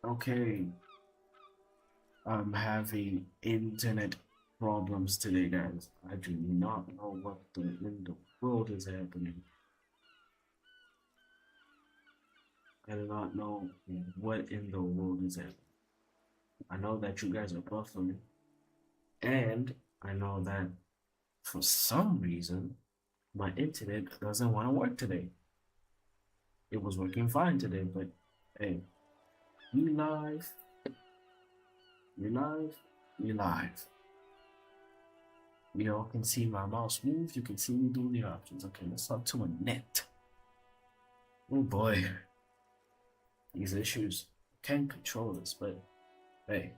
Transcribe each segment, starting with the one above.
Okay, I'm having internet problems today, guys. I do not know what in the world is happening. I do not know what in the world is happening. I know that you guys are buffering, and I know that for some reason my internet doesn't want to work today. It was working fine today, but hey, we live, we live, we live. We all can see my mouse move. You can see me doing the options. Okay, let's talk to a net. Oh boy, these issues. Can't control this, but hey,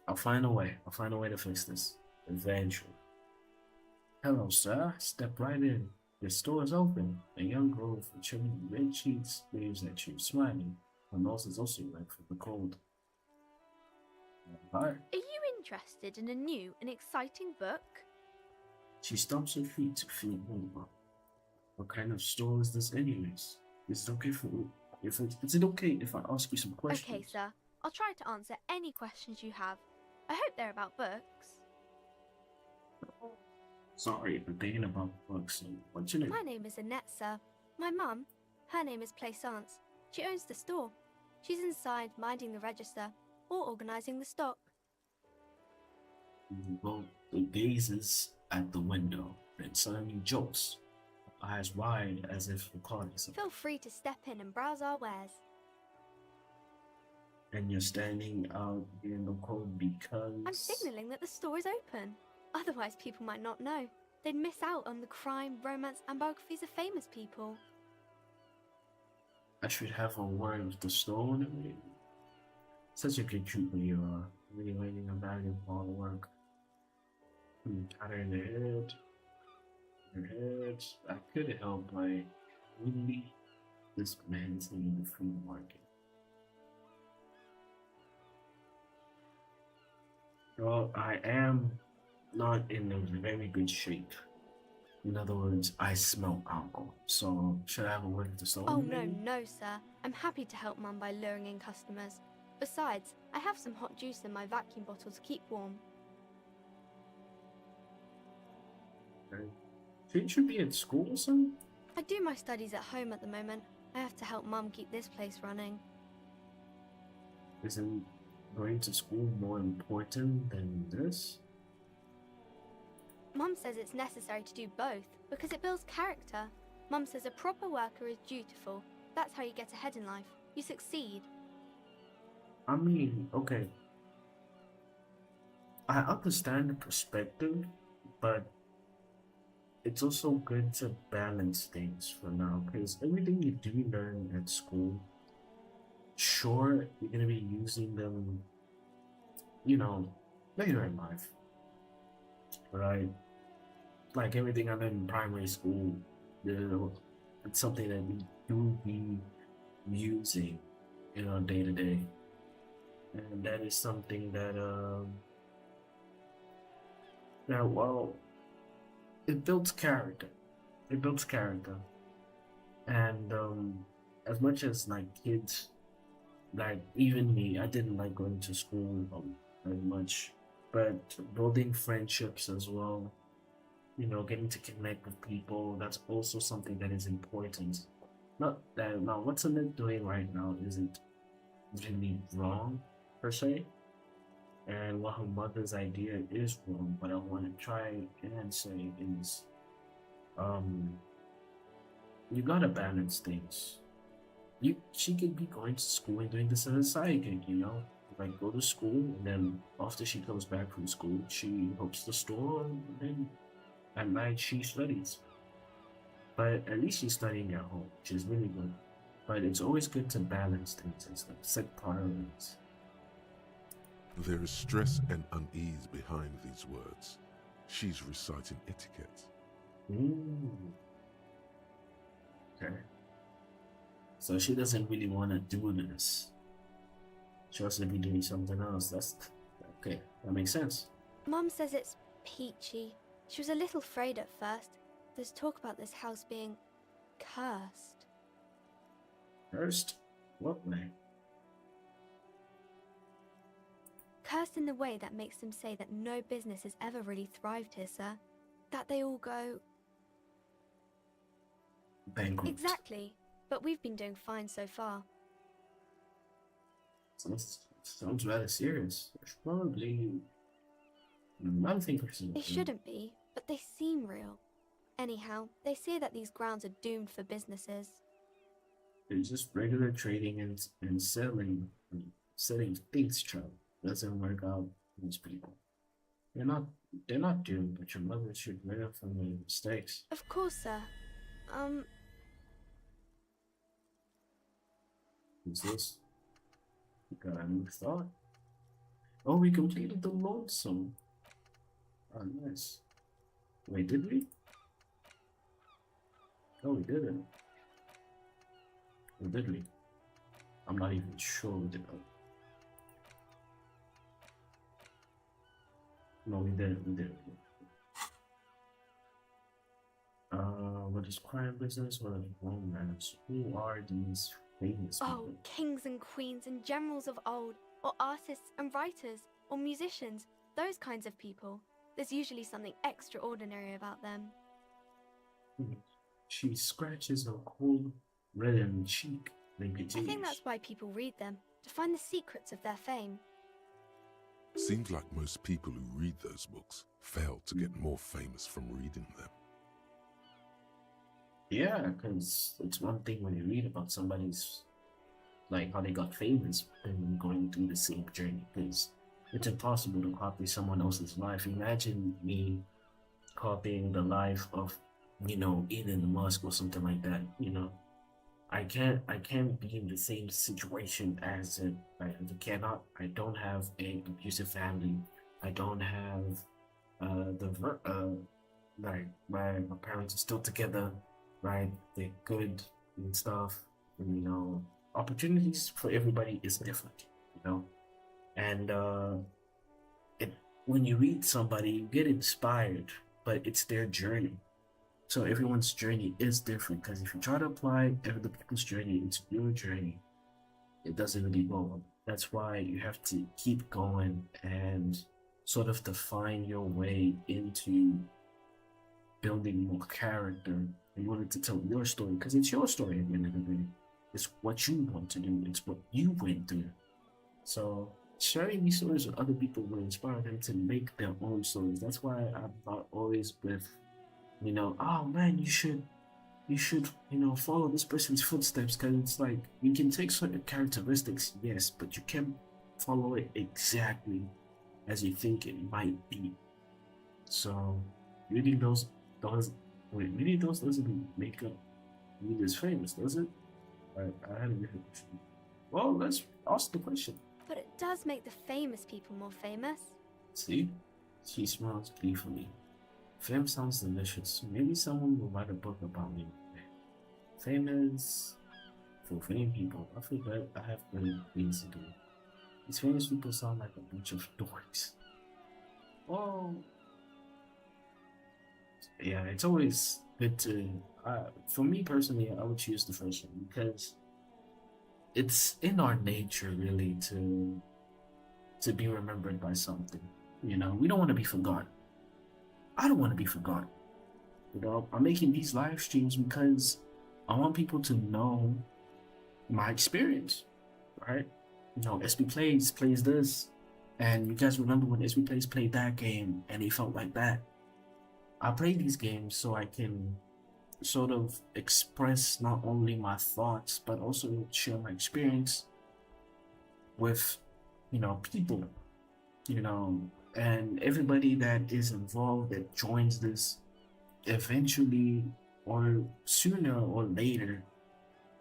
I'll find a way. I'll find a way to fix this eventually. Hello, sir. Step right in. Your store is open. A young girl with chilly red cheeks waves at you, smiling. Her nose is also red from the cold. Hi. Are you interested in a new and exciting book? She stomps her feet to feel warmer. What kind of store is this anyways? Is it okay is it okay if I ask you some questions? Okay, sir. I'll try to answer any questions you have. I hope they're about books. Sorry, I'm thinking about books. So what's your name? My name is Annette, sir. My mum, her name is PhiloSofie. She owns the store. She's inside minding the register or organising the stock. Well, the gazes at the window and suddenly jolts, eyes wide as if recalling something. Feel free to step in and browse our wares. And you're standing out in the cold because... I'm signalling that the store is open. Otherwise, people might not know. They'd miss out on the crime, romance, and biographies of famous people. I should have a word with the store. Such a good trooper you are. Really waiting a valuable work. Pat her in the head. Her head. I could help by really this man's in the free market. Well, I am not in a very good shape. In other words, I smell alcohol. So, should I have a word with the store? Oh, no, sir. I'm happy to help Mum by luring in customers. Besides, I have some hot juice in my vacuum bottle to keep warm. Okay. Shouldn't you be at school or something? I do my studies at home at the moment. I have to help Mum keep this place running. Isn't going to school more important than this? Mum says it's necessary to do both because it builds character. Mum says a proper worker is dutiful. That's how you get ahead in life. You succeed. I mean, okay. I understand the perspective, but it's also good to balance things for now because everything you do learn at school, sure, you're going to be using them, later in life, right? Like everything I learned in primary school, it's something that we do be using, day to day. And that is something that, it builds character. It builds character. And as much as like kids, like even me, I didn't like going to school very much, but building friendships as well, getting to connect with people, that's also something that is important. Not that now what Snnr doing right now isn't really wrong per se, and what her mother's idea is wrong, but I want to try and say is you gotta balance things. She could be going to school and doing this as a side gig, like go to school and then after she comes back from school she helps the store and then at night she studies. But at least she's studying at home, which is really good. But it's always good to balance things and set priorities. There is stress and unease behind these words. She's reciting etiquette. Okay. So she doesn't really want to do this. She wants to be doing something else. That's okay. That makes sense. Mum says it's peachy. She was a little afraid at first. There's talk about this house being cursed. Cursed? What way? Cursed in the way that makes them say that no business has ever really thrived here, sir. That they all go... Bankrupt. Exactly. But we've been doing fine so far. Sounds rather serious. There's probably nothing for They shouldn't be, but they seem real. Anyhow, they say that these grounds are doomed for businesses. It's just regular trading and selling things, child. Doesn't work out for these people. They're not doomed, but your mother should learn from their mistakes. Of course, sir. What's this? You got a new thought? Oh, we completed the lonesome. Oh, nice. Wait, did we? Oh, we didn't. Or did we? I'm not even sure we did. No, we didn't. We didn't. What is crime business? What is romance? Who are these famous people? Oh, kings and queens and generals of old, or artists and writers, or musicians, those kinds of people. There's usually something extraordinary about them. She scratches her cold, reddened cheek. I think that's why people read them, to find the secrets of their fame. Seems like most people who read those books fail to get more famous from reading them. Yeah, because it's one thing when you read about somebody's, like, how they got famous and going through the same journey, because it's impossible to copy someone else's life. Imagine me copying the life of, Elon Musk or something like that, I can't be in the same situation as him. I cannot. I don't have an abusive family. I don't have like my parents are still together, right? They're good and stuff. And, opportunities for everybody is different, And when you read somebody, you get inspired, but it's their journey. So everyone's journey is different, because if you try to apply other people's journey into your journey, it doesn't really go. That's why you have to keep going and sort of define your way into building more character in order to tell your story, because it's your story at the end of the day. It's what you want to do. It's what you went through. So sharing these stories with other people will inspire them to make their own stories. That's why I'm not always with, oh man, you should, follow this person's footsteps, because it's like, you can take certain characteristics, yes, but you can't follow it exactly as you think it might be. So reading those doesn't make up readers famous, does it? I had a different question. Well, let's ask the question. But it does make the famous people more famous. See? She smiles gleefully. Fame sounds delicious. Maybe someone will write a book about me. Famous, fulfilling people. I feel bad. I have great things to do. These famous people sound like a bunch of dorks. Oh. Yeah, it's always good to... for me personally, I would choose the first one, because it's in our nature, really, to be remembered by something. We don't want to be forgotten. I don't want to be forgotten. I'm making these live streams because I want people to know my experience, right? SB plays this, and you guys remember when SB played that game, and it felt like that. I play these games so I can sort of express not only my thoughts, but also share my experience with, people, and everybody that is involved, that joins this, eventually or sooner or later,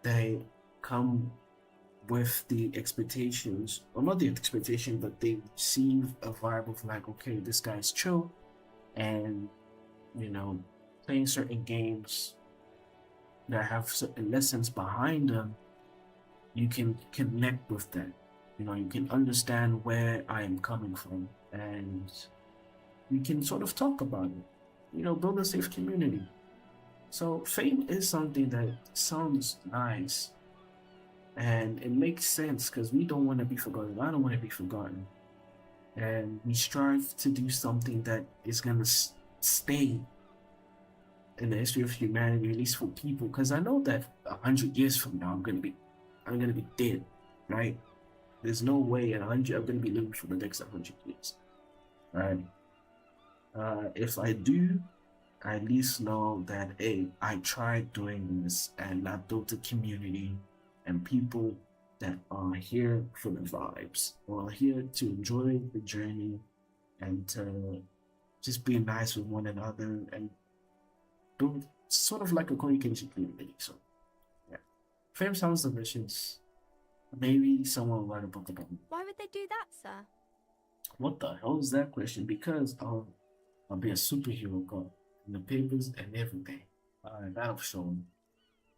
they come with the expectations, or not the expectation, but they receive a vibe of like, okay, this guy's chill, and playing certain games that have certain lessons behind them, you can connect with that. You can understand where I am coming from, and we can sort of talk about it. Build a safe community. So fame is something that sounds nice, and it makes sense, because we don't want to be forgotten. I don't want to be forgotten. and we strive to do something that is gonna stay in the history of humanity, at least for people. Because I know that 100 years from now, I'm gonna be dead, right? There's no way in 100 I'm gonna be living for the next 100 years, right? If I do, I at least know that hey, I tried doing this and I built a community and people that are here for the vibes or are here to enjoy the journey and to just be nice with one another and build sort of like a communication community. So yeah. Fame sounds delicious. Maybe someone will write a book about me. Why would they do that, sir? What the hell is that question? Because I'll be a superhero god in the papers and everything. That'll show.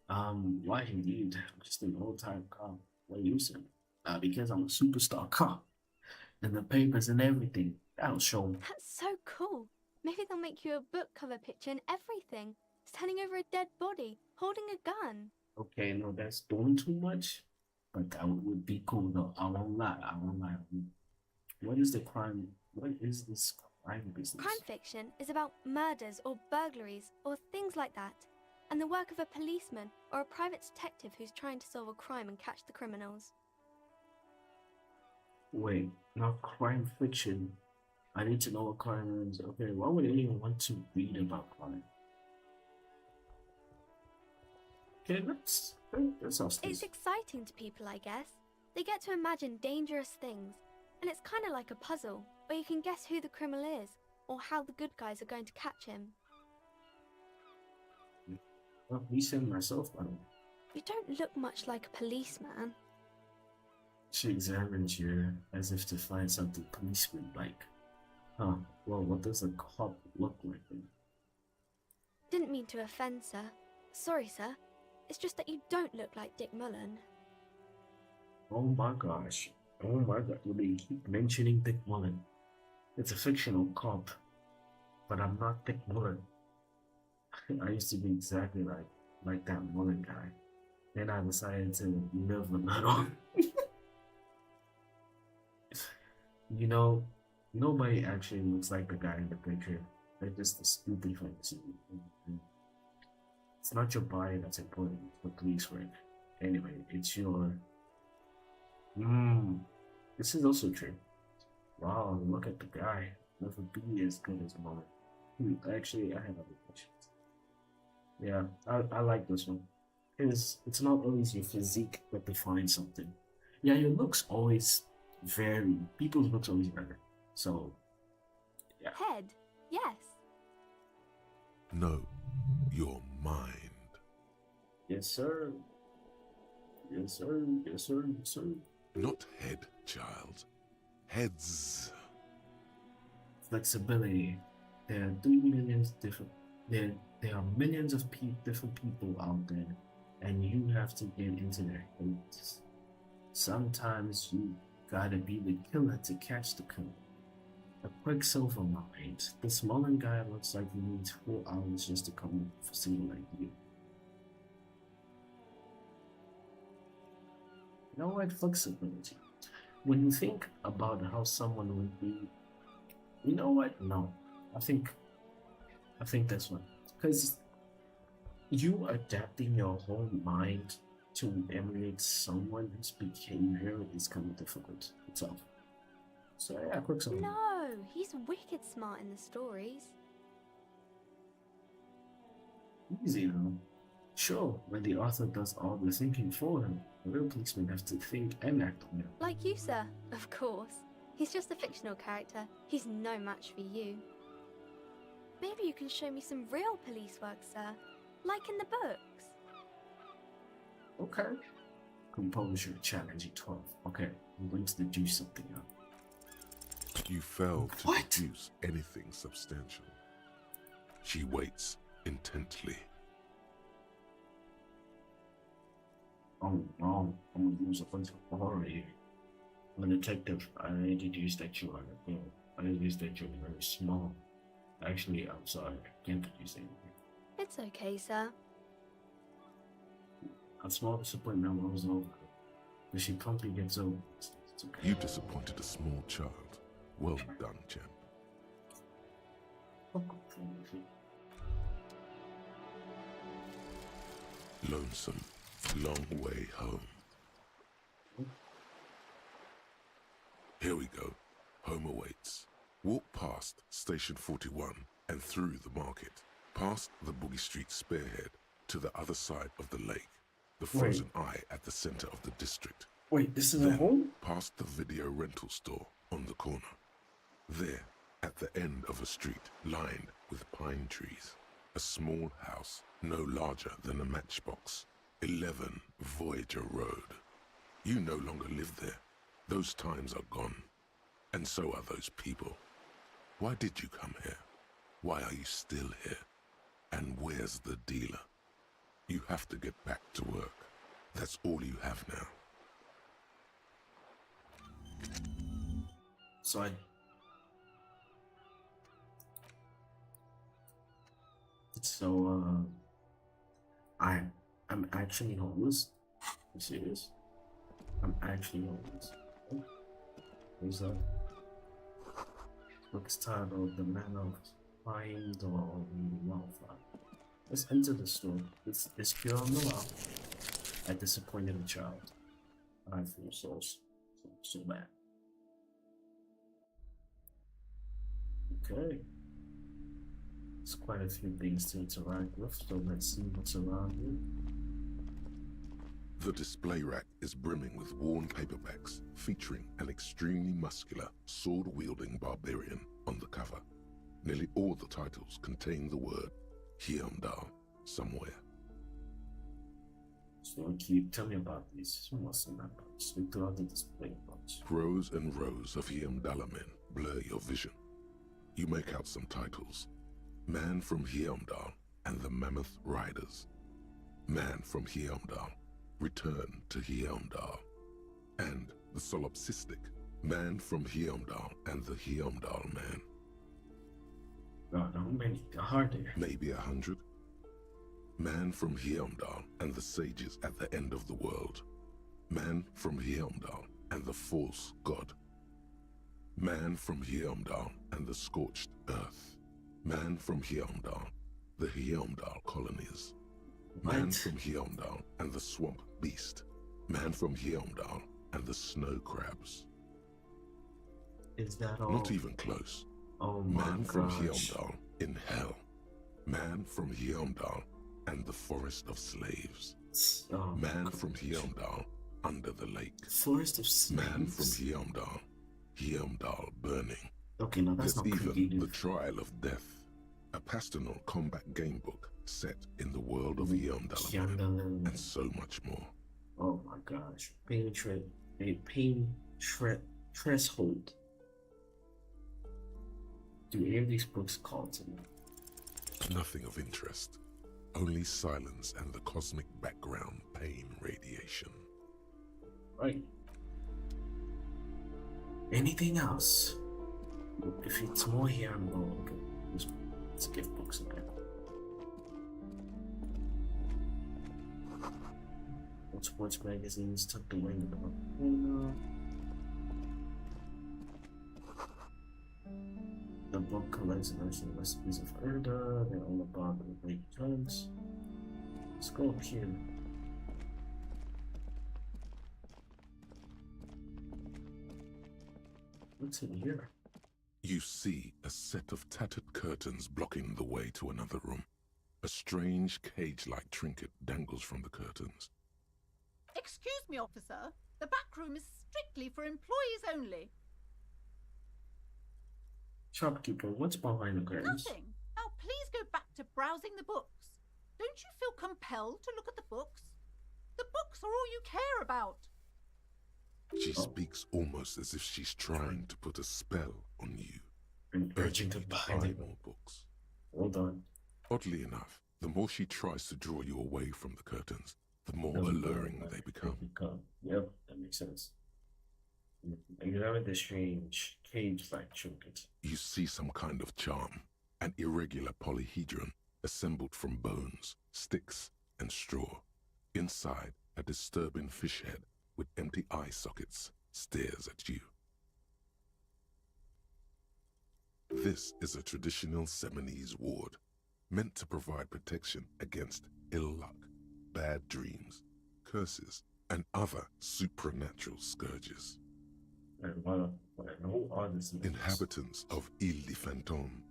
Why indeed? I'm just an old time cop. What you said? Because I'm a superstar cop in the papers and everything. That'll show. That's so cool. Maybe they'll make you a book cover picture and everything. Standing over a dead body, holding a gun. Okay, no, that's doing too much. But that would be cool though. I won't lie. What is the crime? What is this crime business? Crime fiction is about murders or burglaries or things like that, and the work of a policeman or a private detective who's trying to solve a crime and catch the criminals. Wait, not crime fiction. I need to know what crime is. Okay, why would anyone want to read about crime? Okay, that's It's exciting to people, I guess. They get to imagine dangerous things, and it's kind of like a puzzle, where you can guess who the criminal is, or how the good guys are going to catch him. Well, me saying myself, I don't. You don't look much like a policeman. She examines you as if to find something policeman-like. Huh, well, what does a cop look like then? Didn't mean to offend, sir. Sorry, sir. It's just that you don't look like Dick Mullen. Oh my gosh. Oh my god, you keep mentioning Dick Mullen. It's a fictional cop, but I'm not Dick Mullen. I used to be exactly like that Mullen guy. Then I decided to live a little. You know, nobody actually looks like the guy in the picture. They're just a stupid fantasy. It's not your body that's important for police work. Anyway, it's your... This is also true. Wow, look at the guy. Never be as good as Mullen. Actually, I have other questions. Yeah, I like this one. It's not always your physique that defines something. Yeah, your looks always vary. People's looks always vary. So, yeah. Head, yes. No, your mind. Yes, sir. Yes, sir. Yes, sir. Yes, sir. Not head, child. Heads. Flexibility. There are 3 million different. There are millions of different people out there, and you have to get into their heads. Sometimes you gotta be the killer to catch the killer. A Quicksilver mind. This Mullen guy looks like he needs 4 hours just to come up for someone like you. You know what? Flexibility. When you think about how someone would be, you know what? No, I think that's one. Because you adapting your whole mind to emulate someone whose behavior is kind of difficult itself. So yeah, Quicksilver. No, he's wicked smart in the stories. Easy though. Sure, when the author does all the thinking for him, the real policeman has to think and act on it. Like you, sir. Of course. He's just a fictional character. He's no match for you. Maybe you can show me some real police work, sir. Like in the books. Okay. Composure challenge 12. Okay, I'm going to deduce something up. You failed to What? deduce anything substantial. She waits intently. Oh no, I'm gonna use a bunch of horror here. I'm a detective. I deduced that you are a girl. I deduced that you're very small. Actually, I'm sorry, I can't deduce anything. It's okay, sir. A small disappointment was over, but she promptly gets over. It's okay. You disappointed a small child. Well done, champ. Lonesome, long way home. Here we go. Home awaits. Walk past Station 41 and through the market, past the Boogie Street spearhead to the other side of the lake, the frozen eye at the center of the district. Wait, this is Then, a home? past the video rental store on the corner. There, at the end of a street lined with pine trees, a small house no larger than a matchbox. 11 Voyager Road. You no longer live there. Those times are gone. And so are those people. Why did you come here? Why are you still here? And where's the dealer? You have to get back to work. That's all you have now. So I'm actually homeless. You serious? I'm actually homeless. Who's that? Book is titled The Man of Find or Wildfire. Let's enter the store. It's pure on the wow. I disappointed a child. I feel so bad. Okay. There's quite a few things to interact with, so let's see what's around here. The display rack is brimming with worn paperbacks featuring an extremely muscular, sword-wielding barbarian on the cover. Nearly all the titles contain the word Hyundai somewhere. So tell me about these. What's in that box? We throughout the display box. Rows and rows of Hyundai men blur your vision. You make out some titles. Man from Hyundai and the Mammoth Riders. Man from Hyundai, Return to Hyundai. And the solipsistic Man from Hyundai and the Hyundai Man. God, how many are there? Maybe 100. Man from Hyundai and the sages at the end of the world. Man from Hyundai and the false god. Man from Hyundai and the scorched earth. Man from Hyundai, the Hyundai colonies. Man from Hyundai and the swamp beast. Man from Hyundai and the snow crabs. Is that all? Not even close. Oh my Man from gosh. Hyundai in hell. Man from Hyundai and the forest of slaves. Oh my Man gosh. from Hyundai under the lake. Forest of Slaves. Man from Hyundai, Hyundai burning. Okay, now that's There's not even creative. the Trial of Death, a pastel combat game book set in the world of Hyundai and so much more. Oh my gosh. Pain threshold. Do any of these books call to me? Nothing of interest. Only silence and the cosmic background pain radiation. Right. Anything else? If it's more here, I'm going. Okay. Let's give books again. Sports magazines tucked away in the corner. The book collects nursing recipes of Erda. They're all about the great times. Let's go up here. What's in here? You see a set of tattered curtains blocking the way to another room. A strange cage-like trinket dangles from the curtains. Excuse me, officer. The back room is strictly for employees only. Shopkeeper, what's behind the curtains? Nothing. Now please go back to browsing the books. Don't you feel compelled to look at the books? The books are all you care about. She speaks almost as if she's trying to put a spell on you, And urging to you buy them. more books. Hold on. Oddly enough, the more she tries to draw you away from the curtains, the more alluring they become. Yep, that makes sense. Examine the strange cage-like trinket. You see some kind of charm, an irregular polyhedron assembled from bones, sticks, and straw. Inside, a disturbing fish head with empty eye sockets stares at you. This is a traditional Seminese ward, meant to provide protection against ill luck, bad dreams, curses, and other supernatural scourges. And who are these niggas? Inhabitants of Ile de Fantôme,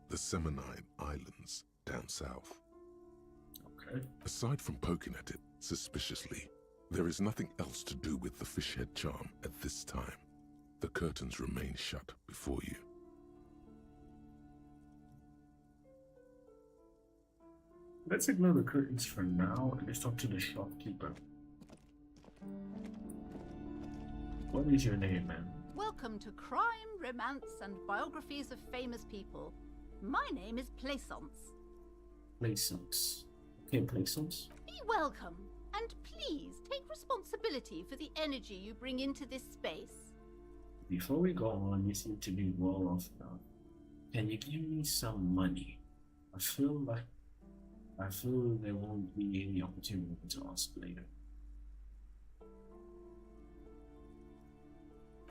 the Seminine Islands down south. Okay. Aside from poking at it suspiciously, there is nothing else to do with the fish head charm at this time. The curtains remain shut before you. Let's ignore the curtains for now and let's talk to the shopkeeper. What is your name, man? Welcome to Crime, Romance, and Biographies of Famous People. My name is Plaisance. Plaisance. Okay, Plaisance. Be welcome, and please take responsibility for the energy you bring into this space. Before we go on, you seem to be well off now. Can you give me some money? I feel there won't be any opportunity to ask later.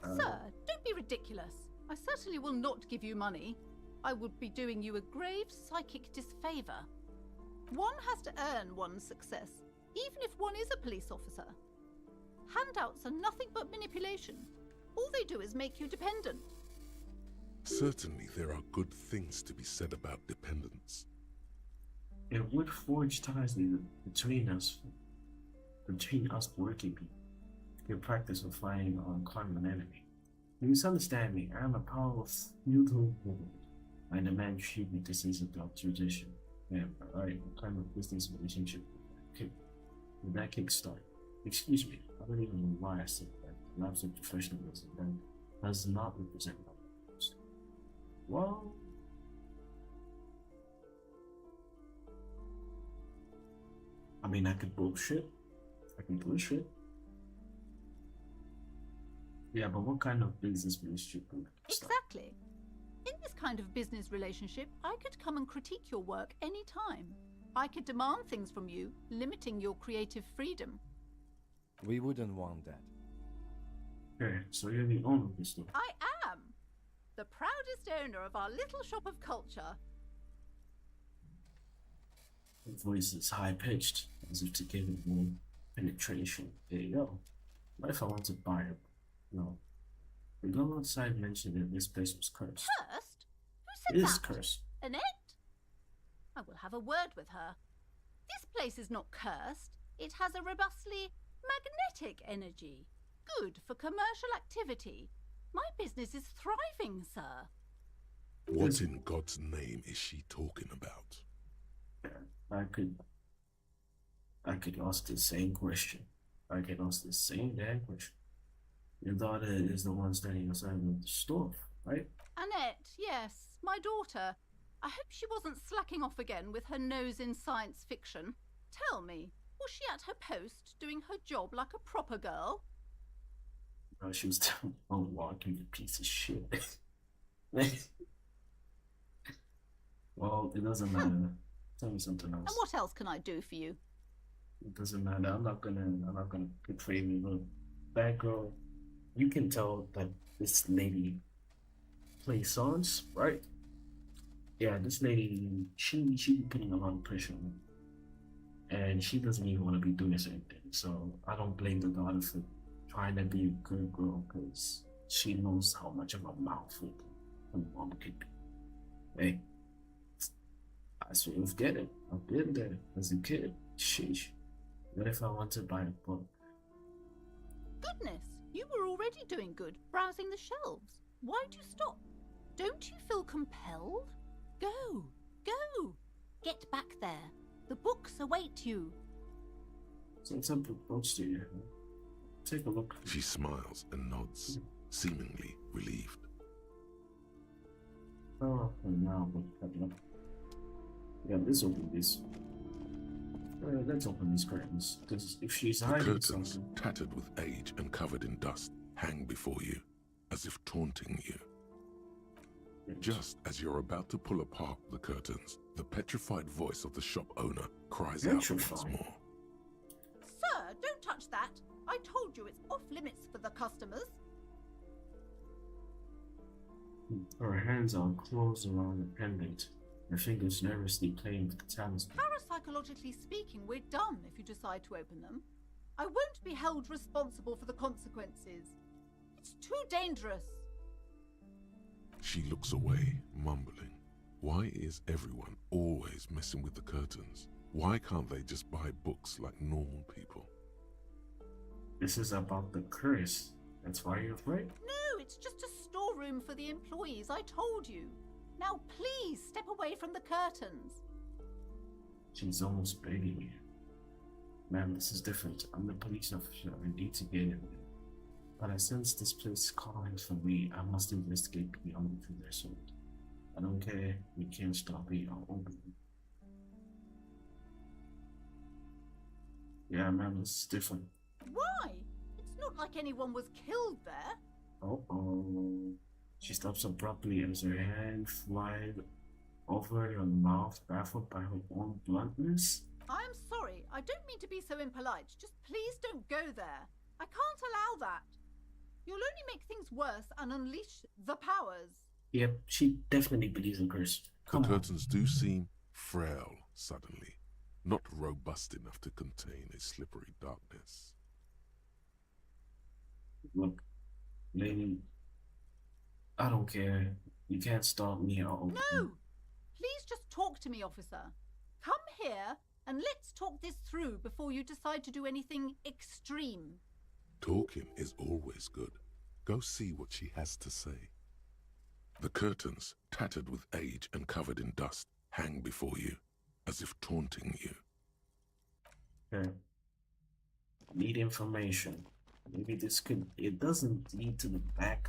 Sir, don't be ridiculous. I certainly will not give you money. I would be doing you a grave psychic disfavor. One has to earn one's success, even if one is a police officer. Handouts are nothing but manipulation. All they do is make you dependent. Certainly there are good things to be said about dependence. It would forge ties between us working people. Good practice of fighting on common enemy. You misunderstand me. I am a powerful feudal woman. I demand treatment to season of tradition. Yeah, alright, what kind of business relationship would that kickstart? Excuse me, I don't even know why I said that. Lapse of professionalism that does not represent my values. Well, I mean, I could bullshit. Yeah, but what kind of business relationship would I start? Exactly. In this kind of business relationship, I could come and critique your work any time. I could demand things from you, limiting your creative freedom. We wouldn't want that. Okay, so you're the owner of this store. I am the proudest owner of our little shop of culture. Her voice is high-pitched, as if to give it more penetration. There you go. What if I want to buy it? No. The girl outside mentioned that this place was cursed. Cursed? Who said It that? is cursed. Annette? I will have a word with her. This place is not cursed. It has a robustly magnetic energy. Good for commercial activity. My business is thriving, sir. What in God's name is she talking about? I could ask the same question. I could ask the same damn question. Your daughter is the one standing outside of the store, right? Annette, yes, my daughter. I hope she wasn't slacking off again with her nose in science fiction. Tell me, was she at her post doing her job like a proper girl? No, she was down walking, you piece of shit. Well, it doesn't matter. Tell me something else. And what else can I do for you? It doesn't matter. I'm not gonna portray me. Look, that girl, you can tell that this lady plays songs, right? Yeah, this lady, she be putting a lot of pressure on me. And she doesn't even want to be doing the same thing. So I don't blame the daughter for trying to be a good girl, because she knows how much of a mouth her mom could be. Hey, I sort of get it. I've been there as a kid. Sheesh. What if I want to buy a book? Goodness, you were already doing good, browsing the shelves. Why'd you stop? Don't you feel compelled? Go, go. Get back there. The books await you. Some simple books to you. Take a look. She smiles and nods, seemingly relieved. Oh, and now yeah, let's open this. Let's open these curtains, because if she's The hiding curtains, something, tattered with age and covered in dust, hang before you, as if taunting you. Just as you're about to pull apart the curtains, the petrified voice of the shop owner cries out once Petrified? more. Sir, don't touch that. I told you it's off limits for the customers. Her hands are closed around the pendant, her fingers nervously playing with the talisman. Parapsychologically speaking, we're done if you decide to open them. I won't be held responsible for the consequences. It's too dangerous. She looks away, mumbling. Why is everyone always messing with the curtains? Why can't they just buy books like normal people? This is about the curse. That's why you're afraid? No, it's just a storeroom for the employees, I told you. Now please step away from the curtains. She's almost begging me. Ma'am, this is different. I'm the police officer. I need to get in there. But I sense this place calling for me. I must investigate beyond to their soul. I don't care. We can't stop it. I'll open it. Yeah, ma'am, this is different. Why? It's not like anyone was killed there. Oh. She stops abruptly as her hand flies over her mouth, baffled by her own bluntness. I'm sorry, I don't mean to be so impolite. Just please don't go there. I can't allow that. You'll only make things worse and unleash the powers. Yep, she definitely believes in curse. The curtains do seem frail suddenly, not robust enough to contain a slippery darkness. Look, lady, I don't care. You can't stop me. I'll open it. No! Please just talk to me, officer. Come here and let's talk this through before you decide to do anything extreme. Talking is always good. Go see what she has to say. The curtains, tattered with age and covered in dust, hang before you, as if taunting you. Okay. Need information. Maybe this could. It doesn't lead to the back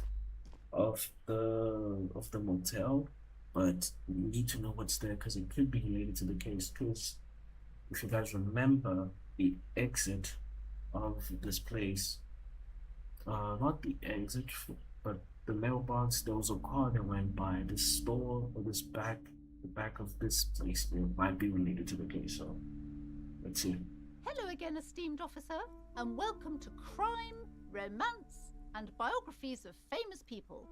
of the motel, but we need to know what's there because it could be related to the case. Because if you guys remember, the exit of this place, not the exit, but the mailbox, there was a car that went by this store or this back, the back of this place. It might be related to the case. So let's see. Hello again, esteemed officer, and welcome to Crime, Romance, and Biographies of Famous People.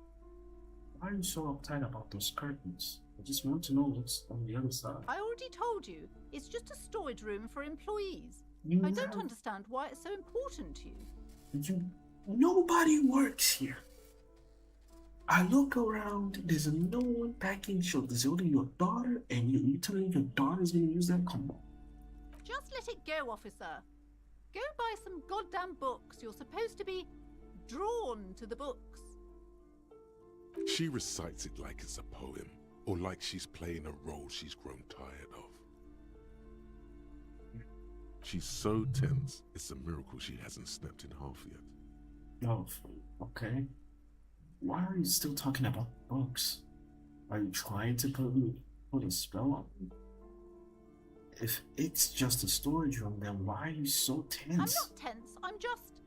Why are you so uptight about those curtains? I just want to know what's on the other side. I already told you, it's just a storage room for employees. You I don't have- understand why it's so important to you. Nobody works here. I look around, there's no one packing show. There's only your daughter, and you telling your daughter's gonna use that? Come on. Just let it go, officer. Go buy some goddamn books. You're supposed to be drawn to the books. She recites it like it's a poem, or like she's playing a role she's grown tired of. She's so tense, it's a miracle she hasn't snapped in half yet. Oh, okay. Why are you still talking about books? Are you trying to put a spell on me? If it's just a storage room, then why are you so tense? I'm not tense, I'm just...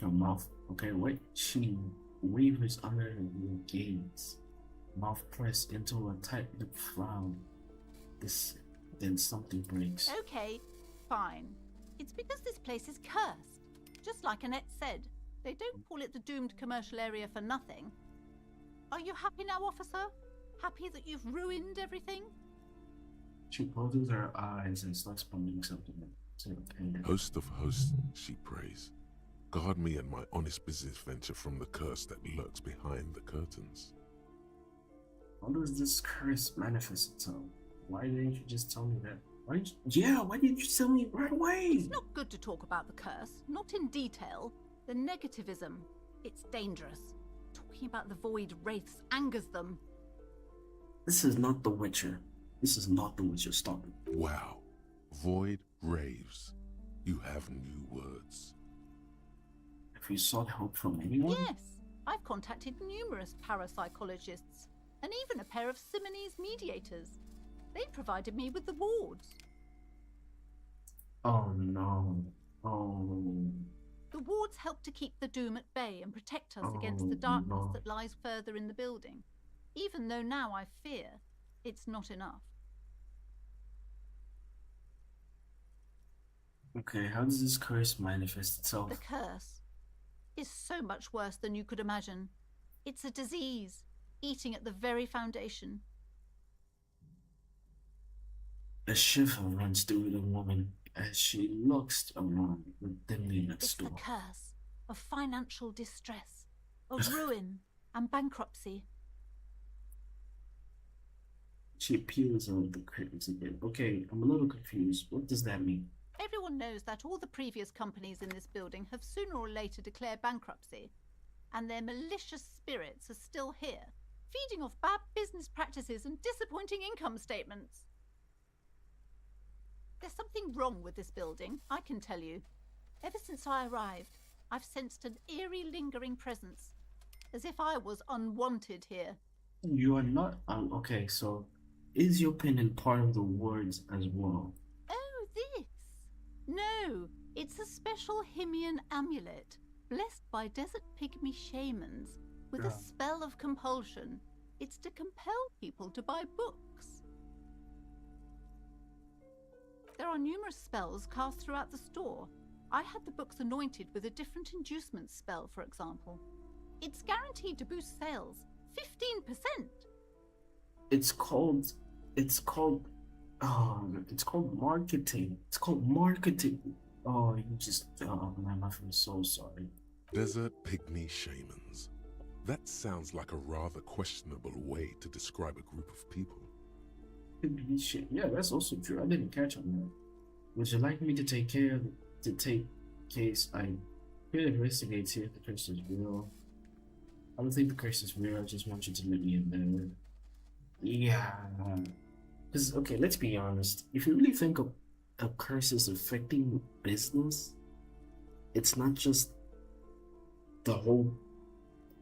Your mouth. Okay, wait. She wavers under your gaze. Mouth pressed into a tight lip frown. Then something breaks. Okay, fine. It's because this place is cursed. Just like Annette said, they don't call it the doomed commercial area for nothing. Are you happy now, officer? Happy that you've ruined everything? She closes her eyes and starts pondering something to the pendant. Host of hosts, she prays. Guard me and my honest business venture from the curse that lurks behind the curtains. How does this curse manifest itself? Why didn't you just tell me that? Why didn't you tell me right away? It's not good to talk about the curse, not in detail. The negativism, it's dangerous. Talking about the void wraiths angers them. This is not The Witcher. This is not The Witcher. Stop it. Wow. Void raves. You have new words. Have you sought help from anyone? Yes, I've contacted numerous parapsychologists and even a pair of Simonese mediators. They provided me with the wards. Oh no. Oh. The wards help to keep the doom at bay and protect us against Oh, the darkness no. that lies further in the building. Even though now I fear it's not enough. Okay, how does this curse manifest itself? The curse is so much worse than you could imagine. It's a disease, eating at the very foundation. A shiver runs through the woman as she looks around the dimly lit It's store. the curse of financial distress, of ruin and bankruptcy. She peels over the curtains again. Okay, I'm a little confused. What does that mean? Everyone knows that all the previous companies in this building have sooner or later declared bankruptcy, and their malicious spirits are still here, feeding off bad business practices and disappointing income statements. There's something wrong with this building, I can tell you. Ever since I arrived, I've sensed an eerie lingering presence, as if I was unwanted here. You are not. Okay, so is your pendant part of the wards as well? Oh, this? No, it's a special Himian amulet, blessed by desert pygmy shamans, with a spell of compulsion. It's to compel people to buy books. There are numerous spells cast throughout the store. I had the books anointed with a different inducement spell, for example. It's guaranteed to boost sales 15%. It's called marketing. It's called marketing. Oh, you just, oh man, I feel so sorry. Desert pygmy shamans. That sounds like a rather questionable way to describe a group of people. Yeah, that's also true. I didn't catch on that. Would you like me to take case I could investigate, see if the curse is real? I don't think the curse is real. I just want you to let me in there. Yeah. Because, okay, let's be honest. If you really think of a curse is affecting business, it's not just the whole.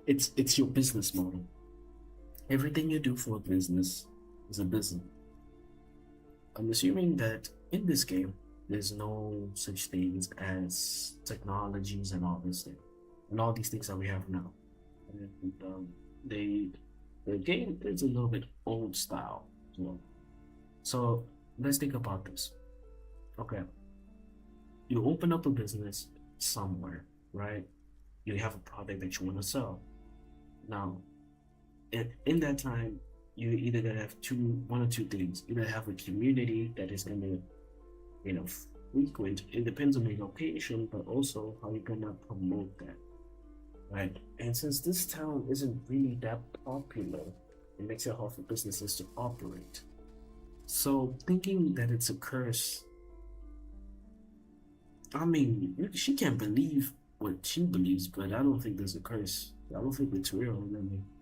It's your business model. Everything you do for a business is a business. I'm assuming that in this game, there's no such things as technologies and all this thing, and all these things that we have now. And the game is a little bit old style as well. So let's think about this. Okay, you open up a business somewhere, right? You have a product that you want to sell. Now, in that time, you either gonna have one or two things. Either have a community that is gonna, frequent. It depends on the location, but also how you're gonna promote that, right? And since this town isn't really that popular, it makes it hard for businesses to operate. So thinking that it's a curse, I mean, she can't believe what she believes, but I don't think there's a curse. I don't think it's real.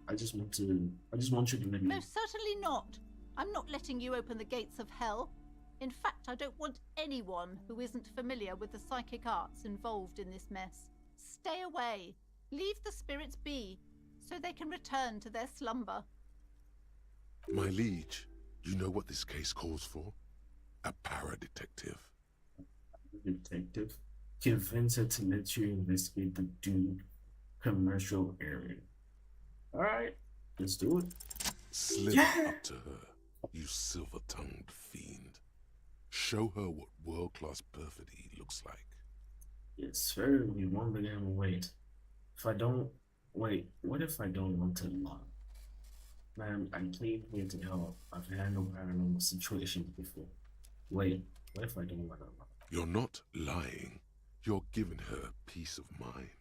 I just want you to let me. No, certainly not. I'm not letting you open the gates of hell. In fact, I don't want anyone who isn't familiar with the psychic arts involved in this mess. Stay away. Leave the spirits be, so they can return to their slumber. My liege, you know what this case calls for? A para-detective. Detective? Convince her to let you investigate the doomed commercial area. Alright, let's do it. Slither up to her, you silver-tongued fiend. Show her what world-class perfidy looks like. Yes, sir, we won't let him wait. What if I don't want to lie? Ma'am, I came here to help. I've handled paranormal situations before. What if I don't want to lie? You're not lying. You're giving her peace of mind.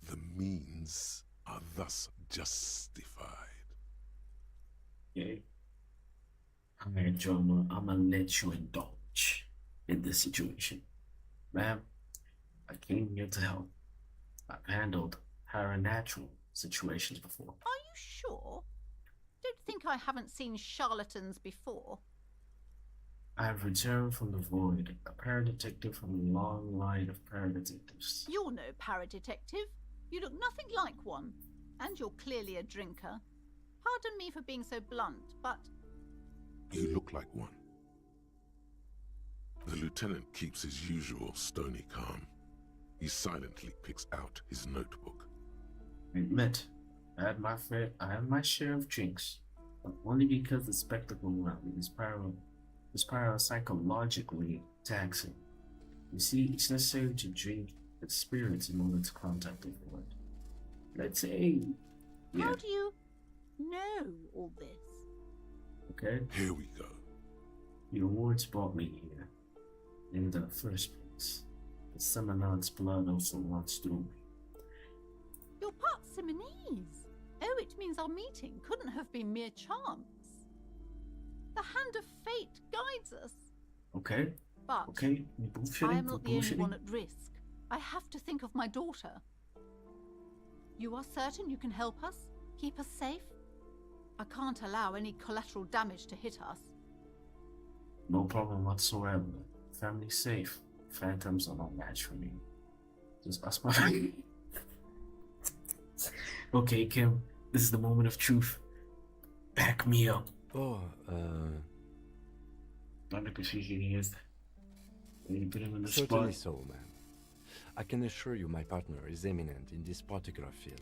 The means are thus justified. Okay. Alright, Drama, I'm gonna let you indulge in this situation. Ma'am, I came here to help. I've handled paranatural situations before. Are you sure? Don't think I haven't seen charlatans before. I've returned from the void, a paradetective from a long line of paradetectives. You're no paradetective. You look nothing like one. And you're clearly a drinker. Pardon me for being so blunt, but... You look like one. The lieutenant keeps his usual stony calm. He silently picks out his notebook. I admit, I had my share of drinks, but only because the spectacle around me is parapsychologically taxing. You see, it's necessary to drink experience in order to contact the void. Let's say Yeah. How do you know all this? Okay. Here we go. Your words brought me here. In the first place, the Snnr's blood also runs through me. You're part Simonese. Oh, it means our meeting couldn't have been mere chance. The hand of fate guides us. Okay. But Okay. You bullshitting? I am not the only Bullshitting? one at risk. I have to think of my daughter. You are certain you can help us? Keep us safe? I can't allow any collateral damage to hit us. No problem whatsoever. Family safe. Phantoms are no match for me. Just ask my. Okay, Kim. This is the moment of truth. Back me up. Oh, Not like he is. You put him in the certainly spot. so, man. I can assure you my partner is eminent in this particular field.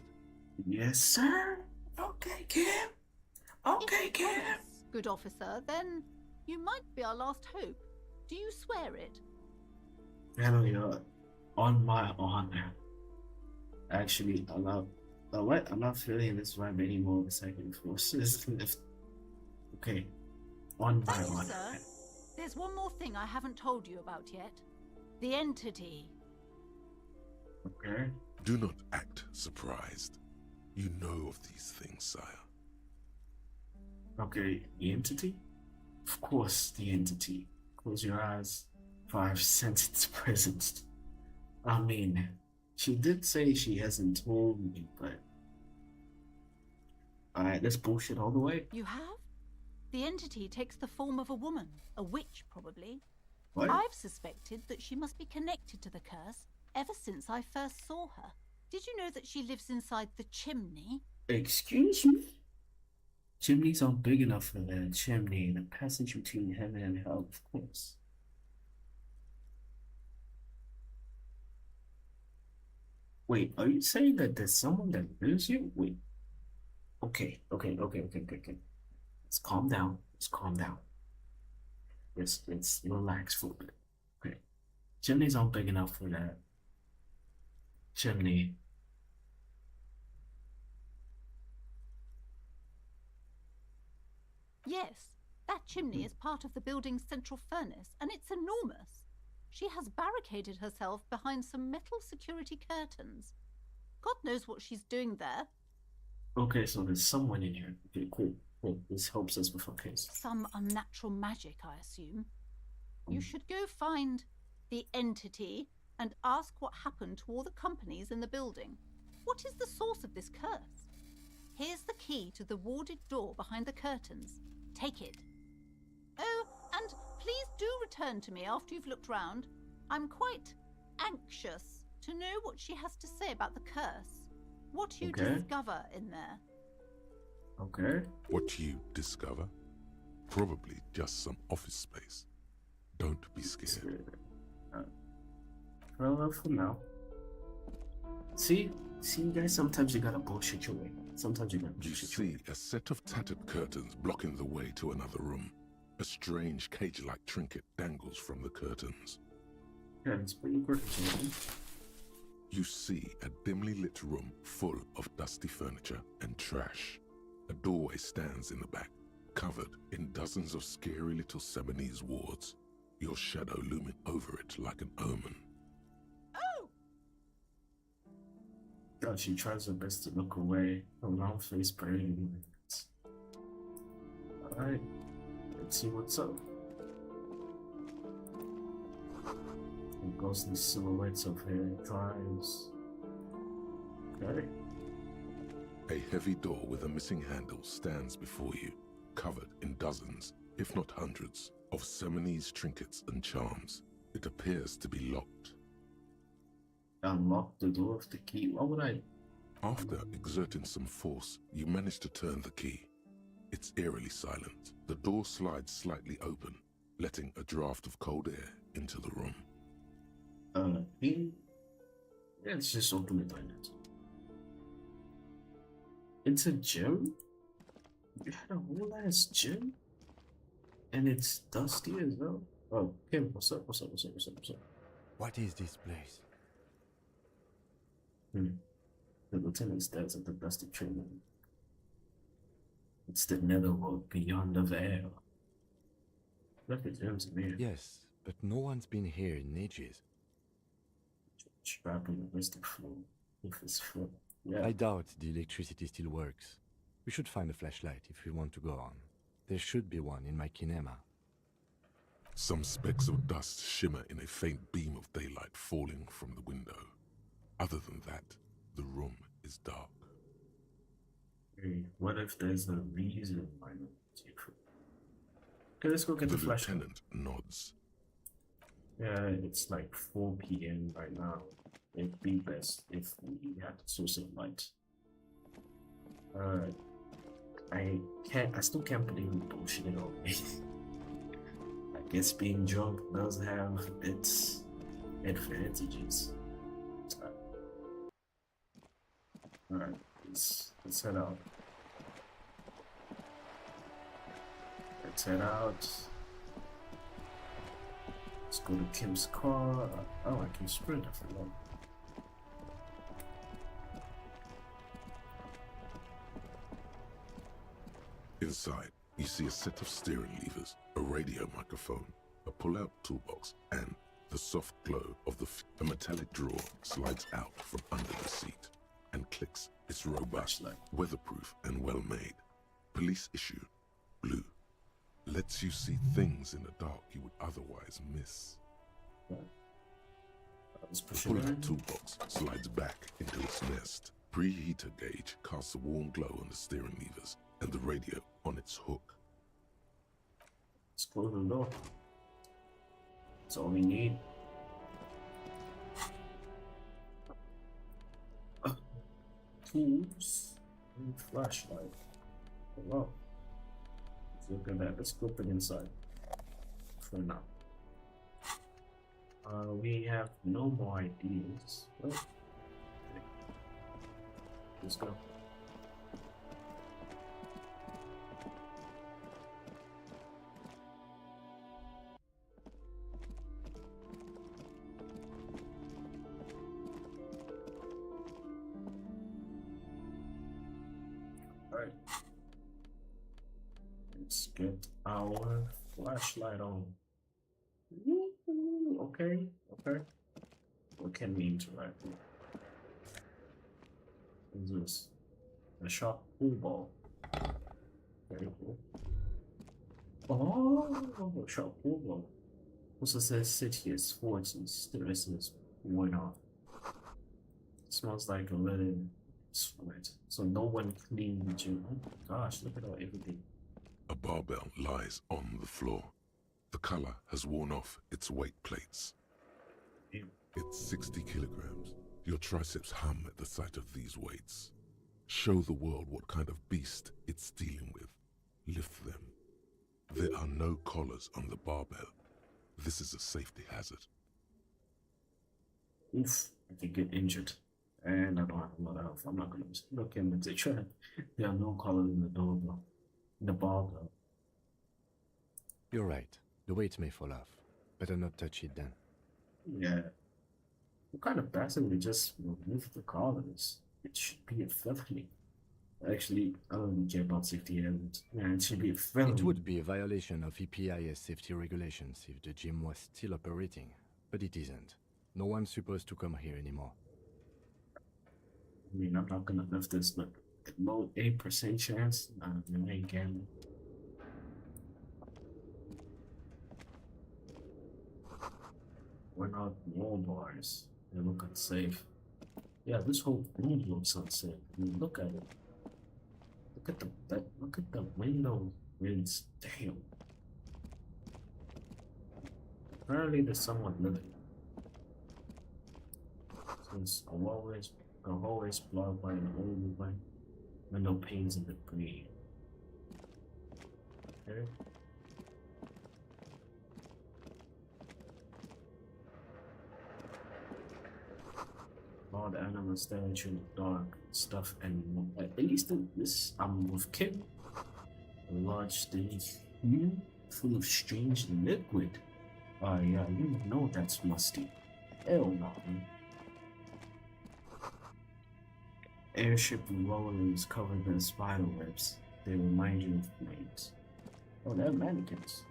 Yes, sir. Okay, Kim. Okay, If Kim. promise, good officer, then you might be our last hope. Do you swear it? Hell yeah. On my honor. Actually, I'm not feeling this vibe anymore. The second forces. Okay. On my Thank you, honor. sir. There's one more thing I haven't told you about yet. The entity. Okay. Do not act surprised. You know of these things, sire. Okay, the entity? Of course, the entity. Close your eyes, for I've sensed its presence. I mean, she did say she hasn't told me, but... Alright, let's bullshit all the way. You have? The entity takes the form of a woman, a witch probably. What? I've suspected that she must be connected to the curse ever since I first saw her. Did you know that she lives inside the chimney? Excuse me? Chimneys aren't big enough for that chimney. The passage between heaven and hell, of course. Wait, are you saying that there's someone that lives here? Wait. Okay. Let's calm down. Let's calm down. Let's relax for a bit. Okay. Chimneys aren't big enough for that. Chimney. Yes, that chimney is part of the building's central furnace, and it's enormous. She has barricaded herself behind some metal security curtains. God knows what she's doing there. Okay, so there's someone in here. Okay, cool. Cool. This helps us with our case. Some unnatural magic, I assume. You should go find the entity and ask what happened to all the companies in the building. What is the source of this curse? Here's the key to the warded door behind the curtains. Take it. Oh, and please do return to me after you've looked round. I'm quite anxious to know what she has to say about the curse. What you Okay. discover in there. Okay. What you discover? Probably just some office space. Don't be scared. Well, for now. See, you guys, sometimes you gotta bullshit your way. Sometimes you gotta You bullshit your way. see a set of tattered curtains blocking the way to another room. A strange cage-like trinket dangles from the curtains. Yeah, it's pretty good. You see a dimly lit room full of dusty furniture and trash. A doorway stands in the back, covered in dozens of scary little Simonese wards, your shadow looming over it like an omen. Oh! God, she tries her best to look away. Her round face burning. Alright, let's see what's up. And ghostly silhouettes of hair dries. Okay. A heavy door with a missing handle stands before you, covered in dozens, if not hundreds, of Simonese trinkets and charms. It appears to be locked. Unlock the door with the key. Why would I? After exerting some force, you manage to turn the key. It's eerily silent. The door slides slightly open, letting a draft of cold air into the room. Key? Let's just open it like that. It's a gym? You had a whole ass gym? And it's dusty as well? Oh, Kim, what's up? What is this place? The lieutenant stares at the dusty trim It's the netherworld beyond the veil. Look at Jim's mirror. Yes, but no one's been here in ages. Trapped in the mystic floor with his foot. Yeah. I doubt the electricity still works. We should find a flashlight if we want to go on. There should be one in my kinema. Some specks of dust shimmer in a faint beam of daylight falling from the window. Other than that, the room is dark. Hey, what if there's a reason why not? Okay, let's go get the flashlight. Lieutenant nods. Yeah, it's like 4 p.m. right now. It'd be best if we had a source of light. I still can't believe the bullshit on me. I guess being drunk does have its advantages. Alright, let's head out. Let's head out. Let's go to Kim's car. Oh, I can sprint. I forgot. Inside, you see a set of steering levers, a radio microphone, a pull-out toolbox, and the soft glow of a metallic drawer slides out from under the seat and clicks. It's robust, weatherproof, and well-made. Police issue, blue. Lets you see things in the dark you would otherwise miss. The pull-out toolbox slides back into its nest. Preheater gauge casts a warm glow on the steering levers and the radio on its hook. Let's close the door. That's all we need. Tools and flashlight. Hello. Let's look at that. Let's go put it inside for now. We have no more ideas. Oh. Okay. Let's go. Alright. Let's get our flashlight on. Okay, okay. What can we interact with? What's this? A sharp pool ball. Very cool. Oh, a sharp pool ball. Also says city is forces. The rest is worn off. Smells like a little sweat. So no one cleaned the gym. Oh my gosh, look at all everything. A barbell lies on the floor. The color has worn off its weight plates. Ew. It's 60 kilograms. Your triceps hum at the sight of these weights. Show the world what kind of beast it's dealing with. Lift them. There are no collars on the barbell. This is a safety hazard. Oof, I could get injured. And I don't have a lot of health. I'm not gonna look in the picture. There are no collars in the doorbell. The barbell. You're right. The weight may fall off. Better not touch it then. Yeah. What kind of bastard would just remove the collars? It should be a felony. Actually, I don't really care about safety and it should be a felony. It would be a violation of EPIS safety regulations if the gym was still operating, but it isn't. No one's supposed to come here anymore. I mean, I'm not gonna lift this, but low 8% chance. I ain't gambling. We're not wall bars. They look unsafe. Yeah, this whole room looks unsafe. I mean, look at it. Look at the window rinse. Damn. Apparently there's someone living. Since a hallway is blocked by an old window panes and debris. Okay. All the animals staring through the dark stuff, and at least this I'm with Kim. A large stage full of strange liquid. Yeah, you know that's musty. Hell no. Airship rollers covered in spider webs. they remind you of names. Oh, they're mannequins.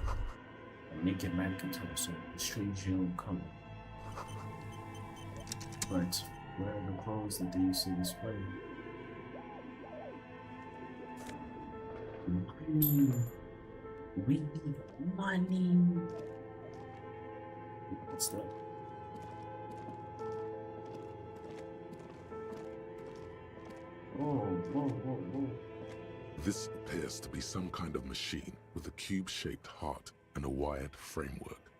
A naked mannequin torso, a strange yellow color. But where are the clothes that they used to display? Money. We need money. What's that? Whoa. This appears to be some kind of machine with a cube-shaped heart and a wired framework.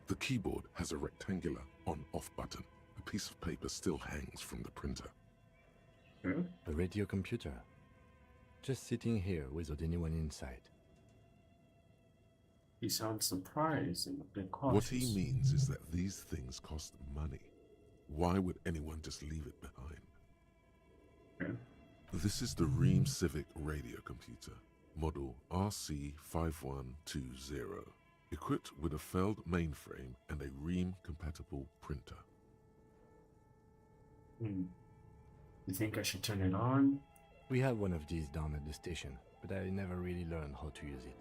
The keyboard has a rectangular on-off button. A piece of paper still hangs from the printer. A radio computer. Just sitting here without anyone inside. He sounds surprised and a bit cautious. What he means is that these things cost money. Why would anyone just leave it behind? Okay. This is the Ream Civic radio computer, model RC5120, equipped with a Feld mainframe and a Ream-compatible printer. You think I should turn it on? We have one of these down at the station, but I never really learned how to use it.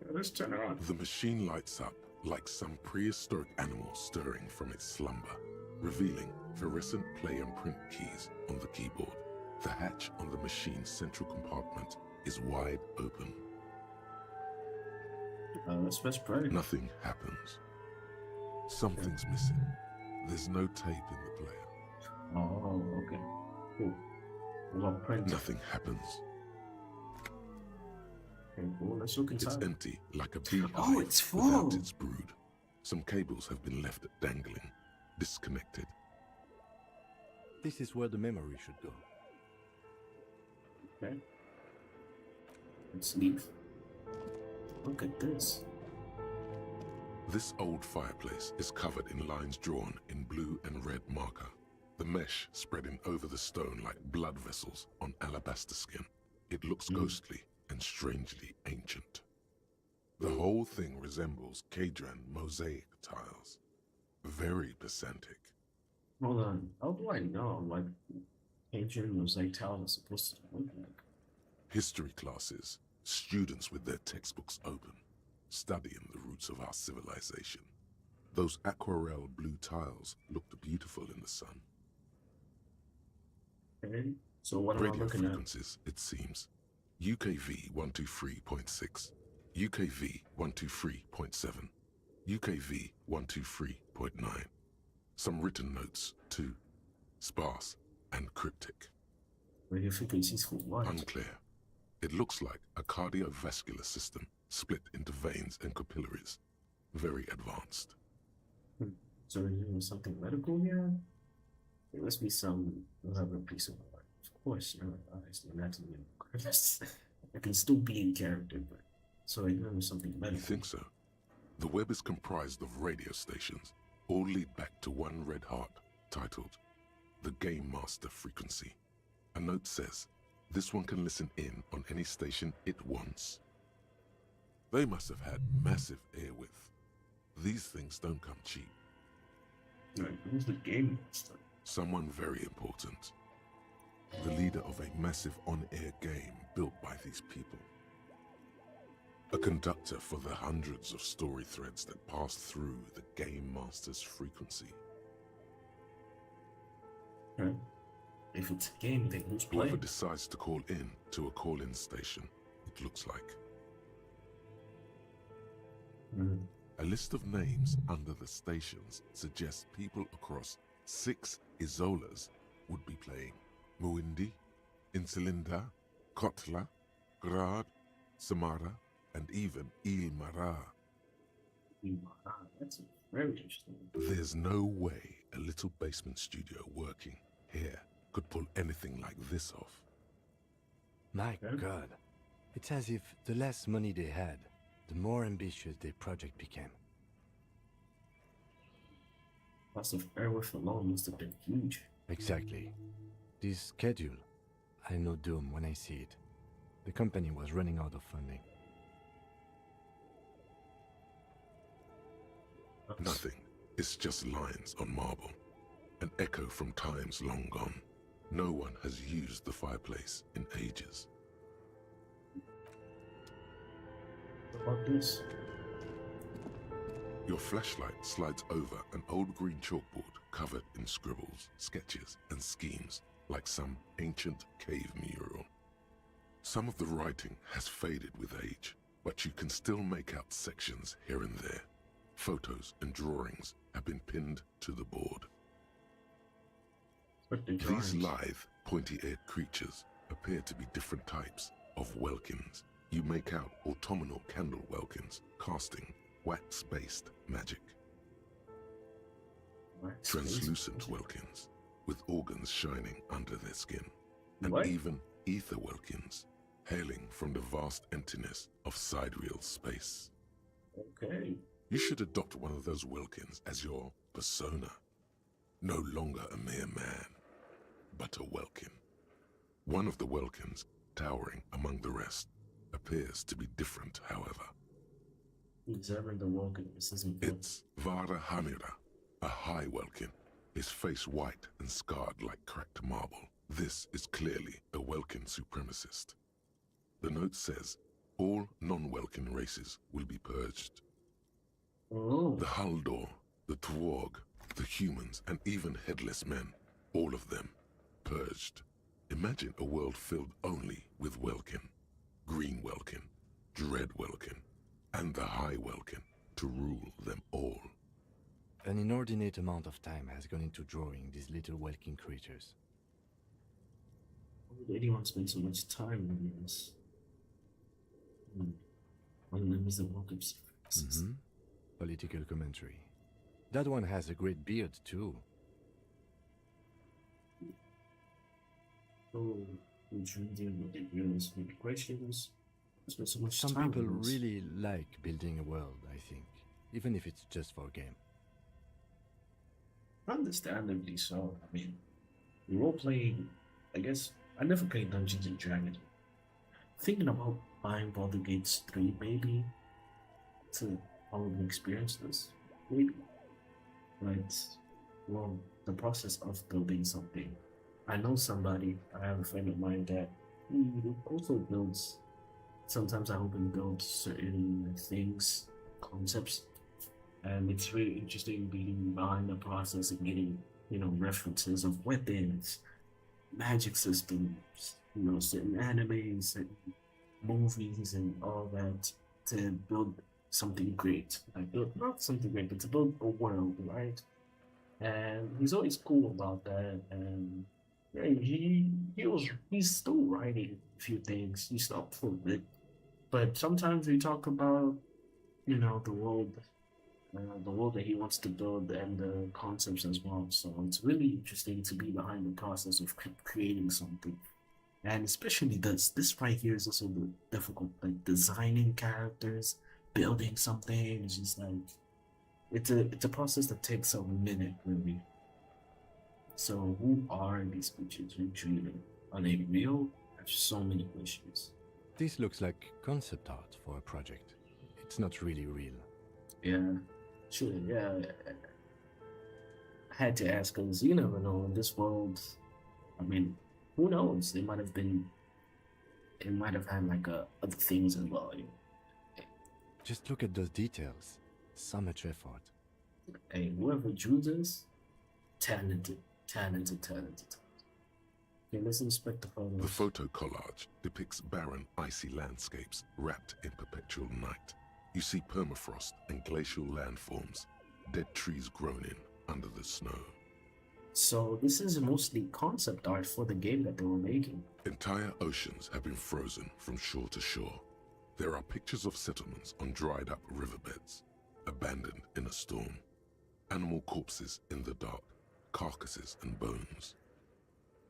Yeah, let's turn it on. The machine lights up like some prehistoric animal stirring from its slumber, revealing fluorescent play and print keys on the keyboard. The hatch on the machine's central compartment is wide open. Let's press play. Nothing happens. Something's missing. There's no tape in the player. Oh, okay. Cool. What print? Nothing happens. Okay, cool. Let's look inside. It's empty, like a beehive Oh, it's full. without its brood. Some cables have been left dangling, disconnected. This is where the memory should go. Okay. Let's leave. Look at this. This old fireplace is covered in lines drawn in blue and red marker, the mesh spreading over the stone like blood vessels on alabaster skin. It looks ghostly and strangely ancient. The whole thing resembles Kadran mosaic tiles. Very pedantic. Hold on. How do I know what ancient mosaic tiles are supposed to look like? History classes, students with their textbooks open, studying the roots of our civilization. Those aquarelle blue tiles looked beautiful in the sun. Okay. So what am I Radio looking at? frequencies, it seems. UKV 123.6, UKV 123.7, UKV 123.9. Some written notes, too. Sparse and cryptic. Radio frequencies for what? Unclear. It looks like a cardiovascular system split into veins and capillaries. Very advanced. So we're doing something medical here? There must be some elaborate piece of art. Of course, you're obviously anatomy and crevice. I can still be in character, but so you're doing something You medical. think so? The web is comprised of radio stations, all lead back to one red heart, titled the Game Master Frequency. A note says, this one can listen in on any station it wants. They must have had massive air width. These things don't come cheap. Right, who's the game master? Someone very important. The leader of a massive on-air game built by these people. A conductor for the hundreds of story threads that pass through the Game Master's frequency. Right. If it's a game, then who's Whoever playing? decides to call in to a call-in station, it looks like. A list of names under the stations suggests people across 6 Isolas would be playing. Muindi, Insulinda, Kotla, Grad, Samara, and even Ilmara. That's very interesting. There's no way a little basement studio working here could pull anything like this off. My Okay. God. It's as if the less money they had, the more ambitious their project became. Loss of airworth alone must have been huge. Exactly. This schedule, I know doom when I see it. The company was running out of funding. Nothing. It's just lines on marble. An echo from times long gone. no one has used the fireplace in ages. What about this? Your flashlight slides over an old green chalkboard covered in scribbles, sketches, and schemes like some ancient cave mural. Some of the writing has faded with age, but you can still make out sections here and there. Photos and drawings have been pinned to the board. What the These drawings? lithe, pointy-eared creatures appear to be different types of welkins. You make out autumnal candle welkins casting wax-based magic. Wax Translucent based? welkins with organs shining under their skin. And What? even ether welkins hailing from the vast emptiness of sidereal space. Okay. You should adopt one of those welkins as your persona. No longer a mere man, but a welkin. One of the welkins, towering among the rest, appears to be different, however. Examine the walking. This isn't good. It's Vara Hamira, a high welkin, his face white and scarred like cracked marble. This is clearly a welkin supremacist. The note says, all non-welkin races will be purged. Oh. The Haldor, the Twarg, the humans, and even headless men, all of them, purged. Imagine a world filled only with welkin, green welkin, dread welkin, and the high welkin to rule them all. An inordinate amount of time has gone into drawing these little welkin creatures. Why would anyone spend so much time on this? One of them is the walking. Political commentary. That one has a great beard too. Oh, which reading with questions. Spend so much Some time people on this. really like building a world, I think, even if it's just for a game. Understandably so. I mean, role playing. I guess I never played Dungeons and Dragons. Thinking about buying Baldur's Gate 3 maybe to probably experience this. Maybe. But well, the process of building something. I know somebody, I have a friend of mine that he also builds. Sometimes I help him build certain things, concepts, and it's really interesting being behind the process and getting, references of weapons, magic systems, certain animes and movies and all that to build something great. Like, not something great, but to build a world, right? And he's always cool about that. And yeah, he's still writing a few things. He's not full of it. But sometimes we talk about, the world that he wants to build and the concepts as well. So it's really interesting to be behind the process of creating something. And especially this right here is also the difficult, like designing characters, building something. It's just like it's a process that takes a minute, really. So who are these creatures? Who dreaming? Are they real? I have so many questions. This looks like concept art for a project. It's not really real. Yeah, sure. Yeah, I had to ask because you never know in this world. I mean, who knows? They might have had like other things as well. Just look at those details. So much effort. Hey, whoever drew this, talented. Okay, let's inspect the photos. The photo collage depicts barren, icy landscapes wrapped in perpetual night. You see permafrost and glacial landforms, dead trees grown in under the snow. So this is mostly concept art for the game that they were making. Entire oceans have been frozen from shore to shore. There are pictures of settlements on dried up riverbeds, abandoned in a storm. Animal corpses in the dark, carcasses and bones.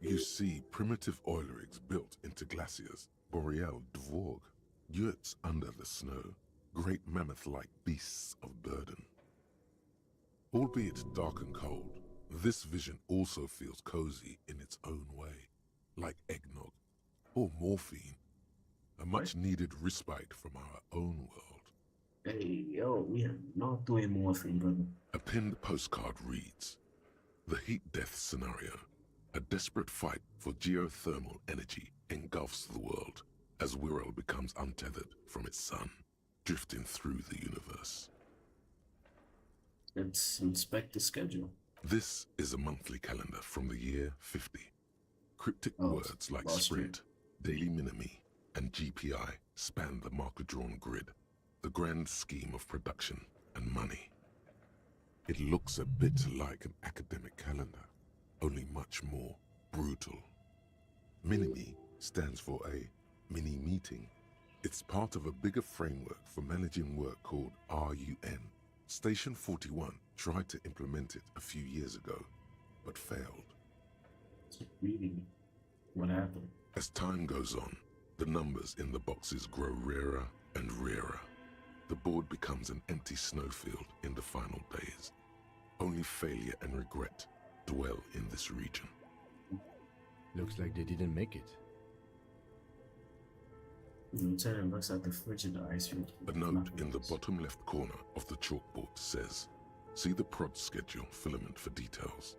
You see primitive oil rigs built into glaciers, boreal dvorg, yurts under the snow, great mammoth-like beasts of burden. Albeit dark and cold, this vision also feels cozy in its own way, like eggnog or morphine, a much-needed respite from our own world. Hey, yo, we are not doing morphine, brother. A pinned postcard reads, "The heat death scenario. A desperate fight for geothermal energy engulfs the world as Wirral becomes untethered from its sun, drifting through the universe. Let's inspect the schedule. This is a monthly calendar from the year 50. Cryptic Oh, words like last year. sprint, daily minimi, and GPI span the marker-drawn grid, the grand scheme of production and money. It looks a bit like an academic calendar, only much more brutal. Minimi stands for a mini meeting. It's part of a bigger framework for managing work called RUN. Station 41 tried to implement it a few years ago, but failed. Really? What happened? As time goes on, the numbers in the boxes grow rarer and rarer. The board becomes an empty snowfield in the final days. Only failure and regret dwell in this region. Looks like they didn't make it. The lieutenant looks at the fridge in the ice field. A note in the bottom left corner of the chalkboard says, "See the prod schedule filament for details."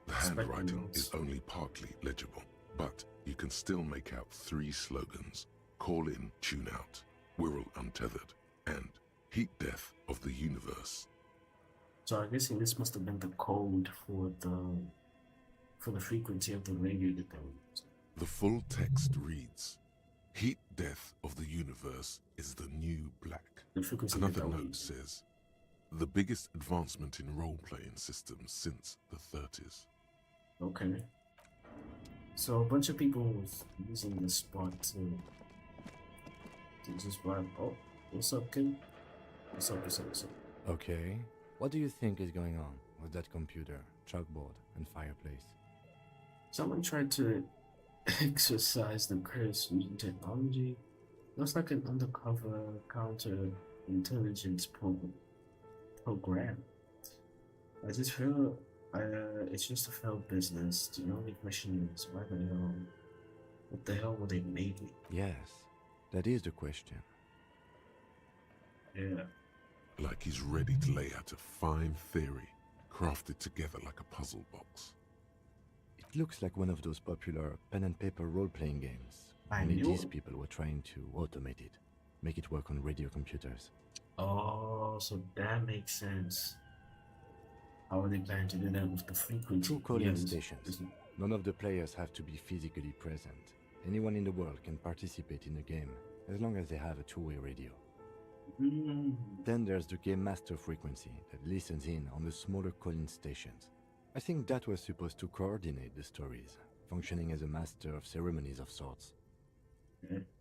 The handwriting is only partly legible, but you can still make out 3 slogans: Call in, Tune out, Wirral Untethered, and Heat Death of the Universe. So I'm guessing this must have been the code for the frequency of the radio that they were using. The full text reads, "Heat Death of the Universe is the new black." The frequency Another that they were note using. says, "The biggest advancement in role-playing systems since the 30s. Okay. So a bunch of people was using this spot to just vibe. Oh, what's up, kid? What's up, what's up, what's up? Okay. What do you think is going on with that computer, chalkboard, and fireplace? Someone tried to exercise the curse using technology. Looks like an undercover counter-intelligence program. I just feel it's just a failed business. The only question is, what the hell were they making? Yes, that is the question. Yeah. Like he's ready to lay out a fine theory, crafted together like a puzzle box. It looks like one of those popular pen and paper role-playing games. I Only knew these it. people were trying to automate it, make it work on radio computers. Oh, so that makes sense. How are they planning to do that with the frequency? True calling Yeah, stations. None of the players have to be physically present. Anyone in the world can participate in the game, as long as they have a two-way radio. Then there's the Game Master frequency that listens in on the smaller calling stations. I think that was supposed to coordinate the stories, functioning as a master of ceremonies of sorts.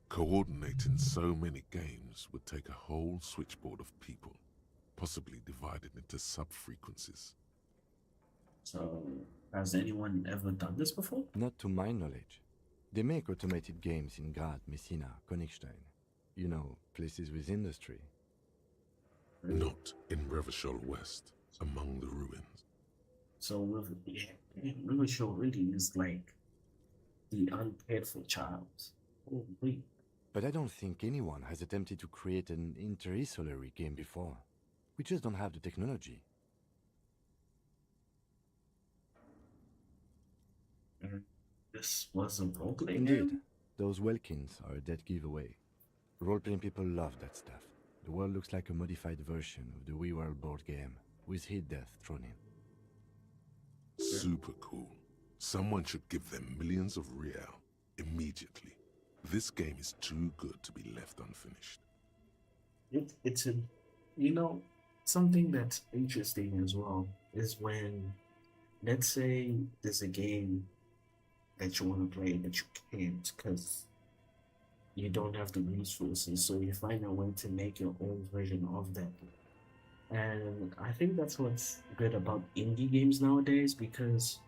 Coordinating so many games would take a whole switchboard of people, possibly divided into sub-frequencies. So, has anyone ever done this before? Not to my knowledge. They make automated games in Grad, Messina, Königstein. You know, places with industry. Not in Revachol West, among the ruins. So, Revachol really is like the uncared for child. Oh, wait. But I don't think anyone has attempted to create an interisolary game before. We just don't have the technology. This was a roleplay Indeed, game? those Welkins are a dead giveaway. Role-playing people love that stuff. The world looks like a modified version of the WeWorld board game, with Heat Death thrown in. Super cool. Someone should give them millions of real immediately. This game is too good to be left unfinished. It's something that's interesting as well is when, let's say, there's a game that you want to play but you can't because you don't have the resources, so you find a way to make your own version of that. And I think that's what's good about indie games nowadays because,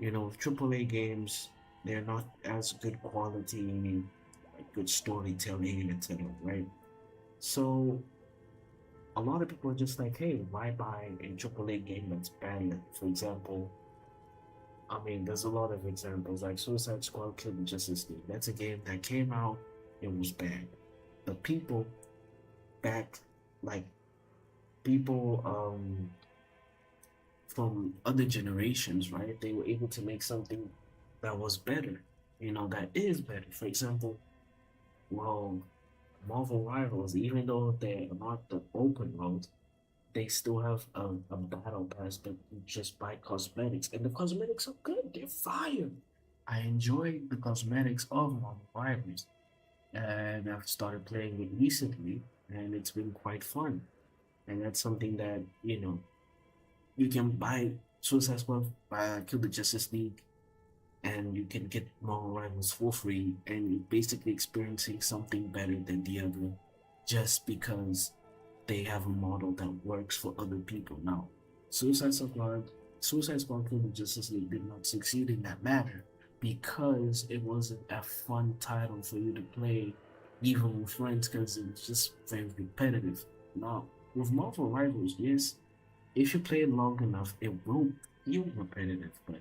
AAA games, they're not as good quality, like good storytelling, etc., right? So a lot of people are just like, hey, why buy a AAA game that's bad? Like, for example, there's a lot of examples, like Suicide Squad Kill the Justice League. That's a game that came out, it was bad. But people from other generations, right? They were able to make something that was better, you know, that is better. For example, well, Marvel Rivals, even though they're not the open world, they still have a battle pass that you just buy cosmetics, and the cosmetics are good. They're fire. I enjoy the cosmetics of Marvel Rivals, and I've started playing it recently, and it's been quite fun. And that's something that, you know, you can buy Suicide Squad, buy Kill the Justice League, and you can get Marvel Rivals for free, and you're basically experiencing something better than the other just because they have a model that works for other people. Now, Suicide Squad Kill the Justice League did not succeed in that matter because it wasn't a fun title for you to play even with friends because it's just very repetitive. Now, with Marvel Rivals, yes, if you play it long enough, it will feel repetitive, but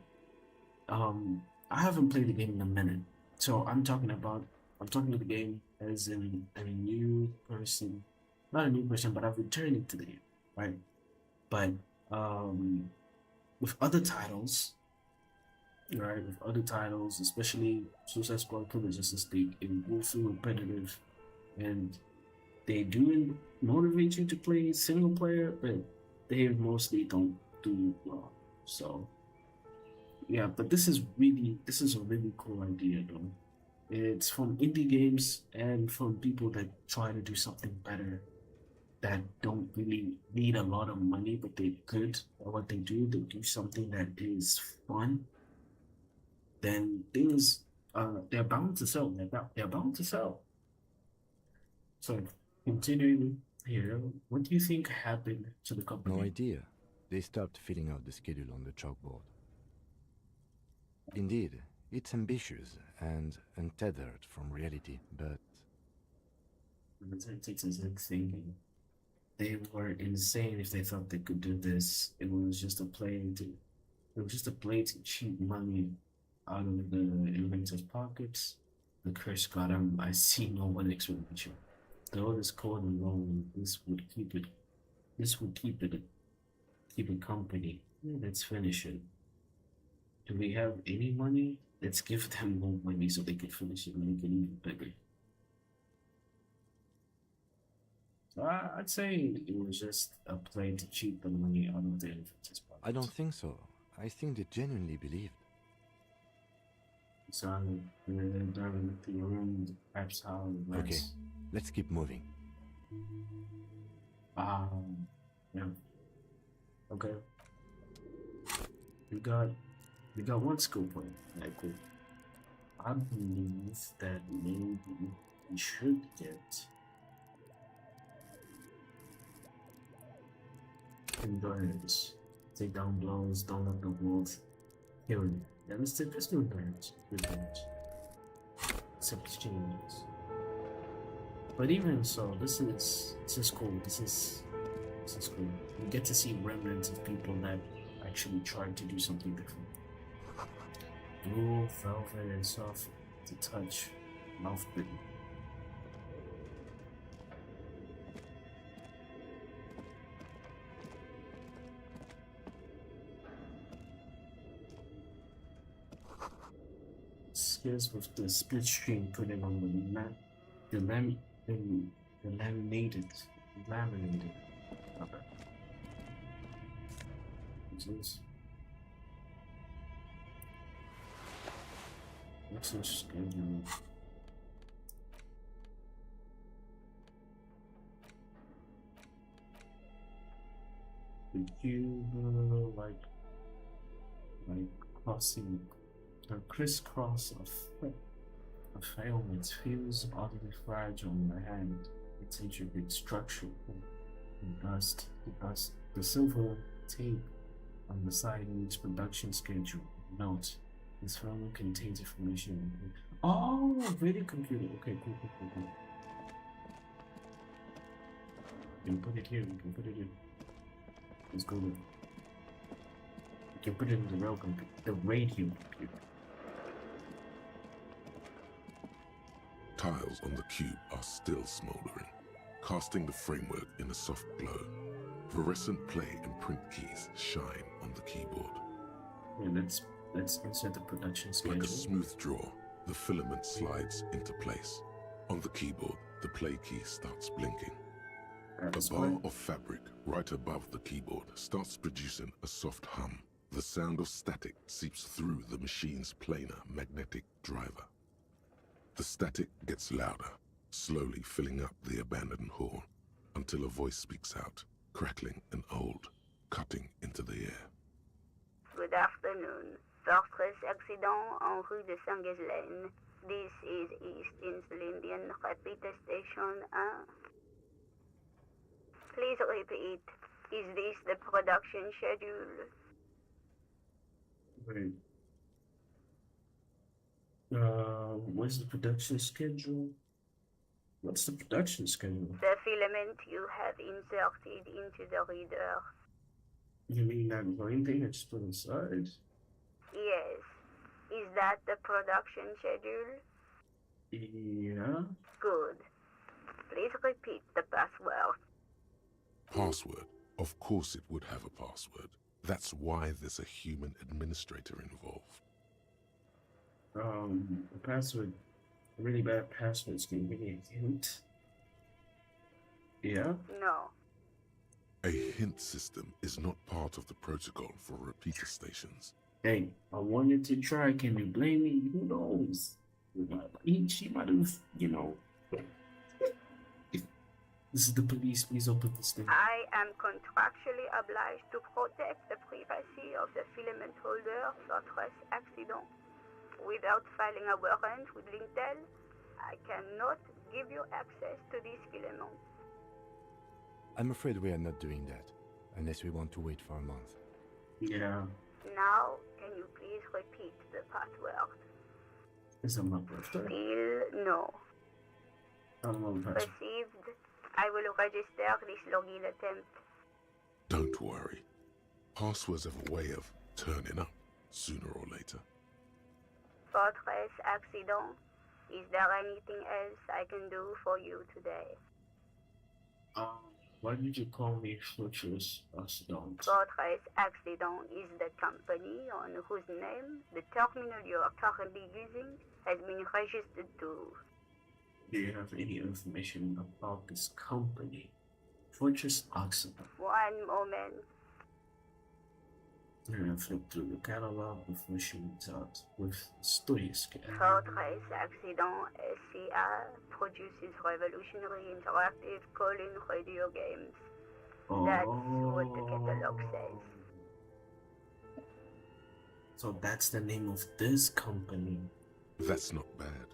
I haven't played the game in a minute, so I'm talking to the game as in a new person, not a new person, but I've returned to the game, right? But with other titles, right? With other titles, especially Suicide Squad Kill the Justice League, it will feel repetitive, and they do motivate you to play single player, but they mostly don't do well. So yeah, but this is a really cool idea though. It's from indie games and from people that try to do something better, that don't really need a lot of money, but they could. Or what they do something that is fun. Then things they're bound to sell. They're bound to sell. So continuing here, what do you think happened to the company? No idea. They stopped filling out the schedule on the chalkboard. Indeed, it's ambitious and untethered from reality, but... It takes a thinking. They were insane if they thought they could do this. It was just a play to cheat money out of the inventor's pockets. The curse got him. I see no one explanation. Though this cold and lonely, this would keep it company. Let's finish it. Do we have any money? Let's give them more money so they can finish it and make it even bigger. So I'd say it was just a play to cheat the money out of the inventor's pockets. I don't think so. I think they genuinely believed. So I'm diving into your room, perhaps how it was. Okay, let's keep moving. Yeah. Okay. We got one skill point. Cool. I believe that maybe we should get endurance. Take down blows, don't let the wolves kill you. Yeah, let's do endurance. Except exchanges. But even so, this is cool. This is cool. We get to see remnants of people that actually tried to do something different. Blue, velvet, and soft to touch, mouth bitten. Skills with the split screen printed on the laminated. Okay. What's this? What's this schedule? Would you like crossing a crisscross of ailments feels oddly fragile in my hand. Its intricate structure and dust. The silver tape on the side needs production schedule. Note: this film contains information. Oh, video computer. Okay, cool. We can put it here. Let's go with it. We can put it in the radio computer. Tiles on the cube are still smoldering, casting the framework in a soft glow. Fluorescent play and print keys shine on the Let's insert the production Like schedule. a smooth draw, the filament slides into place. On the keyboard, the play key starts blinking. A Let's bar play. of fabric right above the keyboard starts producing a soft hum. The sound of static seeps through the machine's planar magnetic driver. The static gets louder, slowly filling up the abandoned hall, until a voice speaks out, crackling and old, cutting into the air. Good afternoon. Fortress accident en rue de Saint-Ghislaine. This is East Insulindian Repeater Station 1. Please repeat. Is this the production schedule? Wait. What's the production schedule? What's the production schedule? The filament you have inserted into the reader. You mean that green thing I just put inside? Yes. Is that the production schedule? Yeah. Good. Please repeat the password. Password. Of course it would have a password. That's why there's a human administrator involved. The password, really bad passwords. Can you give me a hint? Yeah? No. A hint system is not part of the protocol for repeater stations. Hey, I wanted to try. Can you blame me? Who knows? She might have, you know. This is the police. Please open this thing. I am contractually obliged to protect the privacy of the filament holder Fortress accident. Without filing a warrant with Lintel, I cannot give you access to this filament. I'm afraid we are not doing that, unless we want to wait for a month. Yeah. Now, can you please repeat the password? Is that my birthday? Still no. I don't know the password. Received. I will register this login attempt. Don't worry. Passwords have a way of turning up sooner or later. Fortress accident. Is there anything else I can do for you today? Why did you call me Fortress Accident? Fortress accident is the company on whose name the terminal you are currently using has been registered to. Do you have any information about this company? Fortress Accident. One moment. And I flipped through the catalog before she went out with studious care. Fortress accident SCA produces revolutionary interactive call-in radio games. That's what the catalog says. So that's the name of this company. That's not bad.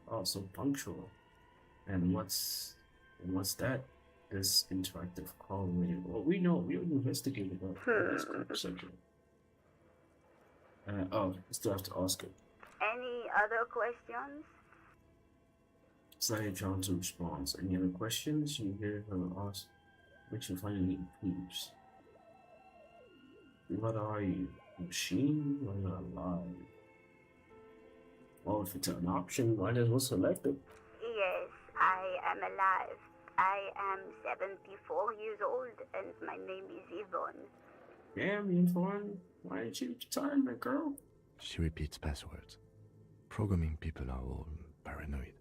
Oh, so punctual. And what's that? This interactive call radio. Well, we know we investigated this section. Oh, I still have to ask it. Any other questions? Xaia Jones responds. Any other questions? You hear her ask, which you finally includes. What are you? A machine or not alive? Well, if it's an option, might as well select it. Yes, I am alive. I am 74 years old and my name is Yvonne. Damn, Yvonne. Why didn't you retire, my girl? She repeats passwords. Programming people are all paranoid.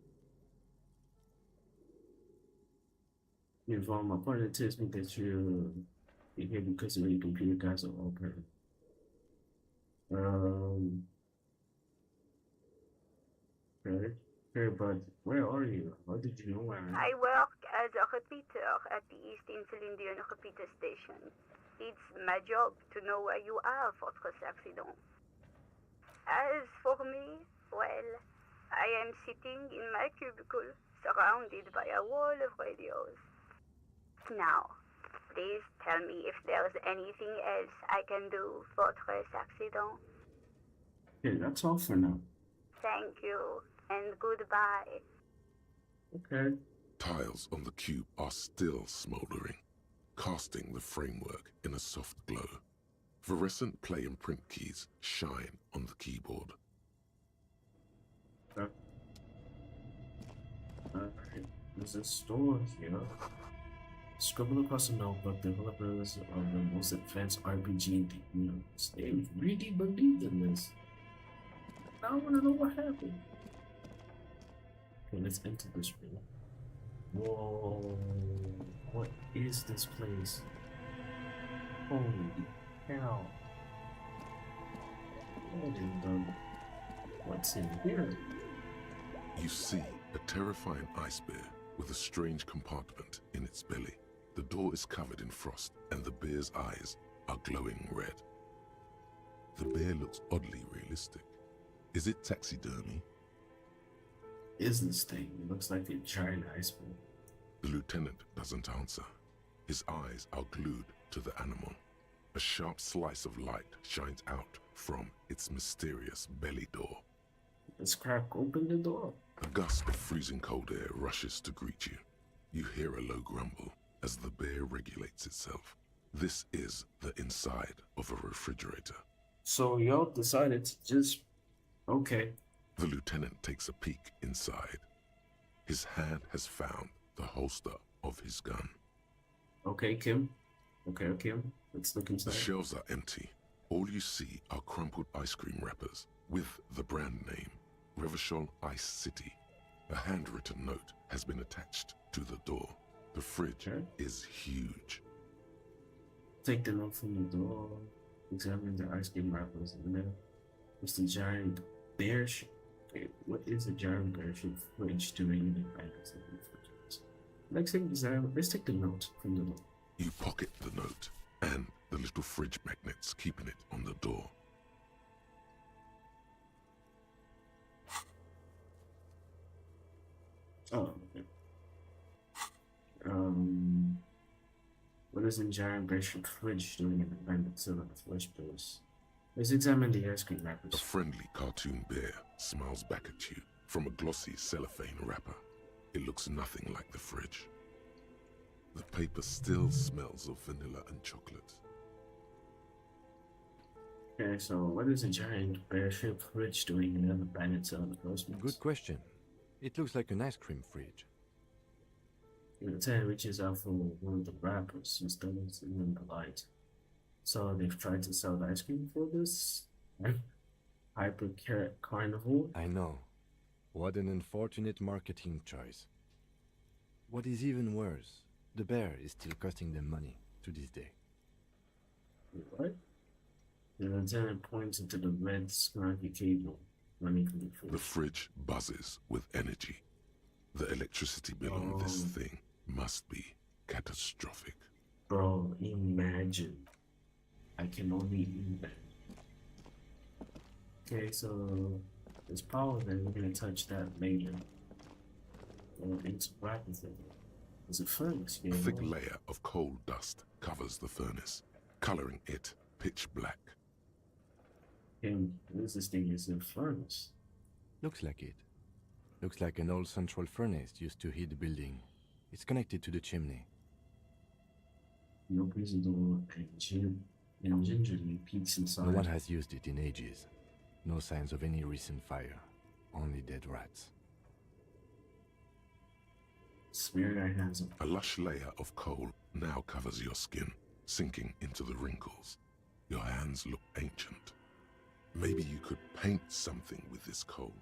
Yvonne, my partner tells me that you're here because of your computer guys are all paranoid. Okay, but where are you? How did you know where I am? I work as a repeater at the East Insulindian repeater station. It's my job to know where you are, Fortress accident. As for me, well, I am sitting in my cubicle, surrounded by a wall of radios. Now, please tell me if there's anything else I can do, Fortress accident. Okay, that's all for now. Thank you, and goodbye. Okay. Tiles on the cube are still smoldering, casting the framework in a soft glow. Fluorescent play and print keys shine on the keyboard. Alright, there's a store here. Scribble across the notebook, developers of the most advanced RPG in the universe. They really believed in this. Now I want to know what happened. Okay, let's enter this room. Whoa, what is this place? Holy hell. What in the... What's in here? You see a terrifying ice bear with a strange compartment in its belly. The door is covered in frost and the bear's eyes are glowing red. The bear looks oddly realistic. Is it taxidermy? Is this thing? It looks like a giant iceberg. The lieutenant doesn't answer. His eyes are glued to the animal. A sharp slice of light shines out from its mysterious belly door. Let's crack open the door. A gust of freezing cold air rushes to greet you. You hear a low grumble as the bear regulates itself. This is the inside of a refrigerator. So y'all decided to just... Okay. The lieutenant takes a peek inside. His hand has found the holster of his gun. Okay, Kim. Okay, Kim. Let's look The inside. shelves are empty. All you see are crumpled ice cream wrappers with the brand name, Revachol Ice City. A handwritten note has been attached to the door. The fridge is huge. Take the note from the door. Examine the ice cream wrappers in there. It's the giant bear ship. Okay, what is a giant bear ship fridge doing in the bags of the refrigerator? Let's take the note from the door. You pocket the note and the little fridge magnets keeping it on the door. Oh, okay. What is a giant bear ship fridge doing in the bandit cell in the first place? Let's examine the ice cream A wrappers. friendly cartoon bear smiles back at you from a glossy cellophane wrapper. It looks nothing like the fridge. The paper still smells of vanilla and chocolate. Okay, so what is a giant bear ship fridge doing in the bandit cell in the first place? Good question. It looks like an ice cream fridge. The lieutenant reaches out for one of the wrappers and studies it in the light. So they've tried to sell the ice cream for this hyper carrot carnival. I know. What an unfortunate marketing choice. What is even worse, the bear is still costing them money to this day. What? The lieutenant points into the red snarky cable running from the fridge. The fridge buzzes with energy. The electricity bill on this thing must be catastrophic. Bro, imagine. I can only imagine. Okay, so there's power there. We're gonna touch that later. Or interact with it. There's a furnace A here. thick layer of coal dust covers the furnace, coloring it pitch black. And what is this thing? Is a furnace? Looks like it. Looks like an old central furnace used to heat the building. It's connected to the chimney. He opens the door and gingerly peeks inside. No one has used it in ages. No signs of any recent fire. Only dead rats. Smear your hands up. A lush layer of coal now covers your skin, sinking into the wrinkles. Your hands look ancient. Maybe you could paint something with this coal.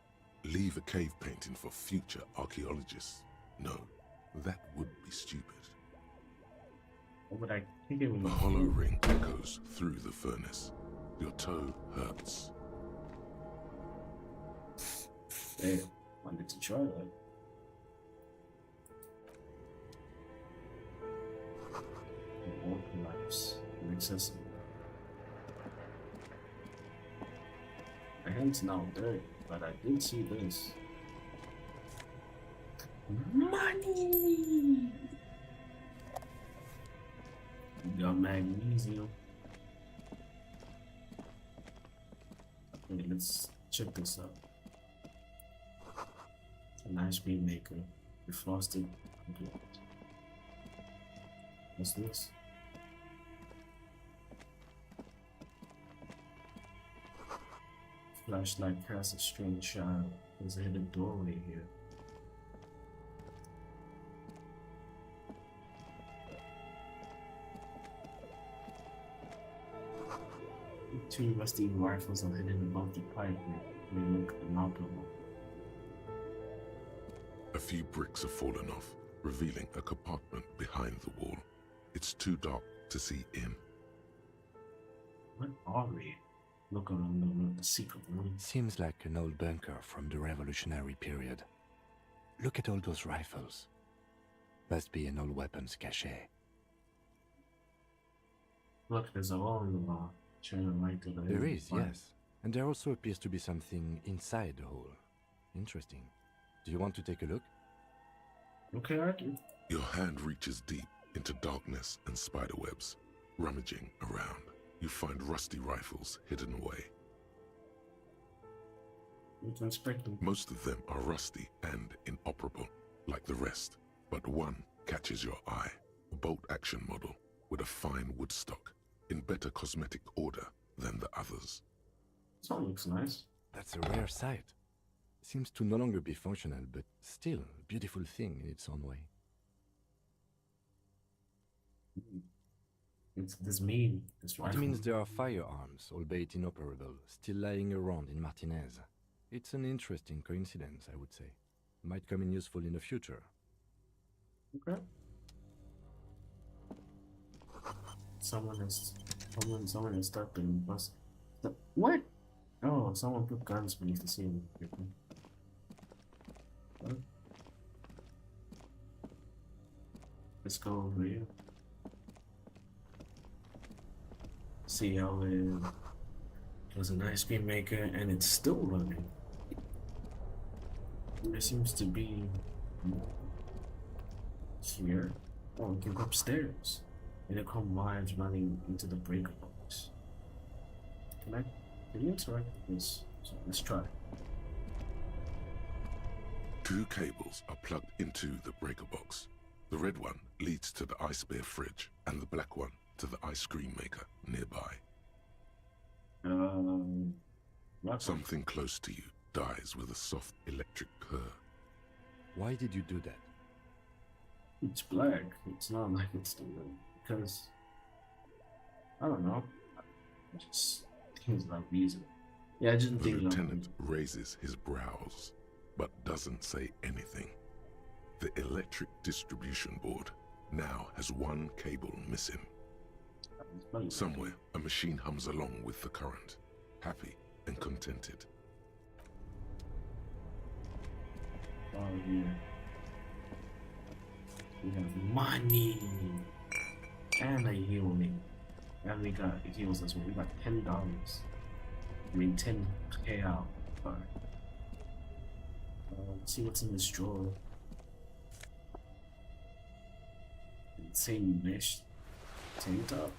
Leave a cave painting for future archaeologists. No, that would be stupid. What would I think it would A hollow ring echoes through the furnace. Your toe hurts. Hey, wanted to try that. The wall collapse inaccessible. My hand's now dirty, but I did see this. Money! We got magnesium. Okay, let's check this out. An ice cream maker. Defrosted. Okay. What's this? Flashlight casts a strange shadow. There's a hidden doorway here. Two rusty rifles are hidden above the pipe. They look inoperable. A few bricks have fallen off, revealing a compartment behind the wall. It's too dark to see in. What are we? Look around the secret room. Seems like an old bunker from the revolutionary period. Look at all those rifles. Must be an old weapons cache. Look, there's a hole in the wall. Turn right to the There is, yes. And there also appears to be something inside the hole. Interesting. Do you want to take a look? Okay, I can. Your hand reaches deep into darkness and spiderwebs. Rummaging around, you find rusty rifles hidden away. You can inspect them. Most of them are rusty and inoperable, like the rest. But one catches your eye. A bolt-action model with a fine wood stock, in better cosmetic order than the others. This one looks nice. That's a rare sight. Seems to no longer be functional, but still a beautiful thing in its own way. It's this mean. This It rifle. means there are firearms, albeit inoperable, still lying around in Martinez. It's an interesting coincidence, I would say. Might come in useful in the future. Okay. Someone has stuck in the bus. What? Oh, someone put guns beneath the ceiling. What? Let's go over here. See how it was an ice cream maker and it's still running. There seems to be more here. Oh, we can go upstairs. And there come wires running into the breaker box. Can you interact with this? So let's try. Two cables are plugged into the breaker box. The red one leads to the ice bear fridge, and the black one to the ice cream maker nearby. Something close to you dies with a soft electric purr. Why did you do that? It's black. It's not like it's the because I don't know. Just things like reason. Yeah, I just The think lieutenant raises his brows, but doesn't say anything. The electric distribution board now has one cable missing. Somewhere, a machine hums along with the current, happy and contented. Oh yeah. We have money and a healing. And we got heals as well. We got $10. I mean 10k out. Alright. Let's see what's in this drawer. Insane mesh tank top.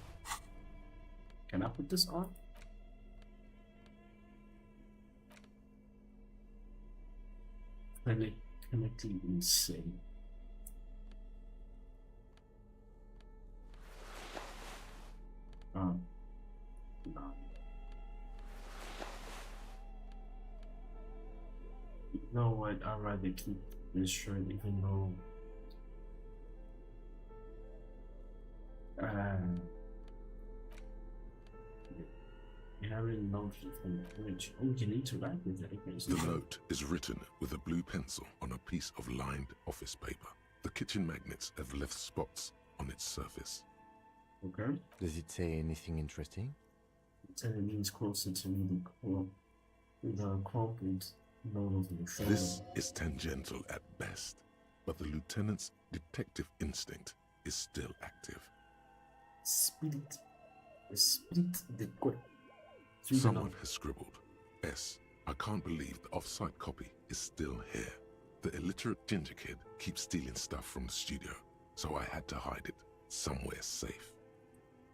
Can I put this on? Clinically insane. No. You know what? I'd rather keep this shirt even though you haven't noticed from which we can interact with it. Okay, so The note is written with a blue pencil on a piece of lined office paper. The kitchen magnets have left spots on its surface. okay. Does it say anything interesting? It means closer to the crumpled note of the shoulder. This is tangential at best, but the lieutenant's detective instinct is still active. Split the quick. Someone has scribbled, S. I can't believe the off-site copy is still here. The illiterate ginger kid keeps stealing stuff from the studio, so I had to hide it somewhere safe.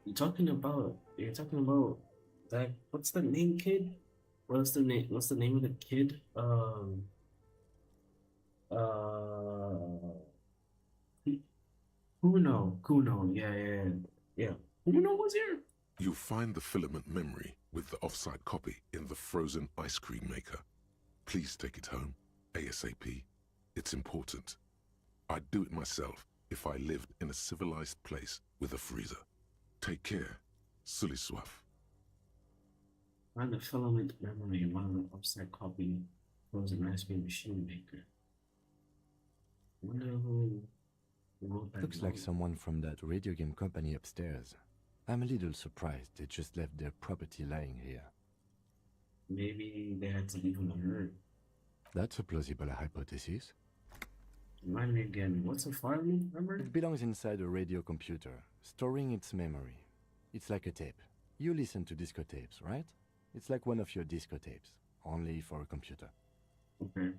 You're talking about that. What's the name, kid? What's the name of the kid? Kuno. Yeah. Kuno was here. You find the filament memory with the off-site copy in the frozen ice cream maker. Please take it home, ASAP. It's important. I'd do it myself if I lived in a civilized place with a freezer. Take care, Suliswaf. Find the filament memory in one of the offset copy frozen ice cream machine maker. Wonder who wrote that. Looks like someone from that radio game company upstairs. I'm a little surprised they just left their property lying here. Maybe they had to leave him unheard. That's a plausible hypothesis. Remind me again, what's a filing memory? It belongs inside a radio computer, storing its memory. It's like a tape. You listen to disco tapes, right? It's like one of your disco tapes, only for a computer. Okay.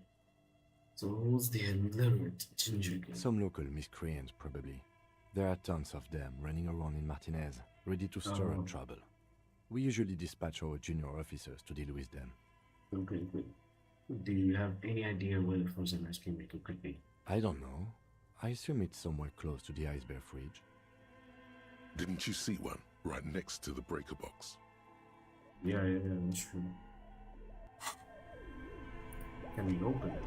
So who's the illiterate ginger kid? Some local miscreant, probably. There are tons of them running around in Martinez, ready to stir up trouble. We usually dispatch our junior officers to deal with them. Okay, good. Do you have any idea where the frozen ice cream maker could be? I don't know. I assume it's somewhere close to the ice bear fridge. Didn't you see one right next to the breaker box? Yeah, that's true. Can we open it?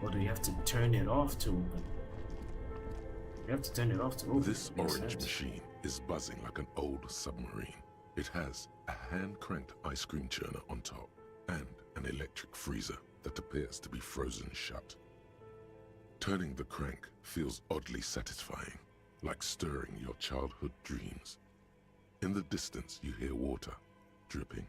Or do you have to turn it off to open it? You have to turn it off to open it. This orange machine is buzzing like an old submarine. It has a hand-cranked ice cream churner on top and an electric freezer that appears to be frozen shut. Turning the crank feels oddly satisfying, like stirring your childhood dreams. In the distance, you hear water dripping.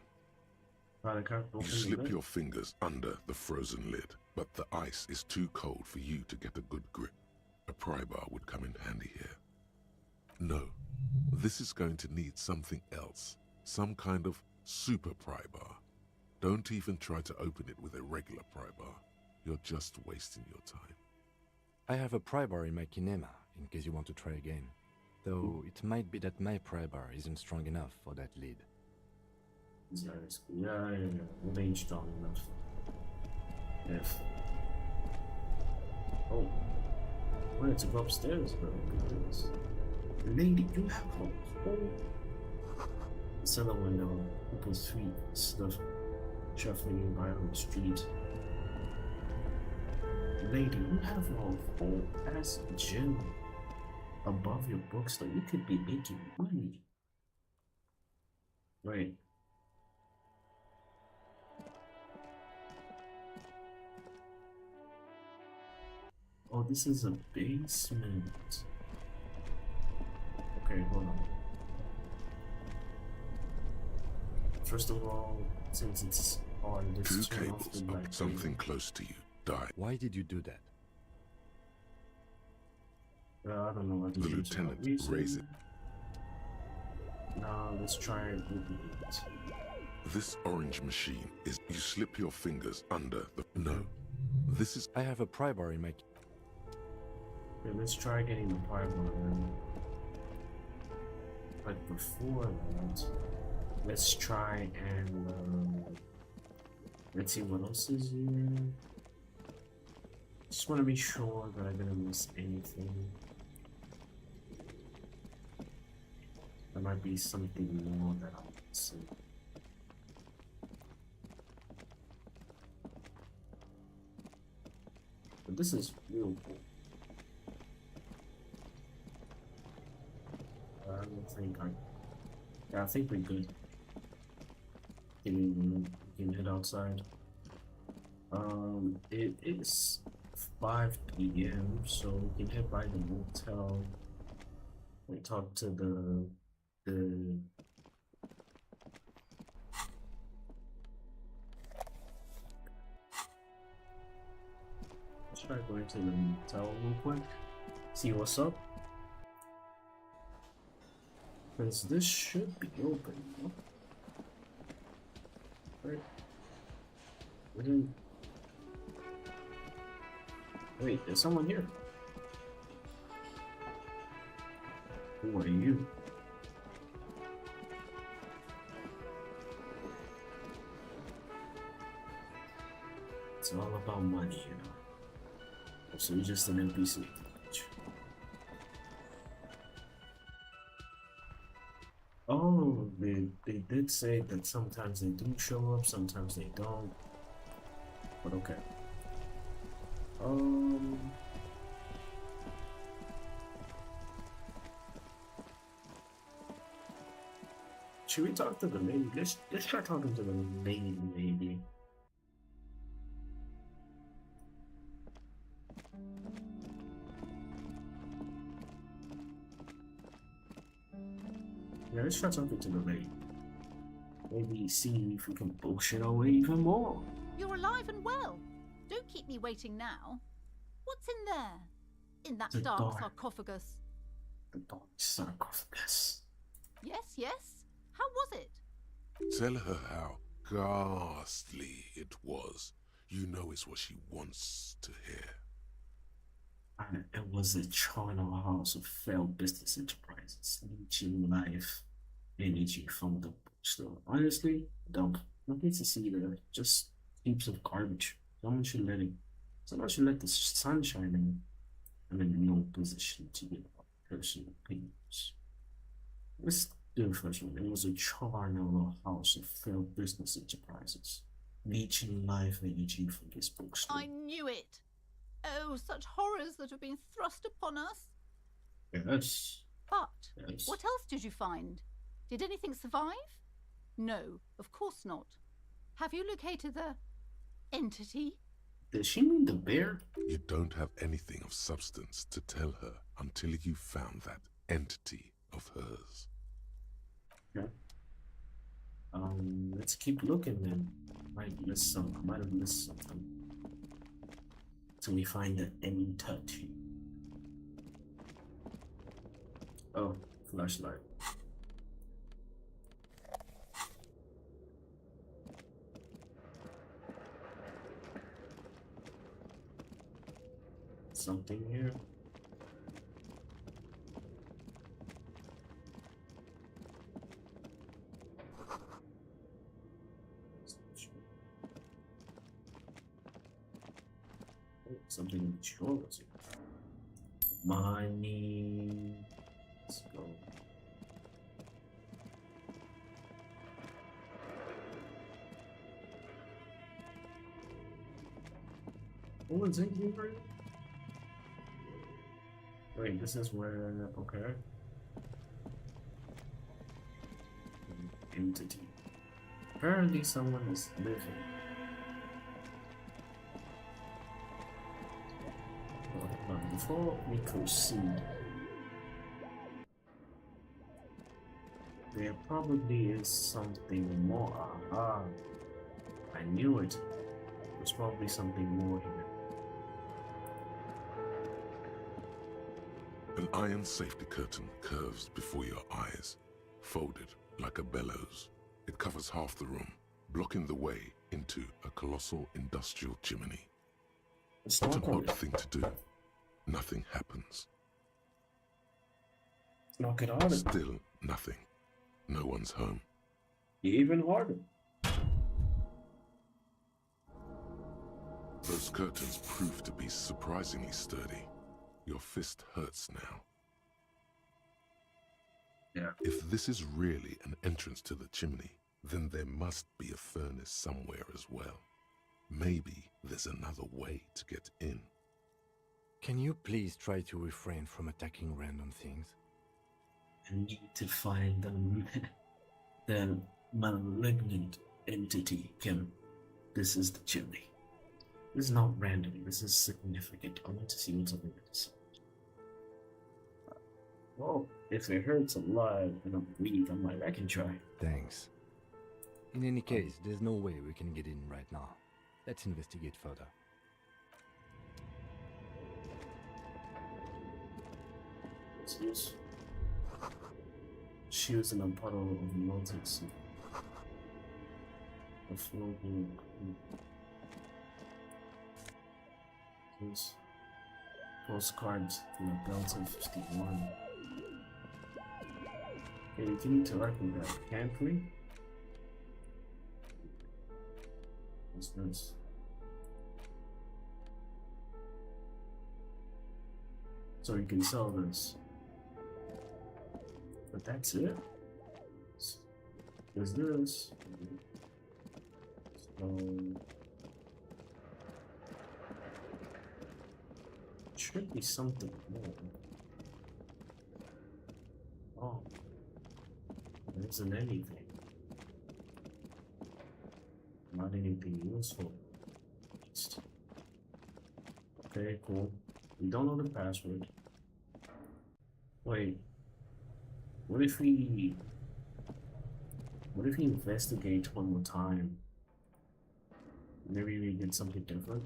You slip your fingers under the frozen lid, but the ice is too cold for you to get a good grip. A pry bar would come in handy here. No, this is going to need something else. Some kind of super pry bar. Don't even try to open it with a regular pry bar. You're just wasting your time. I have a pry bar in my kinema, in case you want to try again. Though it might be that my pry bar isn't strong enough for that lid. Yeah. It ain't strong enough. If. Oh. I wanted to go upstairs, bro. Goodness. Lady, you have a whole cellar window. People's feet stuff shuffling by on the street. Lady, you have a whole ass gym above your bookstore. You could be making money. Wait. Oh, this is a basement. Okay, hold on. First of all, since it's on this Two cables up something close to you died. Why did you do that? I don't know. The lieutenant raised it. Now let's try it with it. This orange machine is... You slip your fingers under the... No. This is... I have a pry bar in my... Okay, let's try getting the pry bar then. But before that, let's try and... let's see what else is here. Just want to be sure that I didn't miss anything. There might be something more that I'm missing. But this is real cool. I don't think yeah, I think we're good. We can head outside. It is 5 p.m. so we can head by the motel and talk to the let's try going to the motel real quick. See what's up. Because this should be open, no? Right? Wait, there's someone here. Who are you? It's all about money, you know. So you're just an NPC. Oh, they did say that sometimes they do show up, sometimes they don't. But okay. should we talk to the lady? Let's try talking to the lady, maybe. Yeah, let's try talking to the lady. Maybe see if we can bullshit our way even more. You're alive and well. Don't keep me waiting now. What's in there? In that The dark dark. sarcophagus? The dark sarcophagus. Yes, yes. How was it? Tell her how ghastly it was. You know it's what she wants to hear. And it was a charnel house of failed business enterprises, leeching life, energy from the bookstore. Honestly, don't. Nothing to see there. Just heaps of garbage. Someone should let the sun shine in. I'm in no position to give up personal opinions. Let's do the first one. It was a charnel house of failed business enterprises, leeching life energy from this bookstore. I knew it. Oh, such horrors that have been thrust upon us. Yes. But Yes. what else did you find? Did anything survive? No, of course not. Have you located the entity? Does she mean the bear? You don't have anything of substance to tell her until you found that entity of hers. Yeah. Let's keep looking then. Might have missed something. Till we find the entity. Oh, flashlight. Something here. Something in the drawers. Money. Let's go. What was in here? Wait, this is where, okay. Entity. Apparently someone is living. But before we proceed, there probably is something more. Aha! I knew it. There's probably something more here. An iron safety curtain curves before your eyes, folded like a bellows. It covers half the room, blocking the way into a colossal industrial chimney. It's What not an odd going. thing to do. Nothing happens. Knock it harder. Still nothing. No one's home. Even harder. Those curtains prove to be surprisingly sturdy. Your fist hurts now. Yeah. If this is really an entrance to the chimney, then there must be a furnace somewhere as well. Maybe there's another way to get in. Can you please try to refrain from attacking random things? I need to find the malignant entity, Kim. This is the chimney. This is not random. This is significant. I want to see what's under this. Well, if it hurts a lot and I'm weak, I can try. Thanks. In any case, there's no way we can get in right now. Let's investigate further. What's this? She was in a puddle of melted sea. A floating. This postcards from the Delta 51. Okay, you can interact with that, can't we? What's this? So you can sell this. But that's it? There's this. So should be something more. Oh. There isn't anything. Not anything useful. Okay, cool. We don't know the password. Wait. What if we investigate one more time? Maybe we get something different?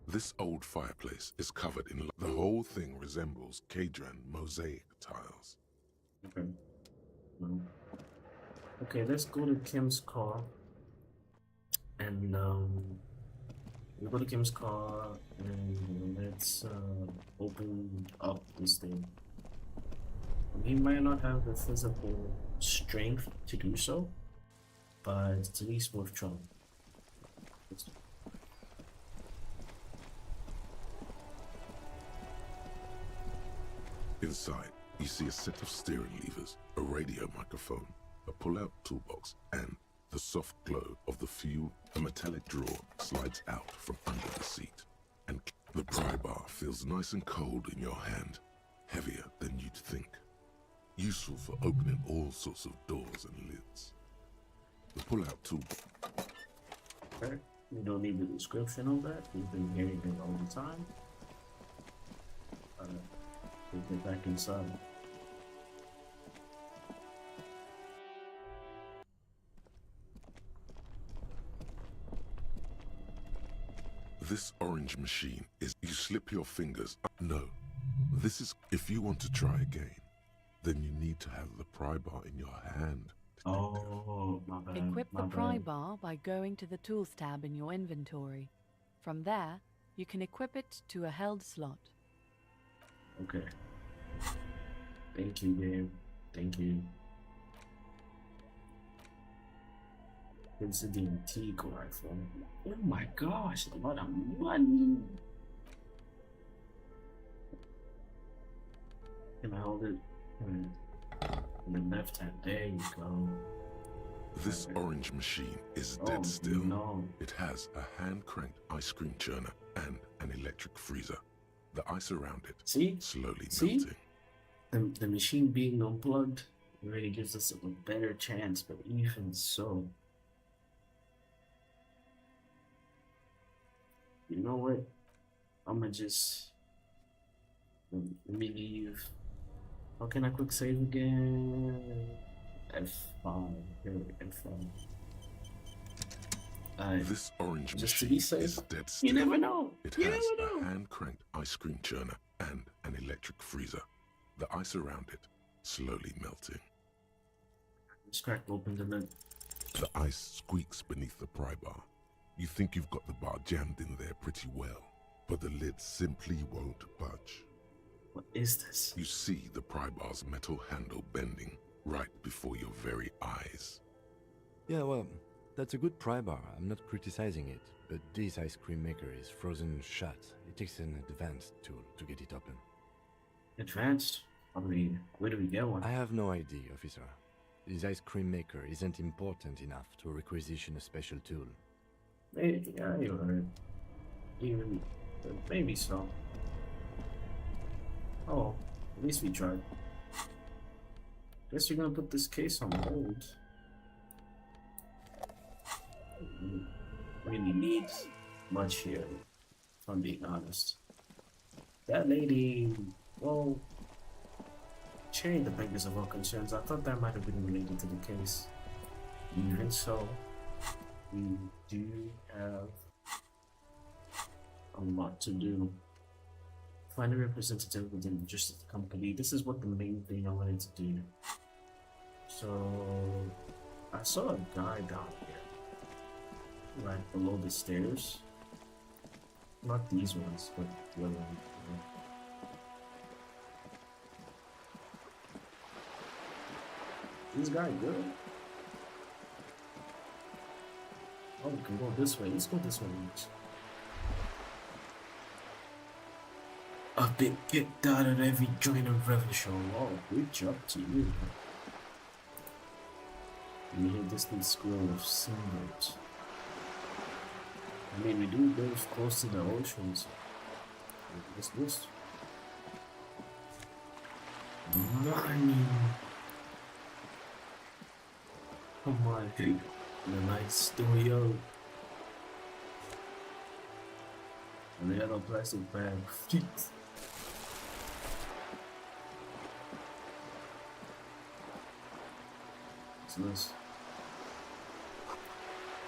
This old fireplace is covered in... The whole thing resembles Kadran mosaic tiles. Okay. No. Okay, let's go to Kim's car. And, we go to Kim's car and let's, open up this thing. He might not have the physical strength to do so, but it's at least worth trying. Inside, you see a set of steering levers, a radio microphone, a pull-out toolbox, and the soft glow of the fuel. A metallic drawer slides out from under the seat, and the pry bar feels nice and cold in your hand, heavier than you'd think. Useful for opening all sorts of doors and lids. The pull-out tool. Okay, we don't need the description of that. We've been hearing it all the time. We'll get back inside. This orange machine is... You slip your fingers... No. This is... If you want to try again, then you need to have the pry bar in your hand. Oh, my bad. Equip my the pry bad. bar by going to the Tools tab in your inventory. From there, you can equip it to a held slot. Okay. Thank you, game. Thank you. It's the antique rifle. Oh my gosh, a lot of money. Can I hold it? In the left hand. There you go. This orange machine is dead Oh, still. no. It has a hand-cranked ice cream churner and an electric freezer. The ice around it See? slowly See? melting. The machine being unplugged really gives us a better chance, but even so. You know what? I'ma just... Let me leave. How can I quick save again? F5. Here, F5. This orange just to machine be safe. is dead still. You never know. It You has never a know. hand-cranked ice cream churner and an electric freezer. The ice around it slowly melting. Just crack open the lid. The ice squeaks beneath the pry bar. You think you've got the bar jammed in there pretty well, but the lid simply won't budge. What is this? You see the pry bar's metal handle bending right before your very eyes. Yeah, well, that's a good pry bar. I'm not criticizing it, but this ice cream maker is frozen shut. It takes an advanced tool to get it open. Advanced? I mean, where do we get one? I have no idea, officer. This ice cream maker isn't important enough to requisition a special tool. Maybe, yeah, you're right. Even, maybe so. Oh, at least we tried. Guess you're gonna put this case on hold. Really needs much here, if I'm being honest. That lady, well, she ain't the biggest of our concerns. I thought that might have been related to the case. Even so, we do have a lot to do. Find a representative within just the company. This is what the main thing I wanted to do. So I saw a guy down here, right below the stairs. Not these ones, but the other one. This guy good. Oh, we can go this way. Let's go this way. I've been kicked out of every joint of revenue show. Oh, good job to you. You hear distant squeal of Snnr. I mean, we do live close to the oceans. What's this? Money. Come on, the nice studio. And the yellow plastic bag. Jeez. So this.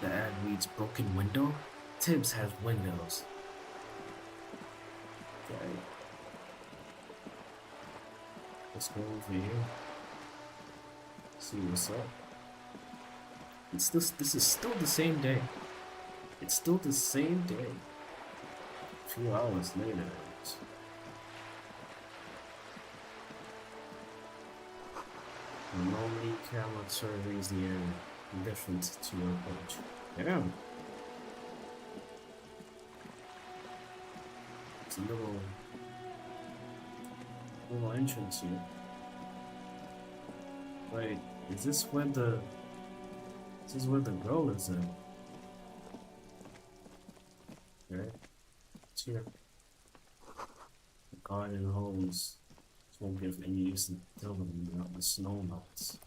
The ad reads broken window. Tibbs has windows. Okay. Let's go over here. See what's up. This is still the same day. It's still the same day. A few hours later. Normally camera surveys the area. Different to your approach. Damn. It's a little entrance here. Wait, is this where the girl is at? Okay. It's here. The garden hose won't give any use until the snow melts.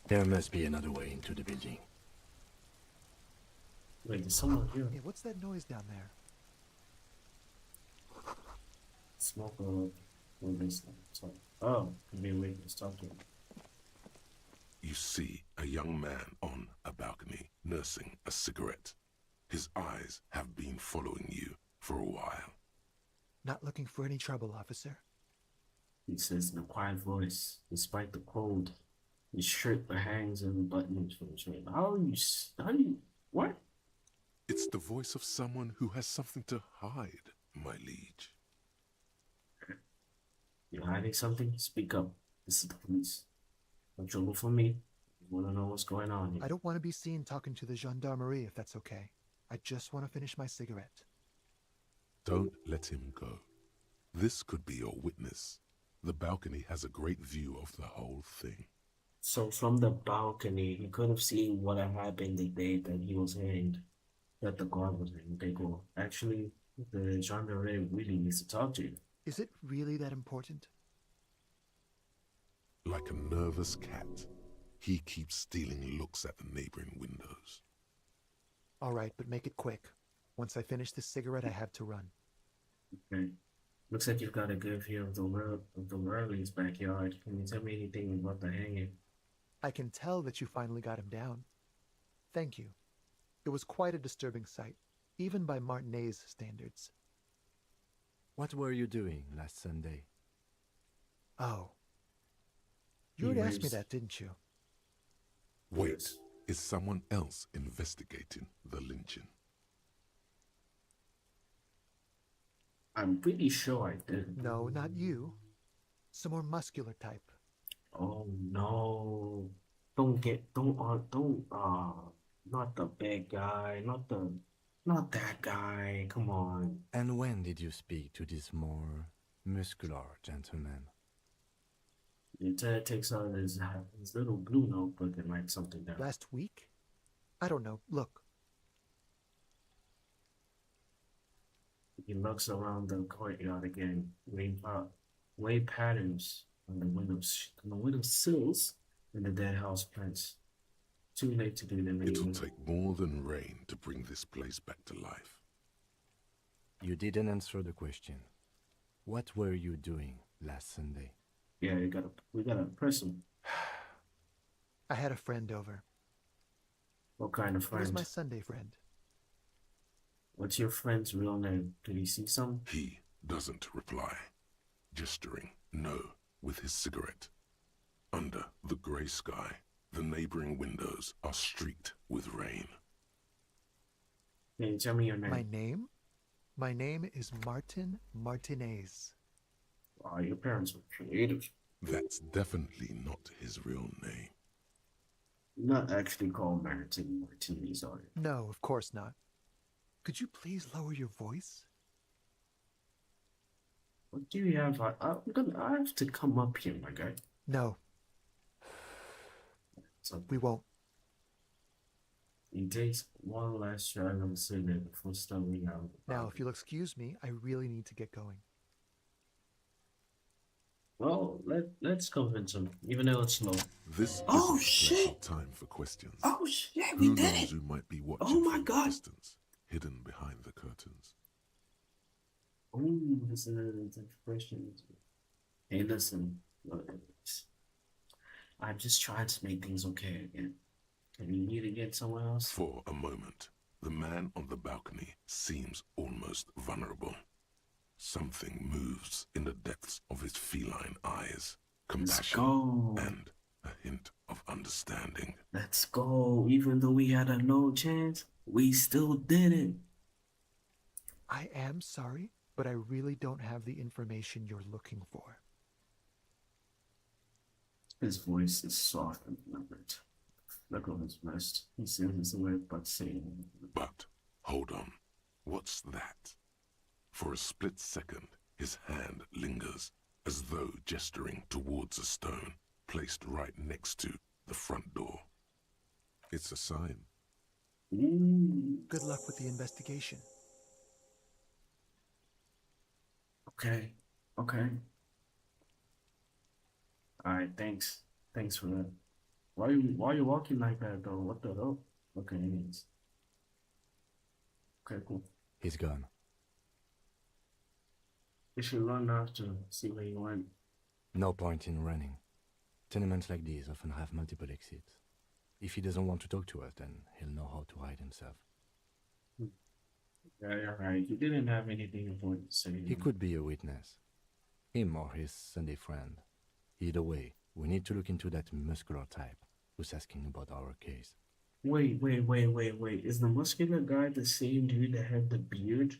There must be another way into the building. Wait, there's someone here. Hey, what's that noise down there? Smoke or this thing. So, oh, could be a way to stop him. You see a young man on a balcony nursing a cigarette. His eyes have been following you for a while. Not looking for any trouble, officer. He says in a quiet voice, despite the cold. His shirt hangs and buttons from his shirt. How do you, what? It's the voice of someone who has something to hide, my liege. You're hiding something? Speak up. This is the police. No trouble for me. You wanna know what's going on here? I don't want to be seen talking to the gendarmerie, if that's okay. I just want to finish my cigarette. Don't let him go. This could be your witness. The balcony has a great view of the whole thing. So from the balcony, he could have seen what had happened the day that he was hanged, that the guard was hanged. They go, actually, the gendarmerie really needs to talk to you. Is it really that important? Like a nervous cat, he keeps stealing looks at the neighboring windows. All right, but make it quick. Once I finish this cigarette, I have to run. Okay. Looks like you've got a good view of the Worley's backyard. Can you tell me anything about the hanging? I can tell that you finally got him down. Thank you. It was quite a disturbing sight, even by Martinet's standards. What were you doing last Sunday? Oh. You had asked me that, didn't you? Wait, is someone else investigating the lynching? I'm pretty sure I did. No, not you. Some more muscular type. Oh no. Not the big guy, not that guy, come on. And when did you speak to this more muscular gentleman? Lieutenant takes out his little blue notebook and writes something down. Last week? I don't know. Look. He looks around the courtyard again. Way patterns on the window sills and the dead house plants. Too late to do them anymore. It'll take more than rain to bring this place back to life. You didn't answer the question. What were you doing last Sunday? Yeah, we gotta press him. I had a friend over. What kind of He friend? was my Sunday friend. What's your friend's real name? Did he see some? He doesn't reply, gesturing no with his cigarette. Under the grey sky, the neighboring windows are streaked with rain. Can you tell me your name? My name? My name is Martin Martinez. Wow, your parents were creative. That's definitely not his real name. You're not actually called Martin Martinez, are you? No, of course not. Could you please lower your voice? What do you have? I have to come up here, my guy. No, So we won't. he takes one last shot of the cigarette before stumbling out. Now, if you'll excuse me, I really need to get going. Well, let's convince him, even though it's slow. This Oh, isn't a shit! pleasant time for questions. Oh shit, Who knows who might be watching Oh my from God. a distance? hidden behind the curtains. Oh, this is a question. Hey, listen. Look, I'm just trying to make things okay again. Can you need to get somewhere else? For a moment, the man on the balcony seems almost vulnerable. Something moves in the depths of his feline eyes. Compassion and a hint of understanding. Let's go. Even though we had a low chance, we still did it. I am sorry, but I really don't have the information you're looking for. His voice is soft and deliberate. Look on his wrist. He says his word, but saying. But, hold on. What's that? For a split second, his hand lingers, as though gesturing towards a stone placed right next to the front door. It's a sign. Good luck with the investigation. Okay. Alright, thanks. Thanks for that. Why are you walking like that though? What the hell? Okay, anyways. Okay, cool. He's gone. We should run after, see where you went. No point in running. Tenements like these often have multiple exits. If he doesn't want to talk to us, then he'll know how to hide himself. Yeah, you're right. He didn't have anything important to say. He could be a witness. Him or his Sunday friend. Either way, we need to look into that muscular type who's asking about our case. Wait. Is the muscular guy the same dude that had the beard?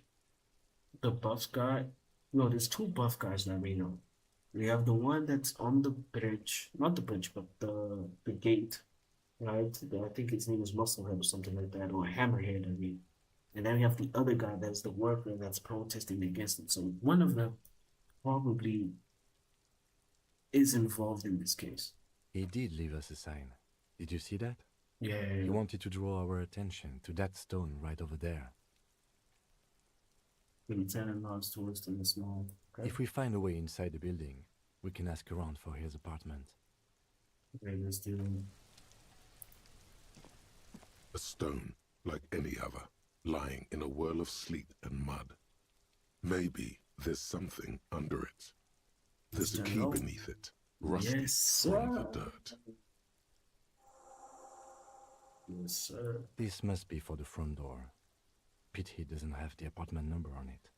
The buff guy? No, there's two buff guys that we know. We have the one that's on the bridge. Not the bridge, but the gate. Right? I think his name is Musclehead or something like that. Or Hammerhead, I mean. And then we have the other guy that's the worker that's protesting against him. So one of them probably is involved in this case. He did leave us a sign. Did you see that? Yeah. He wanted to draw our attention to that stone right over there. The lieutenant nods towards the small. Okay. If we find a way inside the building, we can ask around for his apartment. Okay, let's do A stone like any other, lying in a whirl of sleet and mud. Maybe there's something under it. There's a key beneath it, rusty from the dirt. Yes, sir. This must be for the front door. Pity doesn't have the apartment number on it.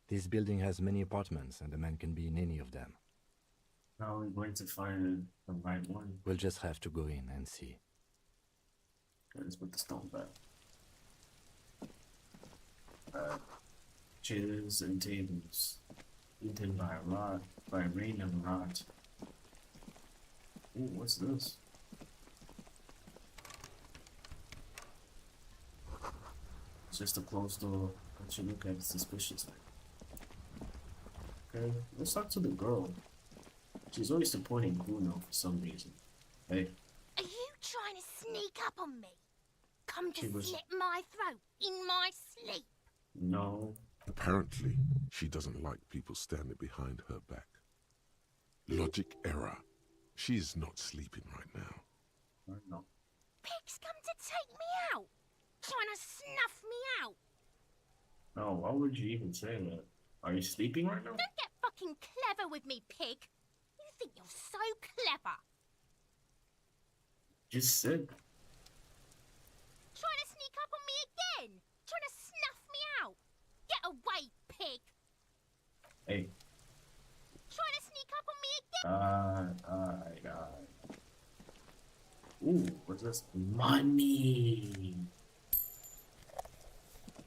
This building has many apartments and the man can be in any of them. How are we going to find the right one? We'll just have to go in and see. Okay, let's put the stone back. Chairs and tables, eaten by rain and rot. Ooh, what's this? It's just a closed door, but you look at it suspiciously. Okay, let's talk to the girl. She's always supporting Bruno for some reason. Hey. Are you trying to sneak up on me? Come to slit my throat in my sleep? No. Apparently, she doesn't like people standing behind her back. Logic error. She's not sleeping right now. No. Pig's come to take me out. Trying to snuff me out. No, why would you even say that? Are you sleeping right now? Don't get fucking clever with me, pig. You think you're so clever. Just said. Trying to sneak up on me again. Trying to snuff me out. Get away, pig. Hey. Trying to sneak up on me again. Ooh, what's this? Money.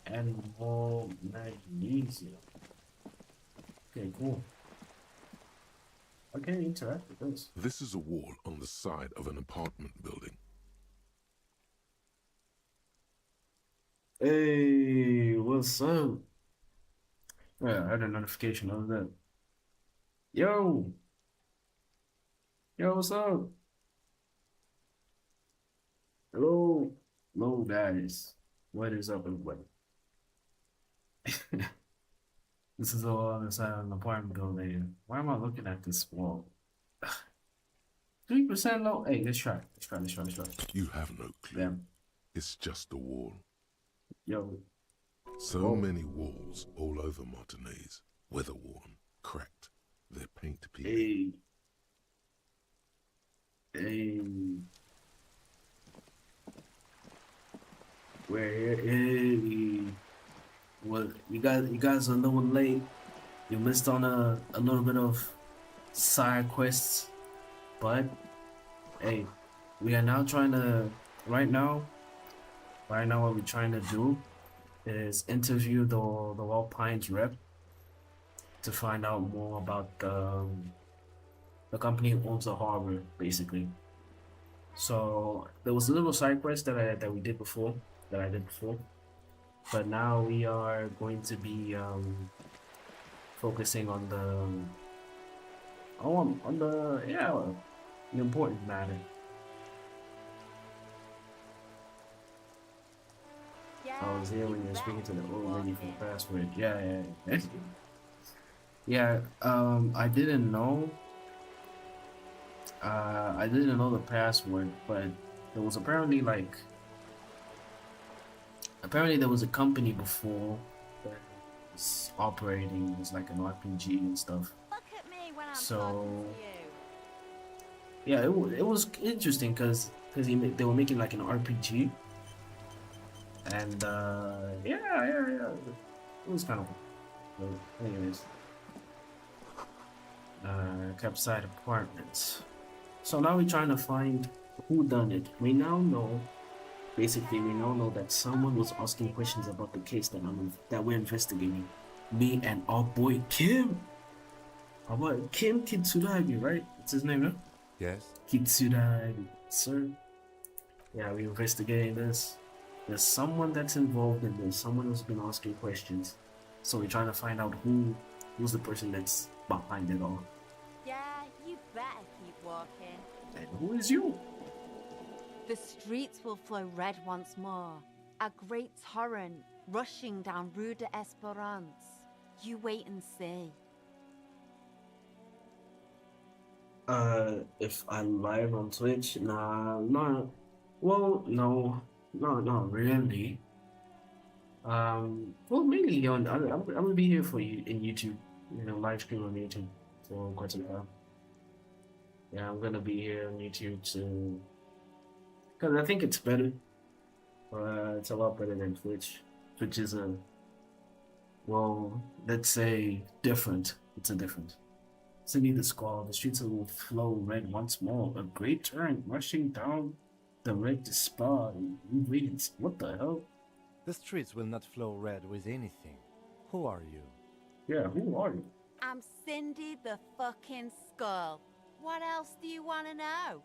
And more magnesium. Okay, cool. I can't interact with this. This is a wall on the side of an apartment building. Hey, what's up? Yeah, I had a notification of that. Yo, what's up? Hello, guys. What is up, everybody? This is all on the side of an apartment building. Why am I looking at this wall? 3% low. Hey, let's try. You have no clue. Damn. It's just a wall. Yo, So many walls all over Martinez, weather-worn, cracked, their paint peeling. Hey. We're here. Hey. Well, you guys are a little late. You missed on a little bit of side quests, but hey, we are now trying to right now what we're trying to do is interview the Wild Pines rep to find out more about the company who owns the harbor, basically. So there was a little side quest that I did before, but now we are going to be focusing on the important matter. I was here when you were speaking to the old lady for the password. Yeah. Yeah, I didn't know the password, but there was apparently there was a company before that was operating as like an RPG and stuff. Look at me when I'm So talking to you. yeah, it was interesting because they were making like an RPG, and yeah, it was kind of cool. But anyways, campsite apartments. So now we're trying to find who done it. We now know that someone was asking questions about the case that we're investigating. Me and our boy Kim. Our boy Kim Kitsuragi, right? That's his name, no? Yes. Kitsuragi, sir. Yeah, we're investigating this. There's someone that's involved in this. Someone who's been asking questions. So we're trying to find out who's the person that's behind it all. Yeah, you better keep walking. And who is you? The streets will flow red once more. A great torrent rushing down Rue de Esperance. You wait and see. If I'm live on Twitch, not really. Well, mainly I'm gonna be here for you in YouTube, live stream on YouTube for quite some time. Yeah, I'm gonna be here on YouTube too, because I think it's better. It's a lot better than Twitch. Twitch is let's say different. It's a different. City the squall, the streets will flow red once more. A great torrent rushing down the red spa. Ingredients. What the hell? The streets will not flow red with anything. Who are you? Yeah, who are you? I'm Cindy the fucking Skull. What else do you want to know?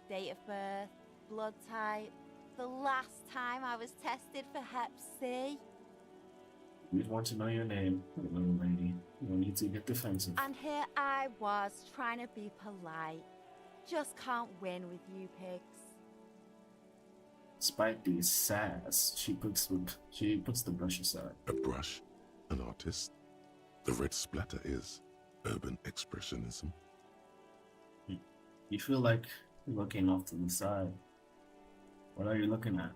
Date of birth, blood type, the last time I was tested for Hep C. We want to know your name, little lady. No need to get defensive. And here I was trying to be polite. Just can't win with you pigs. Despite the sass, she puts the brush aside. A brush? An artist? The red splatter is urban expressionism. You feel like you're looking off to the side. What are you looking at?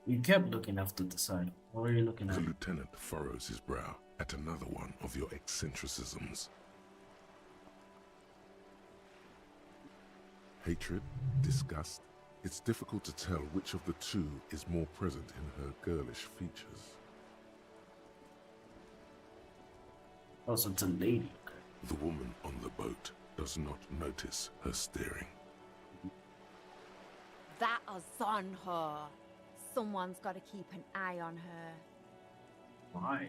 You kept looking off to the side. What are you looking at? The lieutenant furrows his brow at another one of your eccentricisms. Hatred? Disgust? It's difficult to tell which of the two is more present in her girlish features. Oh, so it's a lady. The woman on the boat does not notice her staring. That is on her. Someone's got to keep an eye on her. Why?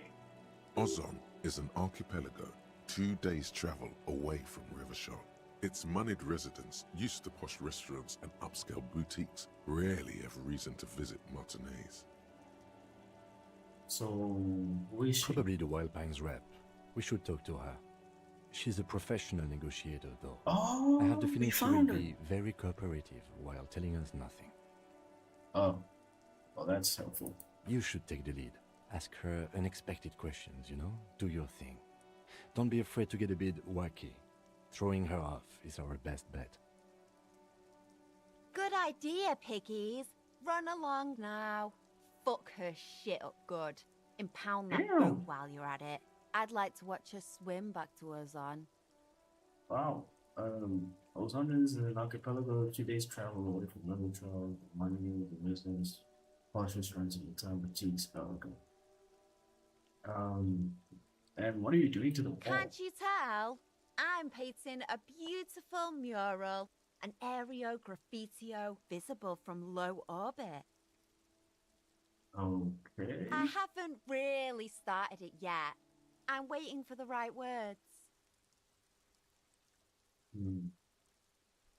Ozon is an archipelago 2 days' travel away from Rivershore. Its moneyed residents, used to posh restaurants and upscale boutiques, rarely have reason to visit Martinez. So, who is she? Probably the Wild Pines rep. We should talk to her. She's a professional negotiator, though. Oh, I have the feeling we she will found her. be very cooperative while telling us nothing. Oh, well, that's helpful. You should take the lead. Ask her unexpected questions, Do your thing. Don't be afraid to get a bit wacky. Throwing her off is our best bet. Good idea, piggies. Run along now. Fuck her shit up good. Impound that Damn. boat while you're at it. I'd like to watch her swim back to Ozon. Wow. Ozon is an archipelago of 2 days travel away from level 12, money, the business, partial strands of the time with cheese. And what are you doing to the wall? Can't you tell? I'm painting a beautiful mural, an aereo graffitio visible from low orbit. Okay. I haven't really started it yet. I'm waiting for the right words.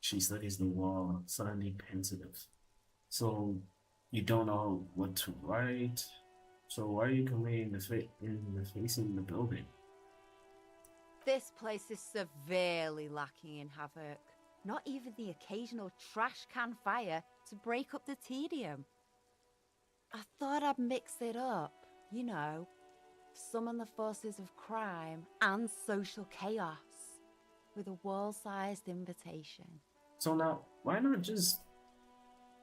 She studies the wall, suddenly pensive. So, you don't know what to write? So why are you conveying the facing the building? This place is severely lacking in havoc. Not even the occasional trash can fire to break up the tedium. I thought I'd mix it up, you know, summon the forces of crime and social chaos with a wall-sized invitation. So now, why not just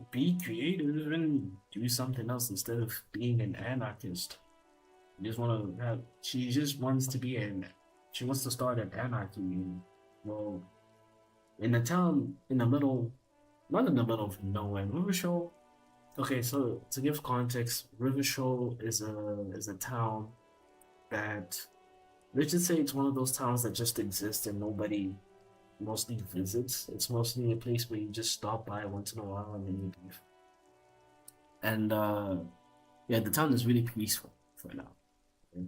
be creative and do something else instead of being an anarchist? She just wants to be she wants to start an anarchy. Well, in a town not in the middle of nowhere. Rivershoal. Okay, so to give context, Rivershoal is a town that, let's just say it's one of those towns that just exists and nobody mostly visits. It's mostly a place where you just stop by once in a while and then you leave. And yeah, the town is really peaceful for now. Okay.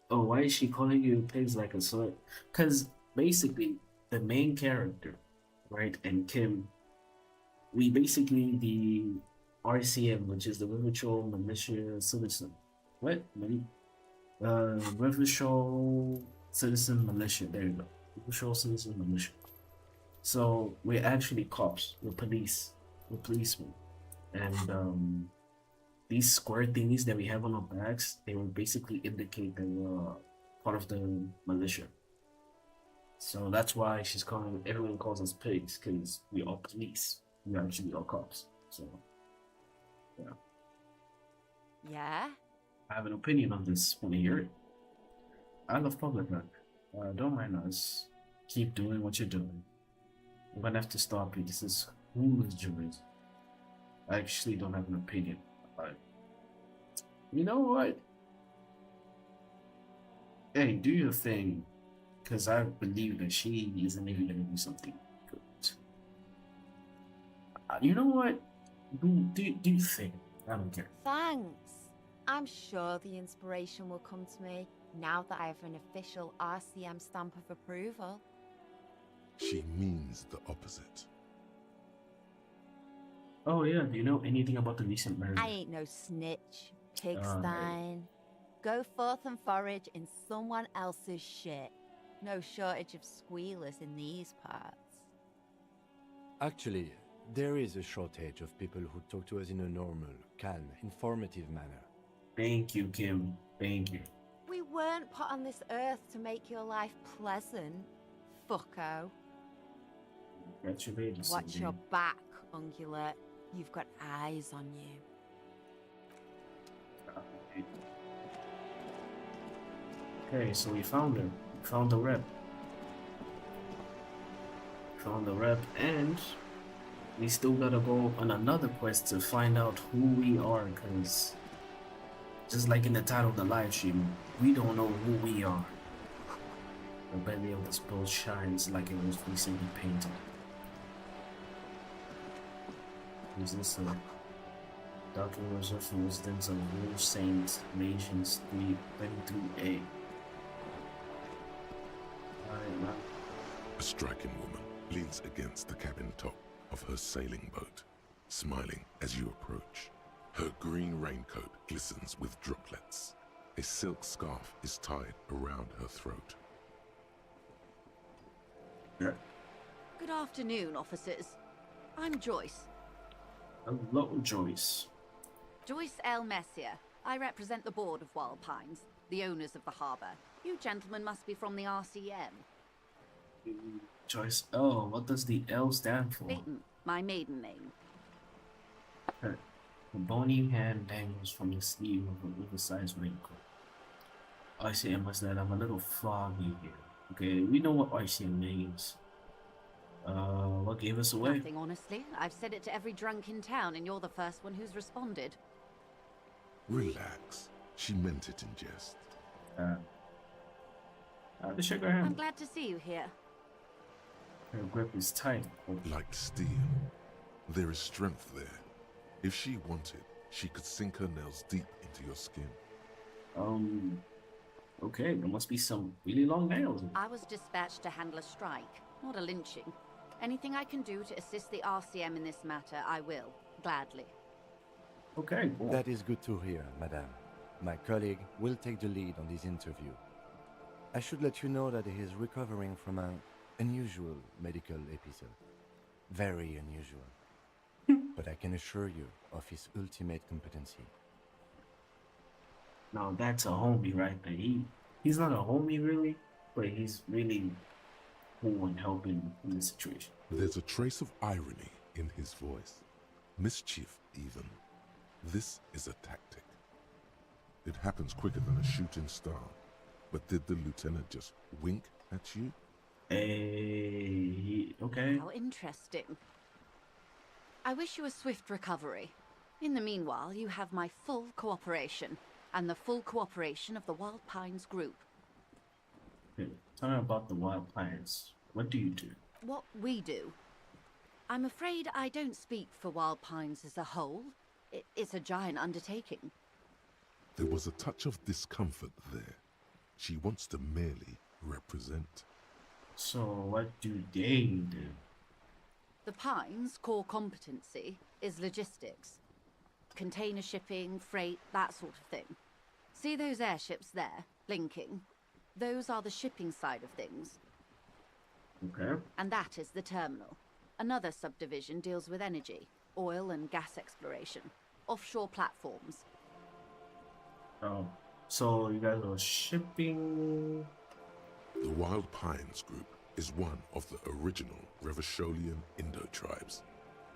Why is she calling you pigs like a sort? Because basically the main character, right, and Kim, we basically the RCM, which is the Rivershoal Militia Citizen. What? Rivershoal Citizen Militia. There you go. Rivershoal Citizen Militia. So we're actually cops. We're police. We're policemen. And these square thingies that we have on our backs, they will basically indicate that we're part of the militia. So that's why everyone calls us pigs, because we are police. We actually are cops. So, yeah. Yeah? I have an opinion on this when I hear it. I love public life. Don't mind us. Keep doing what you're doing. I'm gonna have to stop you. This is foolish, Julius. I actually don't have an opinion. You know what? Hey, do your thing. Because I believe that she isn't even gonna do something good. You know what? Do you think? I don't care. Thanks. I'm sure the inspiration will come to me now that I have an official RCM stamp of approval. She means the opposite. Oh yeah, do you know anything about the recent murder? I ain't no snitch, pigstein. Go forth and forage in someone else's shit. No shortage of squealers in these parts. Actually, there is a shortage of people who talk to us in a normal, calm, informative manner. Thank you, Kim. Thank you. We weren't put on this earth to make your life pleasant, fucko. Congratulations. Watch your back, ungulate. You've got eyes on you. Okay, so we found her. We found the rep. And we still gotta go on another quest to find out who we are, because just like in the title of the live stream, we don't know who we are. The belly of this bull shines like it was recently painted. Is this a document reserved for residents of All Saints, Nations 333A? A striking woman leans against the cabin top of her sailing boat, smiling as you approach. Her green raincoat glistens with droplets. A silk scarf is tied around her throat. Yeah. Good afternoon, officers. I'm Joyce. Hello, Joyce. Joyce L. Messier. I represent the board of Wild Pines, the owners of the harbour. You gentlemen must be from the RCM. Joyce L. What does the L stand for? Leighton, my maiden name. Okay. A bony hand dangles from the sleeve of an oversized raincoat. RCM was that I'm a little foggy here. Okay, we know what RCM means. What gave us away? Nothing, honestly. I've said it to every drunk in town, and you're the first one who's responded. Relax. She meant it in jest. The sugar hand. I'm glad to see you here. Her grip is tight. Like steel. There is strength there. If she wanted, she could sink her nails deep into your skin. Okay, there must be some really long nails. I was dispatched to handle a strike, not a lynching. Anything I can do to assist the RCM in this matter, I will, gladly. Okay, cool. That is good to hear, madame. My colleague will take the lead on this interview. I should let you know that he is recovering from an unusual medical episode. Very unusual. But I can assure you of his ultimate competency. Now that's a homie right there. He's not a homie really, but he's really cool and helping in this situation. There's a trace of irony in his voice. Mischief, even. This is a tactic. It happens quicker than a shooting star. But did the lieutenant just wink at you? Okay. How interesting. I wish you a swift recovery. In the meanwhile, you have my full cooperation, and the full cooperation of the Wild Pines group. Okay. Tell me about the Wild Pines. What do you do? What we do? I'm afraid I don't speak for Wild Pines as a whole. It's a giant undertaking. There was a touch of discomfort there. She wants to merely represent. So what do they do? The Pines' core competency is logistics. Container shipping, freight, that sort of thing. See those airships there, blinking? Those are the shipping side of things. Okay. And that is the terminal. Another subdivision deals with energy, oil and gas exploration, offshore platforms. Oh, so you guys are shipping... The Wild Pines group is one of the original Revacholian Indo-tribes.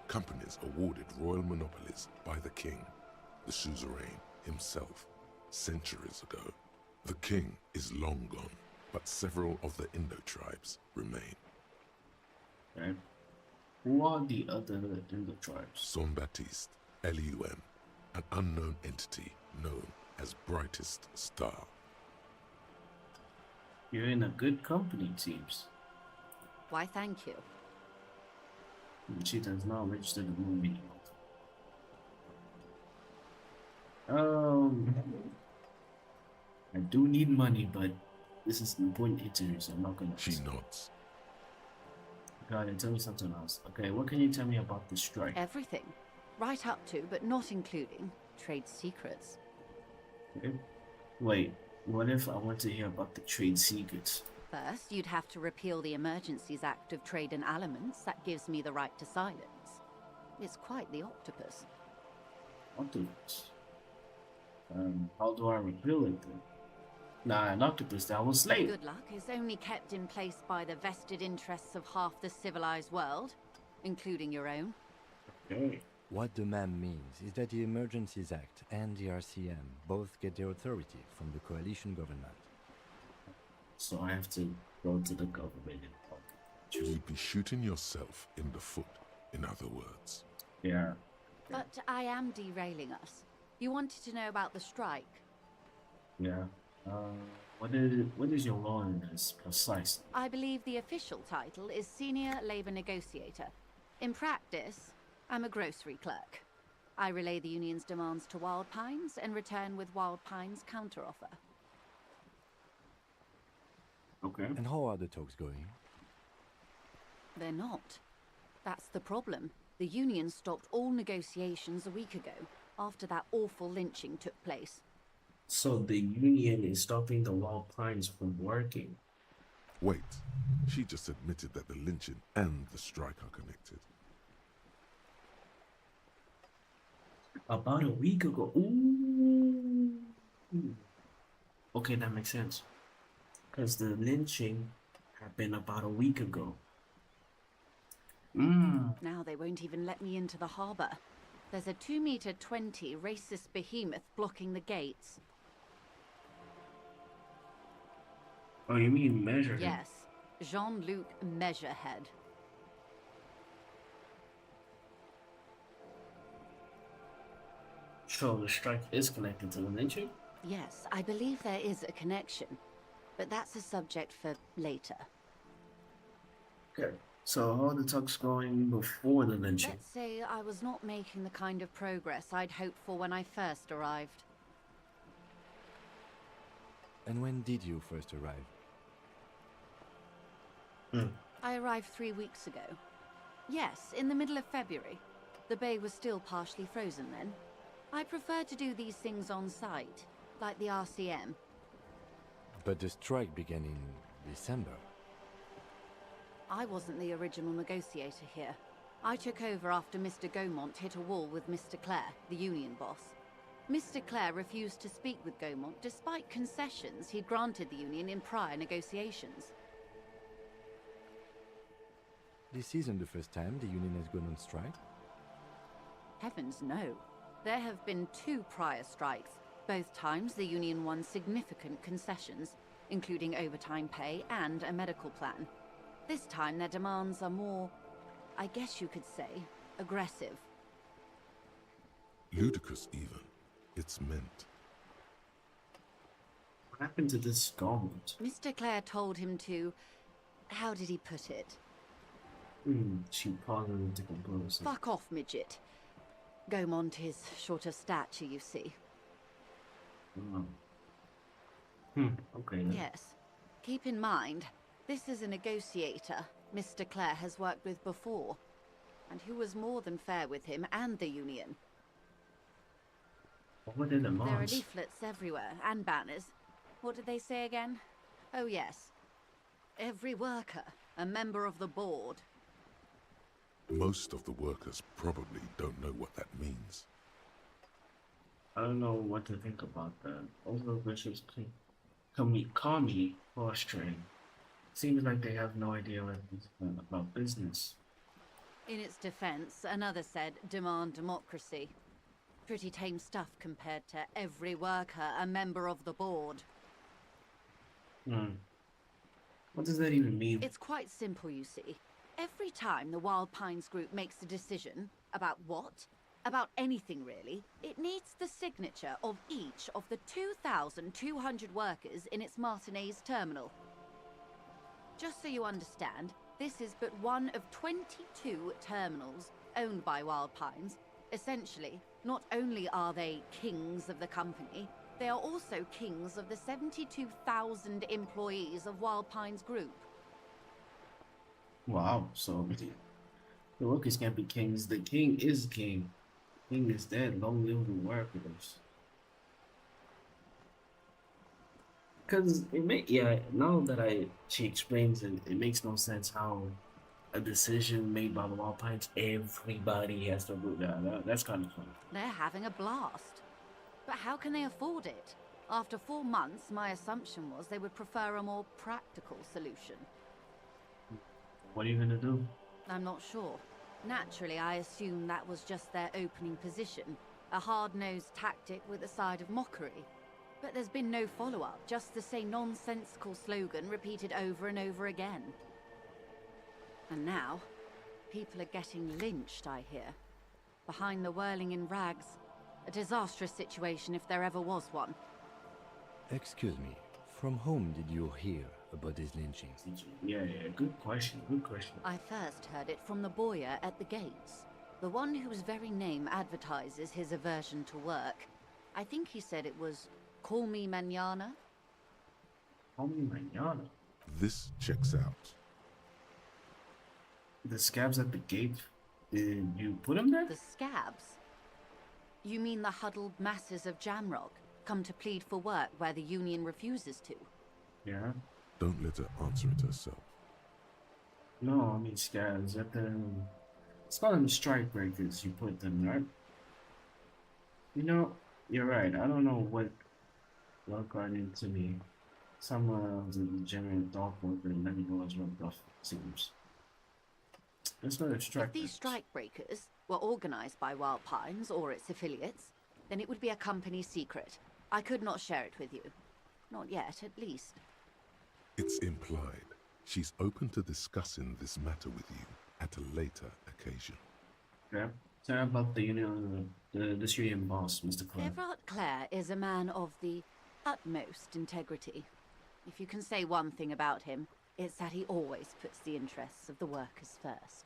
Companies awarded royal monopolies by the king, the suzerain himself, centuries ago. The king is long gone, but several of the Indo-tribes remain. Okay. Who are the other Indo-tribes? Son-Baptiste, LEOWI, an unknown entity known as Brightest Star. You're in a good company, it seems. Why, thank you. She does not register the room anymore. I do need money, but this is an important interview, so I'm not gonna... She nods. Got it, tell me something else. Okay, what can you tell me about the strike? Everything. Right up to, but not including, trade secrets. Okay. Wait, what if I want to hear about the trade secrets? First, you'd have to repeal the Emergencies Act of Trade and Aliments that gives me the right to silence. It's quite the octopus. Octopus? How do I repeal it then? Nah, an octopus, that was slave. Good luck is only kept in place by the vested interests of half the civilized world, including your own. Okay. What the ma'am means is that the Emergencies Act and the RCM both get their authority from the coalition government. So I have to go to the government and talk. You'd be shooting yourself in the foot, in other words. Yeah. But I am derailing us. You wanted to know about the strike. Yeah. What is your role in this precisely? I believe the official title is Senior Labor Negotiator. In practice, I'm a grocery clerk. I relay the union's demands to Wild Pines and return with Wild Pines' counteroffer. Okay. And how are the talks going? They're not. That's the problem. The union stopped all negotiations a week ago, after that awful lynching took place. So the union is stopping the Wild Pines from working? Wait, she just admitted that the lynching and the strike are connected. About a week ago. Ooh. Okay, that makes sense. Because the lynching happened about a week ago. Now they won't even let me into the harbor. There's a 2-meter-20 racist behemoth blocking the gates. Oh, you mean Measurehead? Yes, Jean-Luc Measurehead. So the strike is connected to the lynching? Yes, I believe there is a connection, but that's a subject for later. Okay, so how are the talks going before the lynching? Let's say I was not making the kind of progress I'd hoped for when I first arrived. And when did you first arrive? I arrived 3 weeks ago. Yes, in the middle of February. The bay was still partially frozen then. I prefer to do these things on site, like the RCM. But the strike began in December. I wasn't the original negotiator here. I took over after Mr. Gaumont hit a wall with Mr. Clare, the union boss. Mr. Clare refused to speak with Gaumont despite concessions he'd granted the union in prior negotiations. This isn't the first time the union has gone on strike? Heavens no. There have been 2 prior strikes. Both times the union won significant concessions, including overtime pay and a medical plan. This time their demands are more, I guess you could say, aggressive. Ludicrous even. It's meant. What happened to this Gaumont? Mr. Clare told him to... how did he put it? She paused to compose. Fuck off, midget. Gaumont is short of stature, you see. Okay then. Yes. Keep in mind, this is a negotiator Mr. Clare has worked with before, and who was more than fair with him and the union. What are the There are demands? leaflets everywhere, and banners. What did they say again? Oh yes. Every worker, a member of the board. Most of the workers probably don't know what that means. I don't know what to think about that. Over Bishop's call me frustrating. Seems like they have no idea about business. In its defense, another said, demand democracy. Pretty tame stuff compared to every worker, a member of the board. What does that even mean? It's quite simple, you see. Every time the Wild Pines group makes a decision, about what? About anything really, it needs the signature of each of the 2,200 workers in its Martinez terminal. Just so you understand, this is but one of 22 terminals owned by Wild Pines. Essentially, not only are they kings of the company, they are also kings of the 72,000 employees of Wild Pines Group. Wow, so the workers can't be kings. The king is king. King is dead. Long live the workers. Because now that she explains it, it makes no sense how a decision made by the Wild Pines, everybody has to do that. That's kind of funny. They're having a blast. But how can they afford it? After 4 months, my assumption was they would prefer a more practical solution. What are you gonna do? I'm not sure. Naturally, I assumed that was just their opening position, a hard-nosed tactic with a side of mockery. But there's been no follow-up, just the same nonsensical slogan repeated over and over again. And now, people are getting lynched, I hear. Behind the whirling in rags. A disastrous situation if there ever was one. Excuse me, from whom did you hear about these lynchings? Yeah, good question. I first heard it from the boyer at the gates. The one whose very name advertises his aversion to work. I think he said it was, "Call me mañana." Call me mañana. This checks out. The scabs at the gate, did you put them there? The scabs? You mean the huddled masses of Jamrock, come to plead for work where the union refuses to? Yeah. Don't let her answer it herself. No, I mean scabs at the... It's called them strike breakers, you put them, right? You know, you're right. I don't know what got into me. Some of the degenerate dog worker never knows what stuff seems. It's not a strike. If these strike breakers, were organized by Wild Pines or its affiliates, then it would be a company secret. I could not share it with you. Not yet, at least. It's implied. She's open to discussing this matter with you at a later occasion. Yeah. Tell about the union, this union boss, Mr. Clarx. Everard Clare is a man of the utmost integrity. If you can say one thing about him, it's that he always puts the interests of the workers first.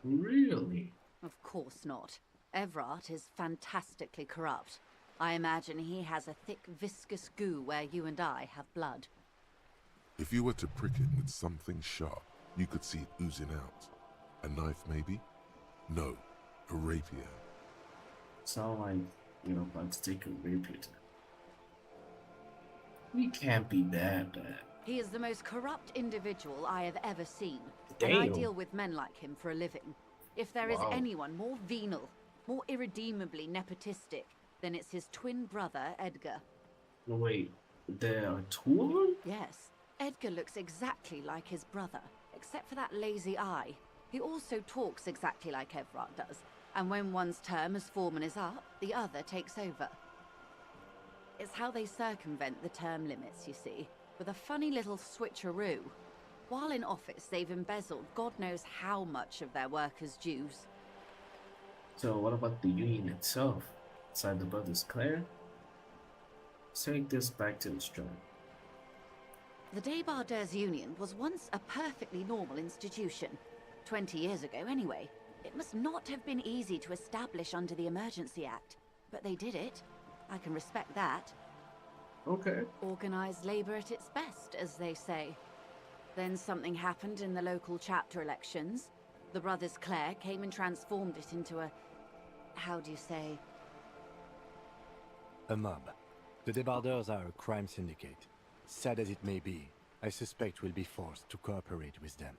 Really? Of course not. Everard is fantastically corrupt. I imagine he has a thick, viscous goo where you and I have blood. If you were to prick it with something sharp, you could see it oozing out. A knife, maybe? No, a rapier. Sound like you're about to take a rapier. He can't be that bad. He is the most corrupt individual I have ever seen. Damn. And I deal with men like him for a living. If there is Wow. anyone more venal, more irredeemably nepotistic, then it's his twin brother, Edgar. No, wait, there are two of them? Yes, Edgar looks exactly like his brother, except for that lazy eye. He also talks exactly like Everard does, and when one's term as foreman is up, the other takes over. It's how they circumvent the term limits, you see, with a funny little switcheroo. While in office, they've embezzled God knows how much of their workers' dues. So what about the union itself? Inside the brothers Claire? Let's take this back to the strike. The Débardeurs Union was once a perfectly normal institution. 20 years ago, anyway. It must not have been easy to establish under the Emergency Act, but they did it. I can respect that. Okay. Organized labor at its best, as they say. Then something happened in the local chapter elections. The brothers Clare came and transformed it into a... how do you say? A mob. The Débardeurs are a crime syndicate. Sad as it may be, I suspect we'll be forced to cooperate with them.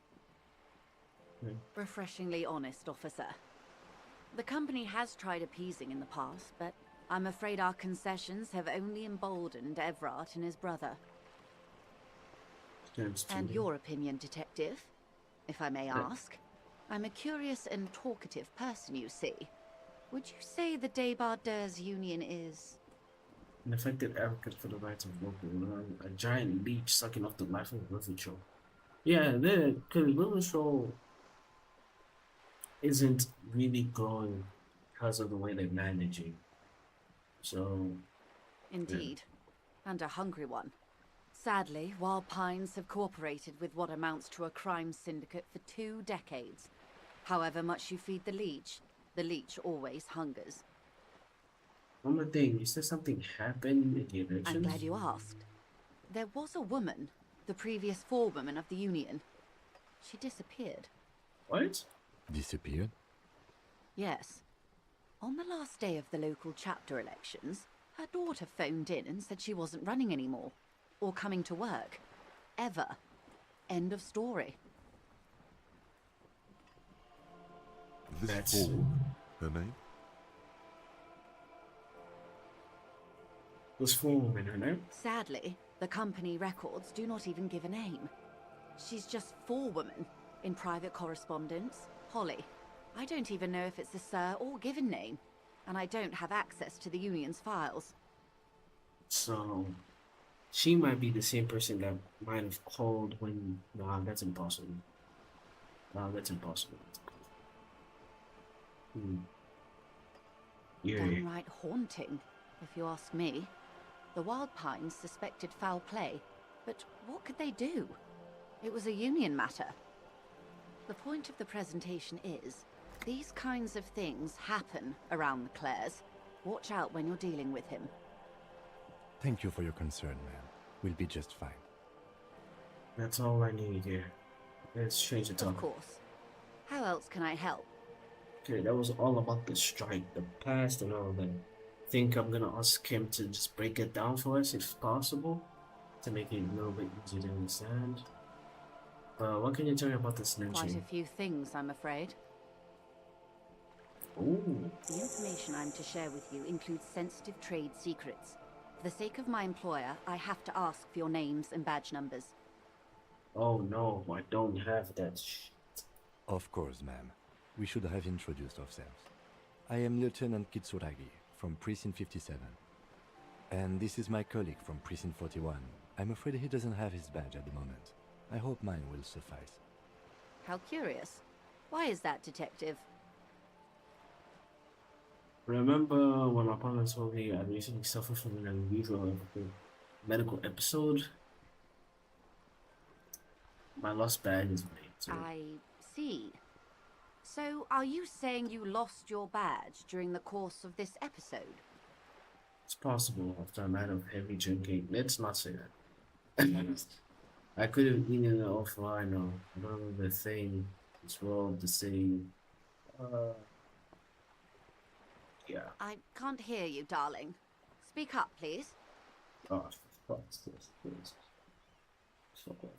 Refreshingly honest, officer. The company has tried appeasing in the past, but I'm afraid our concessions have only emboldened Everard and his brother. And your opinion, detective, if I may ask? I'm a curious and talkative person, you see. Would you say the Débardeurs Union is... an effective advocate for the rights of local land, a giant leech sucking off the life of Rivershore. Yeah, because Rivershore isn't really growing because of the way they're managing. So... Indeed. And a hungry one. Sadly, Wild Pines have cooperated with what amounts to a crime syndicate for 2 decades. However much you feed the leech always hungers. One more thing, you said something happened in the elections? I'm glad you asked. There was a woman, the previous forewoman of the Union. She disappeared. What? Disappeared? Yes. On the last day of the local chapter elections, her daughter phoned in and said she wasn't running anymore. Or coming to work. Ever. End of story. This fool, her name? Was forewoman her name? Sadly, the company records do not even give a name. She's just forewoman in private correspondence. Holly. I don't even know if it's a sir or given name. And I don't have access to the Union's files. So... she might be the same person that might have called when... Nah, that's impossible. Nah, that's impossible. Yeah. Downright haunting, if you ask me. The Wild Pines suspected foul play, but what could they do? It was a Union matter. The point of the presentation is, these kinds of things happen around the Clares. Watch out when you're dealing with him. Thank you for your concern, ma'am. We'll be just fine. That's all I need here. Let's change the topic. Of course. How else can I help? Okay, that was all about the strike, the past and all that. I think I'm gonna ask him to just break it down for us if possible, to make it a little bit easier to understand. What can you tell me about this lynching? Quite a few things, I'm afraid. Ooh. The information I'm to share with you includes sensitive trade secrets. For the sake of my employer, I have to ask for your names and badge numbers. Oh no, I don't have that shit. Of course, ma'am. We should have introduced ourselves. I am Lieutenant Kitsuragi from Precinct 57. And this is my colleague from Precinct 41. I'm afraid he doesn't have his badge at the moment. I hope mine will suffice. How curious. Why is that, Detective? Remember when my partner told me I recently suffered from an unusual medical episode? My lost badge is made. So. I see. So, are you saying you lost your badge during the course of this episode? It's possible after a night of heavy drinking. Let's not say that. I could have eaten it offline or I don't know the thing. It's wrong to say. Yeah. I can't hear you, darling. Speak up, please. Oh, fuck's this, please. Fuck off.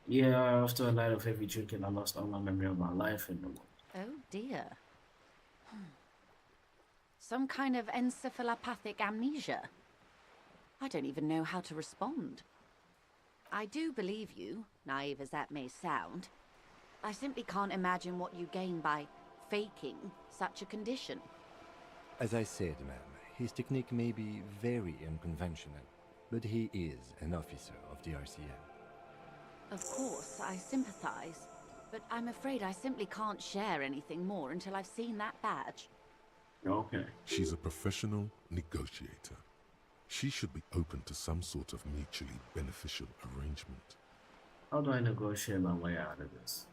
Yeah, after a night of heavy drinking, I lost all my memory of my life in the world. Oh dear. Some kind of encephalopathic amnesia. I don't even know how to respond. I do believe you, naive as that may sound. I simply can't imagine what you gain by faking such a condition. As I said, ma'am, his technique may be very unconventional, but he is an officer of the RCM. Of course, I sympathize, but I'm afraid I simply can't share anything more until I've seen that badge. Okay. She's a professional negotiator. She should be open to some sort of mutually beneficial arrangement. How do I negotiate my way out of this?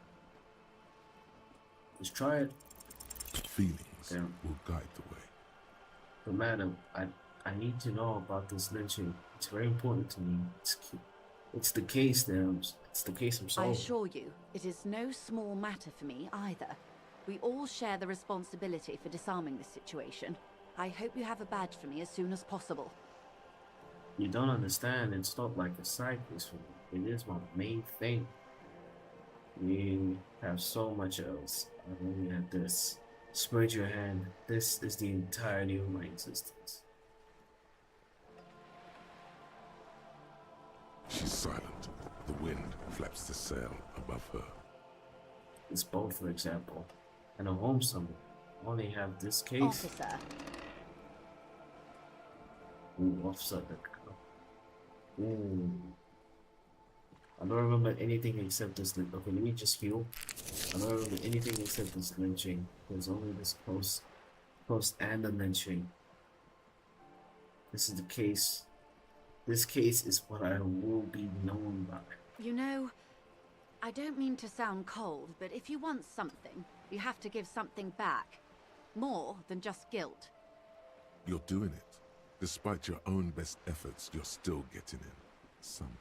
Just try it. Feelings will guide the way. But madam, I need to know about this lynching. It's very important to me. It's the case there. It's the case I'm I solving. assure you, it is no small matter for me either. We all share the responsibility for disarming this situation. I hope you have a badge for me as soon as possible. You don't understand. It's not like a side piece for me. It is my main thing. We have so much else. I only have this. Spread your hand. This is the entirety of my existence. She's silent. The wind flaps the sail above her. This boat, for example, and a home somewhere. Only have this case. Officer. Ooh, officer. Ooh. I don't remember anything except this. Okay, let me just heal. I don't remember anything except this lynching. There's only this post and the lynching. This is the case. This case is what I will be known by. You know, I don't mean to sound cold, but if you want something, you have to give something back. More than just guilt. You're doing it. Despite your own best efforts, you're still getting in. Somehow.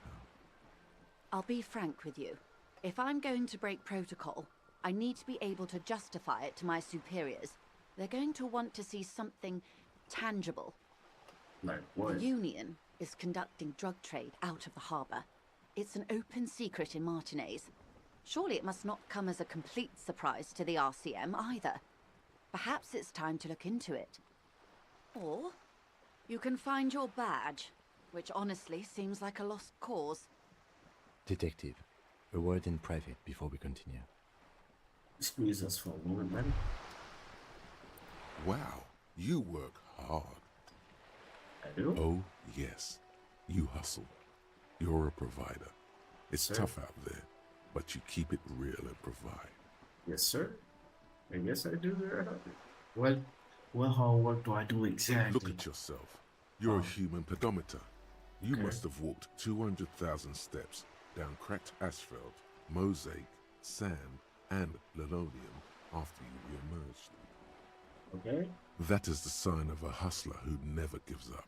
I'll be frank with you. If I'm going to break protocol, I need to be able to justify it to my superiors. They're going to want to see something tangible. Like what? The Union is conducting drug trade out of the harbor. It's an open secret in Martinez. Surely it must not come as a complete surprise to the RCM either. Perhaps it's time to look into it. Or you can find your badge, which honestly seems like a lost cause. Detective, a word in private before we continue. Excuse us for a moment, man. Wow, you work hard. I do? Oh, yes. You hustle. You're a provider. It's tough out there, but you keep it real and provide. Yes, sir. I guess I do. What hard work do I do exactly? Look at yourself. You're a human pedometer. You must have walked 200,000 steps down cracked asphalt, mosaic, sand, and linoleum after you re-emerged. Okay. That is the sign of a hustler who never gives up.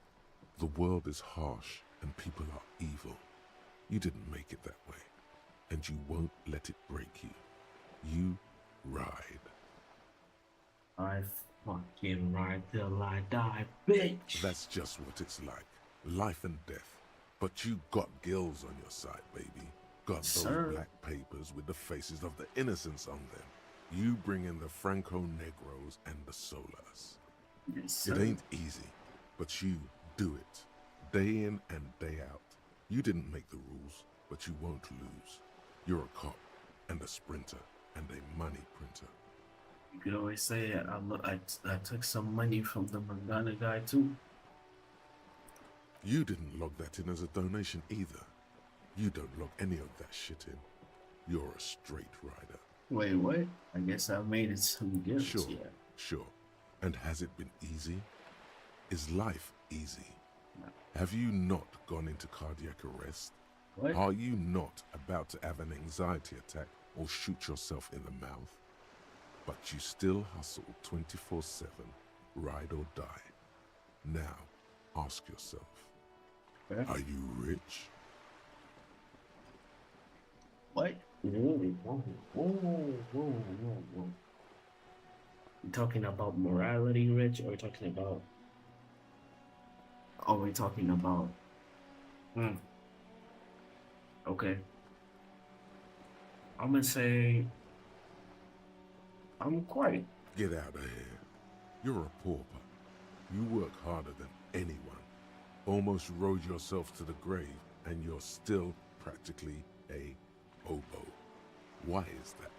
The world is harsh and people are evil. You didn't make it that way, and you won't let it break you. You ride. I fucking ride till I die, bitch. That's just what it's like. Life and death. But you got gills on your side, baby. Got those black papers with the faces of the innocents on them. You bring in the Franco Negros and the Solas. Yes, it ain't easy, but you do it. Day in and day out. You didn't make the rules, but you won't lose. You're a cop and a sprinter, and a money printer. You could always say I took some money from the Morgana guy too. You didn't log that in as a donation either. You don't log any of that shit in. You're a straight rider. Wait, what? I guess I made it some guilt. Sure, yeah. sure. And has it been easy? Is life easy? No. Have you not gone into cardiac arrest? What? Are you not about to have an anxiety attack or shoot yourself in the mouth? But you still hustle 24/7, ride or die. Now, ask yourself, are you rich? What? Really? Whoa, whoa, whoa, whoa, whoa. You talking about morality rich, or talking about... Are we talking about... Okay. I'm gonna say... I'm quite. Get out of here. You're a pauper. You work harder than anyone. Almost rode yourself to the grave, and you're still practically a hobo. Why is that?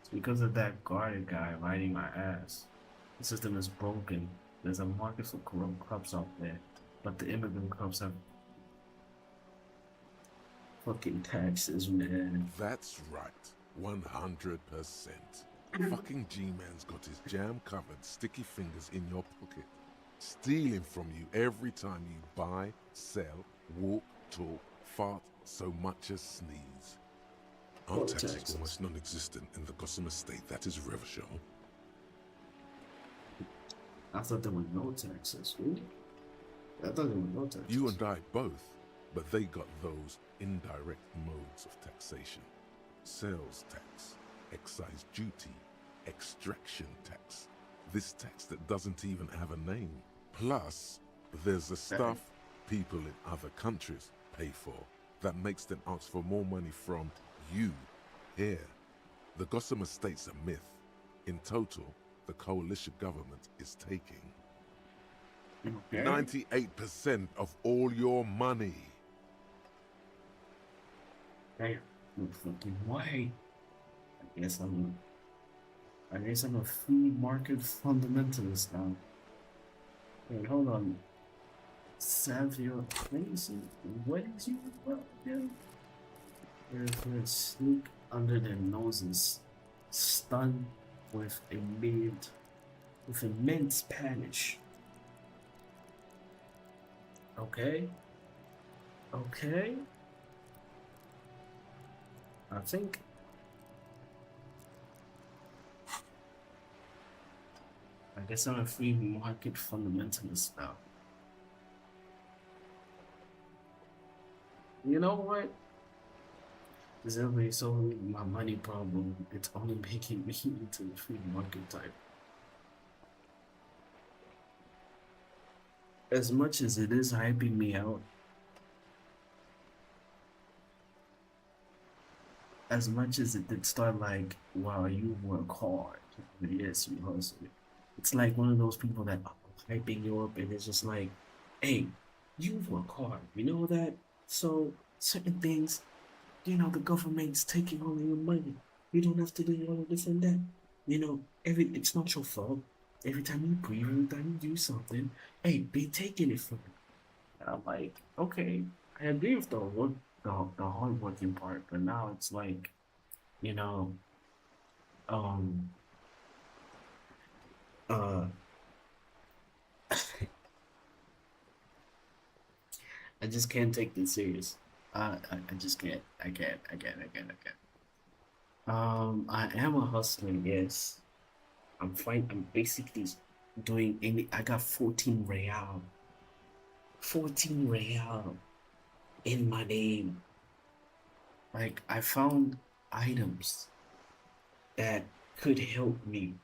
It's because of that guarded guy riding my ass. The system is broken. There's a market for corrupt crops out there, but the immigrant crops have fucking taxes, man. That's right. 100%. Fucking G-Man's got his jam-covered sticky fingers in your pocket, stealing from you every time you buy, sell, walk, talk, fart, so much as sneeze. Aren't taxes almost non-existent in the Gossamer state that is Revachol? I thought there were no taxes. Really? I thought there were no taxes. You and I both, but they got those indirect modes of taxation. Sales tax, excise duty, extraction tax. This tax that doesn't even have a name. Plus, there's the stuff people in other countries pay for that makes them ask for more money from you here. The Gossamer state's a myth. In total, the coalition government is taking 98% of all your money. Damn, no fucking way. I guess I'm a free market fundamentalist now. Wait, hold on. Savio Crazy? What is you about again? They're sneak under their noses, stun with immense panish. Okay. Okay. I think I guess I'm a free market fundamentalist now. You know what? Because everybody solving my money problem, it's only making me into the free market type. As much as it is hyping me out, as much as it did start like, wow, you work hard. Yes, you hustle. It's like one of those people that are hyping you up and it's just like, hey, you work hard. You know that? So certain things, you know, the government's taking all of your money. You don't have to do all of this and that. You know, it's not your fault. Every time you breathe, every time you do something, hey, they taking it from you. And I'm like, okay, I agree with the hard working part, but now it's like, you know, I just can't take this serious. I just can't. I can't. I am a hustler, yes. I'm fine. I'm basically doing I got 14 real. 14 real in my name. Like, I found items that could help me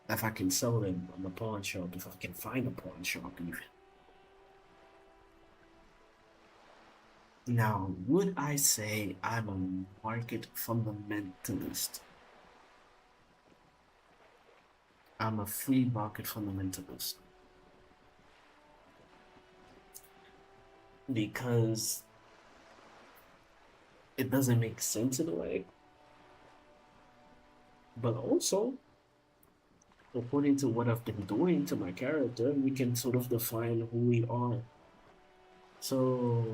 if I can sell them on the pawn shop, if I can find a pawn shop even. Now, would I say I'm a market fundamentalist? I'm a free market fundamentalist. Because it doesn't make sense in a way. But also, according to what I've been doing to my character, we can sort of define who we are. So,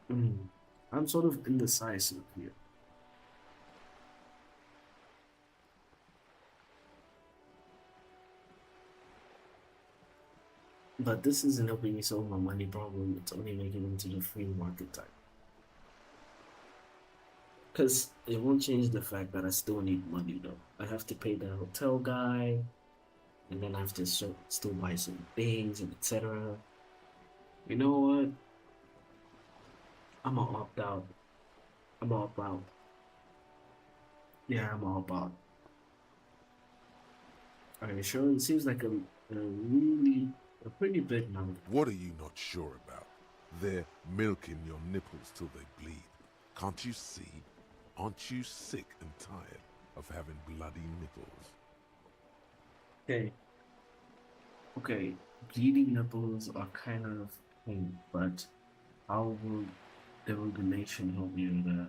I'm sort of indecisive here. But this isn't helping me solve my money problem, it's only making it into the free market type. Because it won't change the fact that I still need money though. I have to pay the hotel guy, and then I have to still buy some things and etc. You know what? I'm gonna opt out. I'm gonna opt out. Yeah, I'm gonna opt out. Are you sure? It seems like a pretty big number. What are you not sure about? They're milking your nipples till they bleed. Can't you see? Aren't you sick and tired of having bloody nipples? Okay, bleeding nipples are kind of pain, but how will the regulation help you with that?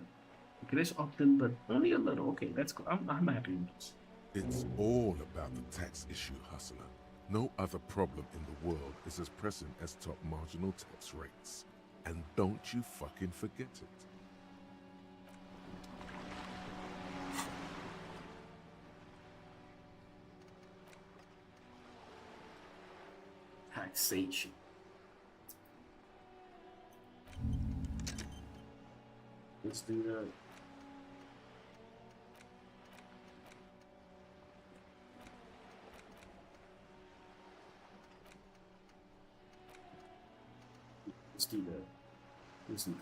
Okay, let's opt in, but only a little. Okay, that's cool. I'm happy with this. It's all about the tax issue, hustler. No other problem in the world is as pressing as top marginal tax rates. And don't you fucking forget it. Taxation. Let's do that. Let's do that. Listen.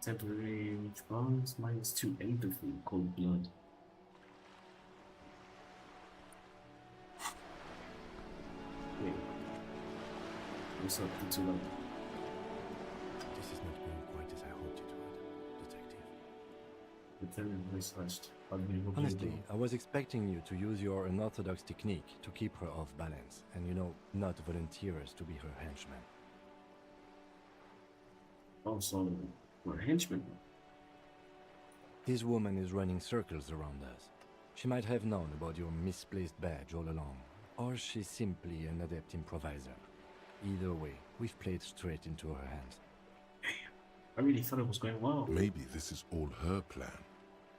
Temporary response minus 2 empathy, cold blood. Wait. What's up, Titula? This is not going quite as I hoped it would, Detective. Lieutenant voice hushed. Honestly, I was expecting you to use your unorthodox technique to keep her off balance, and not volunteer us to be her henchmen. Also, we're henchmen. This woman is running circles around us. She might have known about your misplaced badge all along, or she's simply an adept improviser. Either way, we've played straight into her hands. I really thought it was going well. Maybe this is all her plan.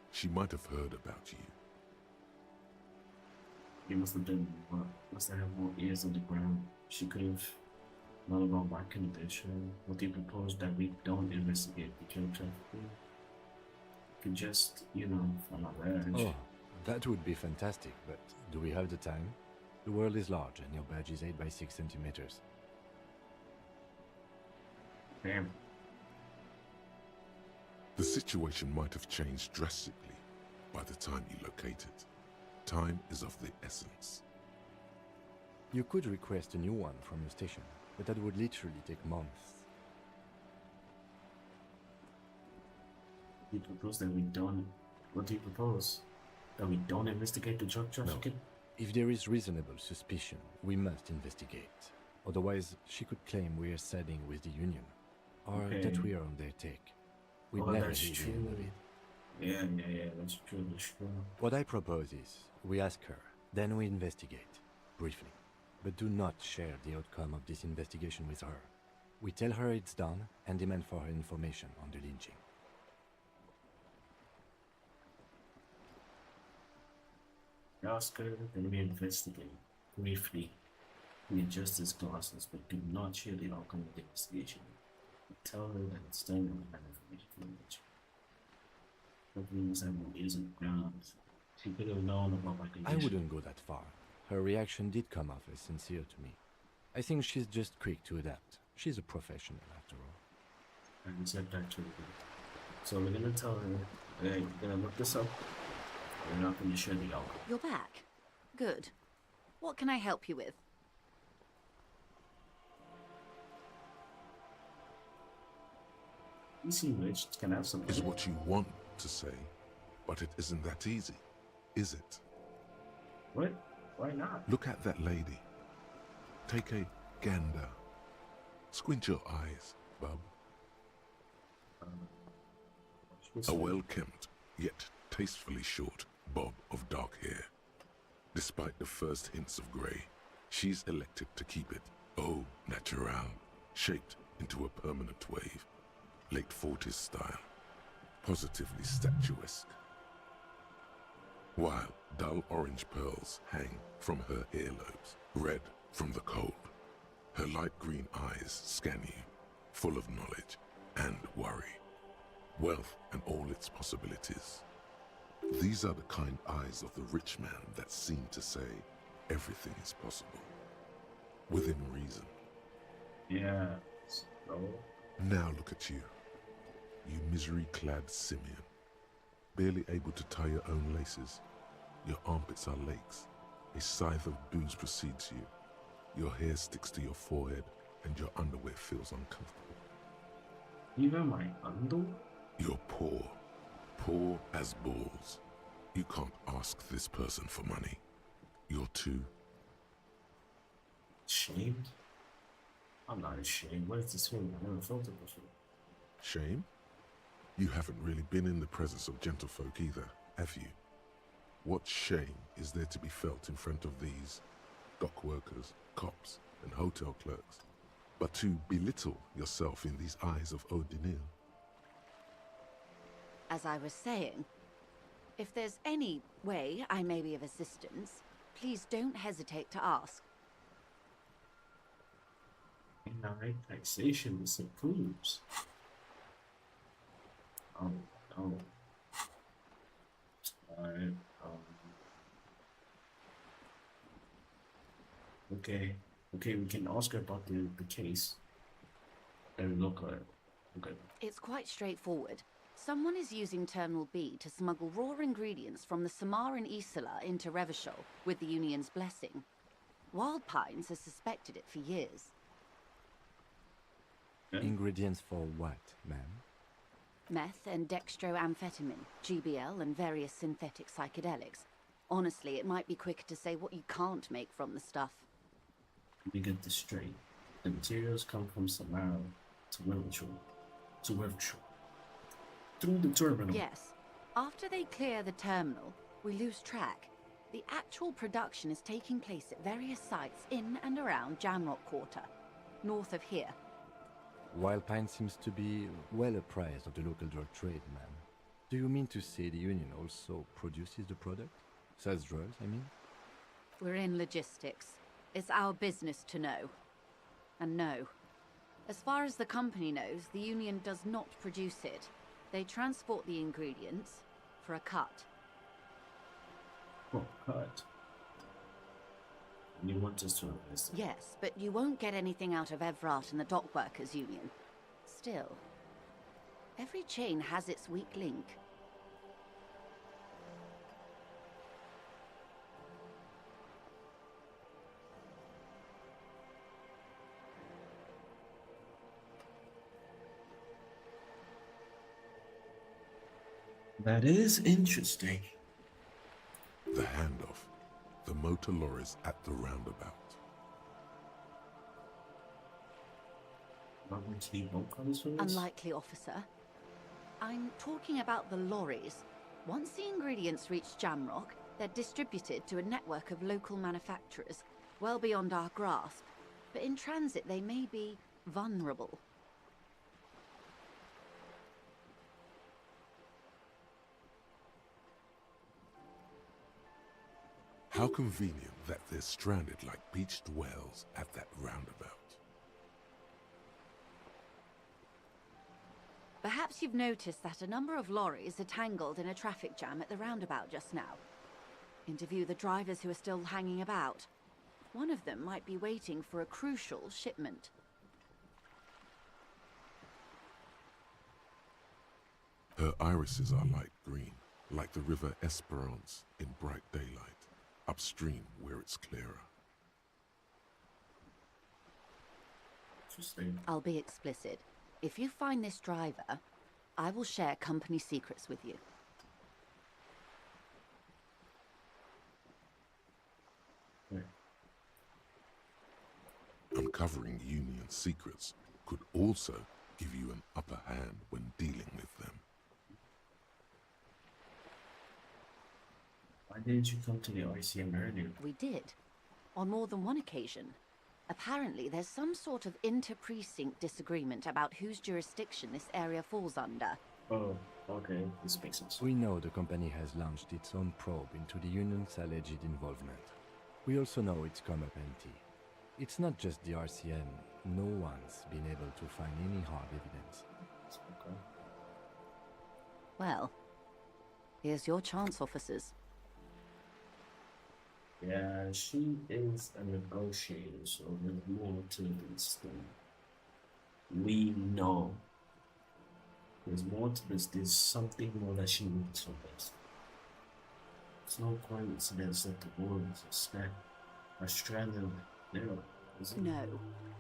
She might have heard about you. You must have had more ears on the ground. She could have known about my condition. What do you propose that we don't investigate the drug trafficking? Could just, follow that. Oh, that would be fantastic, but do we have the time? The world is large and your badge is 8 by 6 centimeters. Damn. The situation might have changed drastically by the time you locate it. Time is of the essence. You could request a new one from the station, but that would literally take months. You propose that we don't... What do you propose? That we don't investigate the drug trafficking? No. If there is reasonable suspicion, we must investigate. Otherwise, she could claim we are siding with the Union, or that we are on their take. We'd never see the end of it. Yeah, that's true. What I propose is, we ask her, then we investigate, briefly. But do not share the outcome of this investigation with her. We tell her it's done, and demand for her information on the lynching. We ask her, then we investigate, briefly. We adjust his glasses, but do not share the outcome of the investigation. We tell her that it's done and we have information from the lynching. Hopefully we must have more ears on the ground. She could have known about my condition. I wouldn't go that far. Her reaction did come off as sincere to me. I think she's just quick to adapt. She's a professional, after all. I accept that too. So we're gonna tell her, hey, we're gonna look this up. We're not gonna share the outcome. You're back. Good. What can I help you with? You seem rich. Can I have some? Is what you want to say, but it isn't that easy, is it? What? Why not? Look at that lady. Take a gander. Squint your eyes, bub. A well-kempt, yet tastefully short bob of dark hair. Despite the first hints of grey, she's elected to keep it au naturel, shaped into a permanent wave, late 40s style, positively statuesque. While dull orange pearls hang from her earlobes, red from the cold, her light green eyes scan you, full of knowledge and worry, wealth and all its possibilities. These are the kind eyes of the rich man that seem to say everything is possible, within reason. Yeah. So. Now look at you, you misery-clad simian, barely able to tie your own laces. Your armpits are lakes, a scythe of booze precedes you, your hair sticks to your forehead, and your underwear feels uncomfortable. Even my underwear? You're poor, poor as balls. You can't ask this person for money. You're too... Ashamed? I'm not ashamed. What is this feeling? I've never felt it before. Shame? You haven't really been in the presence of gentlefolk either, have you? What shame is there to be felt in front of these dock workers, cops, and hotel clerks, but to belittle yourself in these eyes of Odinil? As I was saying, if there's any way I may be of assistance, please don't hesitate to ask. Indirect taxation disapproves. Oh, no. Alright, okay, we can ask her about the case. And look at it. Okay. It's quite straightforward. Someone is using Terminal B to smuggle raw ingredients from the Samar and Isola into Revachol with the Union's blessing. Wild Pines has suspected it for years. Yeah. Ingredients for what, ma'am? Meth and dextroamphetamine, GBL, and various synthetic psychedelics. Honestly, it might be quicker to say what you can't make from the stuff. Let me get this straight. The materials come from Samara to Revachol. Through the terminal. Yes. After they clear the terminal, we lose track. The actual production is taking place at various sites in and around Jamrock Quarter, north of here. Wild Pine seems to be well apprised of the local drug trade, ma'am. Do you mean to say the Union also produces the product? Sells drugs, I mean? We're in logistics. It's our business to know. And no. As far as the company knows, the Union does not produce it. They transport the ingredients for a cut. Oh, cut. And you want us to invest? Yes, but you won't get anything out of Evrat and the Dock Workers Union. Still, every chain has its weak link. That is interesting. The handoff. The motor lorries at the roundabout. Not going to need both colours for this? Unlikely, officer. I'm talking about the lorries. Once the ingredients reach Jamrock, they're distributed to a network of local manufacturers, well beyond our grasp. But in transit, they may be vulnerable. How convenient that they're stranded like beached whales at that roundabout. Perhaps you've noticed that a number of lorries are tangled in a traffic jam at the roundabout just now. Interview the drivers who are still hanging about. One of them might be waiting for a crucial shipment. Her irises are light green, like the river Esperance in bright daylight, upstream where it's clearer. Interesting. I'll be explicit. If you find this driver, I will share company secrets with you. Yeah. Uncovering Union secrets could also give you an upper hand when dealing with them. didn't you come to the RCM earlier? We did. On more than one occasion. Apparently, there's some sort of inter-precinct disagreement about whose jurisdiction this area falls under. Oh, okay. This makes sense. We know the company has launched its own probe into the union's alleged involvement. We also know it's come up empty. It's not just the RCM. No one's been able to find any hard evidence. Okay. Well, here's your chance, officers. Yeah, she is a negotiator, so there's more to this than we know. There's more to this. There's something more that she needs from us. It's no coincidence that the wolves are stranded there. No.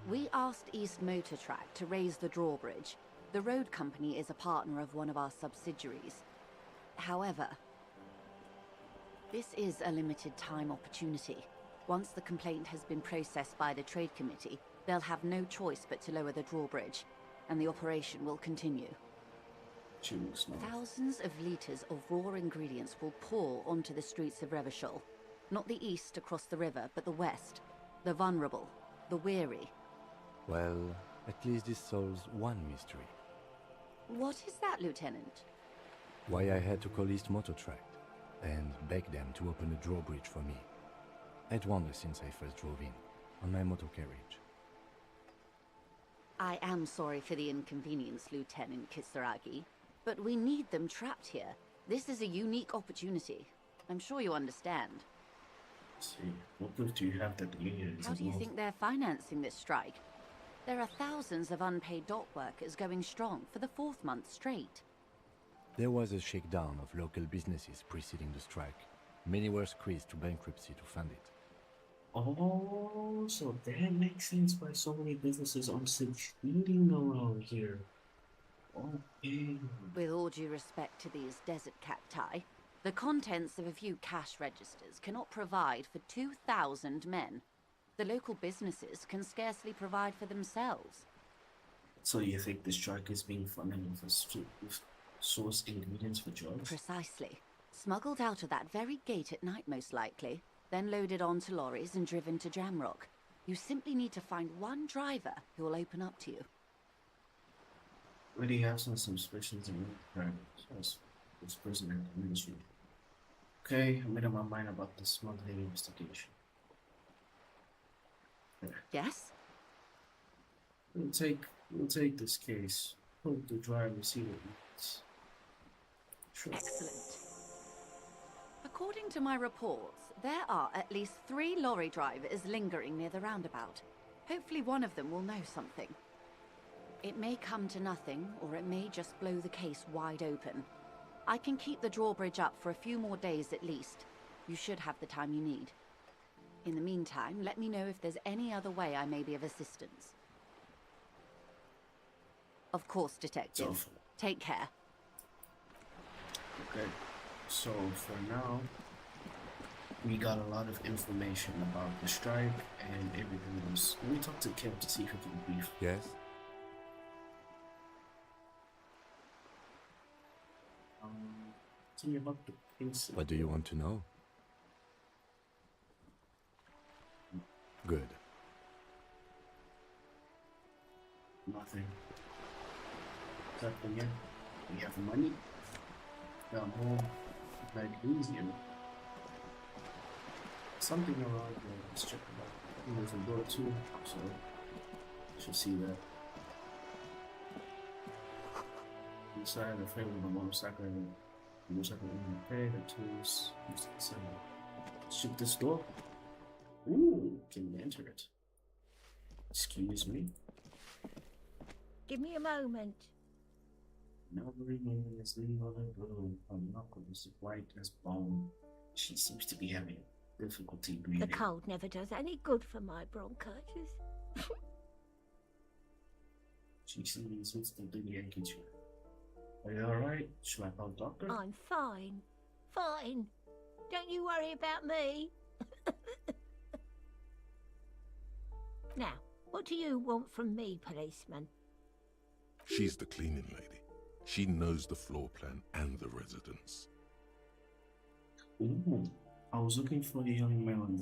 We asked East Motor Track to raise the drawbridge. The road company is a partner of one of our subsidiaries. However, this is a limited time opportunity. Once the complaint has been processed by the trade committee, they'll have no choice but to lower the drawbridge, and the operation will continue. Thousands of litres of raw ingredients will pour onto the streets of Revachol. Not the east across the river, but the west. The vulnerable, the weary. Well, at least this solves one mystery. What is that, Lieutenant? Why I had to call East Motor Track and beg them to open a drawbridge for me. I'd wondered since I first drove in, on my motor carriage. I am sorry for the inconvenience, Lieutenant Kisaragi, but we need them trapped here. This is a unique opportunity. I'm sure you understand. See, what proof do you have that the union is How do you involved? think they're financing this strike? There are thousands of unpaid dock workers going strong for the 4th month straight. There was a shakedown of local businesses preceding the strike. Many were squeezed to bankruptcy to fund it. Oh, so that makes sense why so many businesses are succeeding around here. Okay. With all due respect to these desert cacti, the contents of a few cash registers cannot provide for 2,000 men. The local businesses can scarcely provide for themselves. So you think the strike is being funded with source ingredients for drugs? Precisely. Smuggled out of that very gate at night, most likely, then loaded onto lorries and driven to Jamrock. You simply need to find one driver who will open up to you. Already have some suspicions in this person at the ministry. Okay, I made up my mind about the smuggling investigation. Yes? We'll take this case. Hope the driver see what he wants. Sure. Excellent. According to my reports, there are at least 3 lorry drivers lingering near the roundabout. Hopefully one of them will know something. It may come to nothing, or it may just blow the case wide open. I can keep the drawbridge up for a few more days at least. You should have the time you need. In the meantime, let me know if there's any other way I may be of assistance. Of course, Detective. Take care. Okay, so for now, we got a lot of information about the strike and everything else. Let me talk to Kim to see if he can brief. Yes? Tell me about the case. What do you want to know? Good. Nothing. Nothing yet. We have money. Got home. Like Elysium. Something around there. Let's check it out. There's a door too, so you should see that. Inside the frame of the motorcycle and the motorcycle in the pay, the tools, shoot this door. Ooh, can enter it. Excuse me. Give me a moment. Nobody is leaving on the room. Her knuckle is white as bone. She seems to be having difficulty breathing. The cold never does any good for my bronchitis. She seems to do the kitchen. Are you alright? Should I call the doctor? I'm fine. Fine. Don't you worry about me. Now, what do you want from me, policeman? She's the cleaning lady. She knows the floor plan and the residence. Ooh, I was looking for a young man in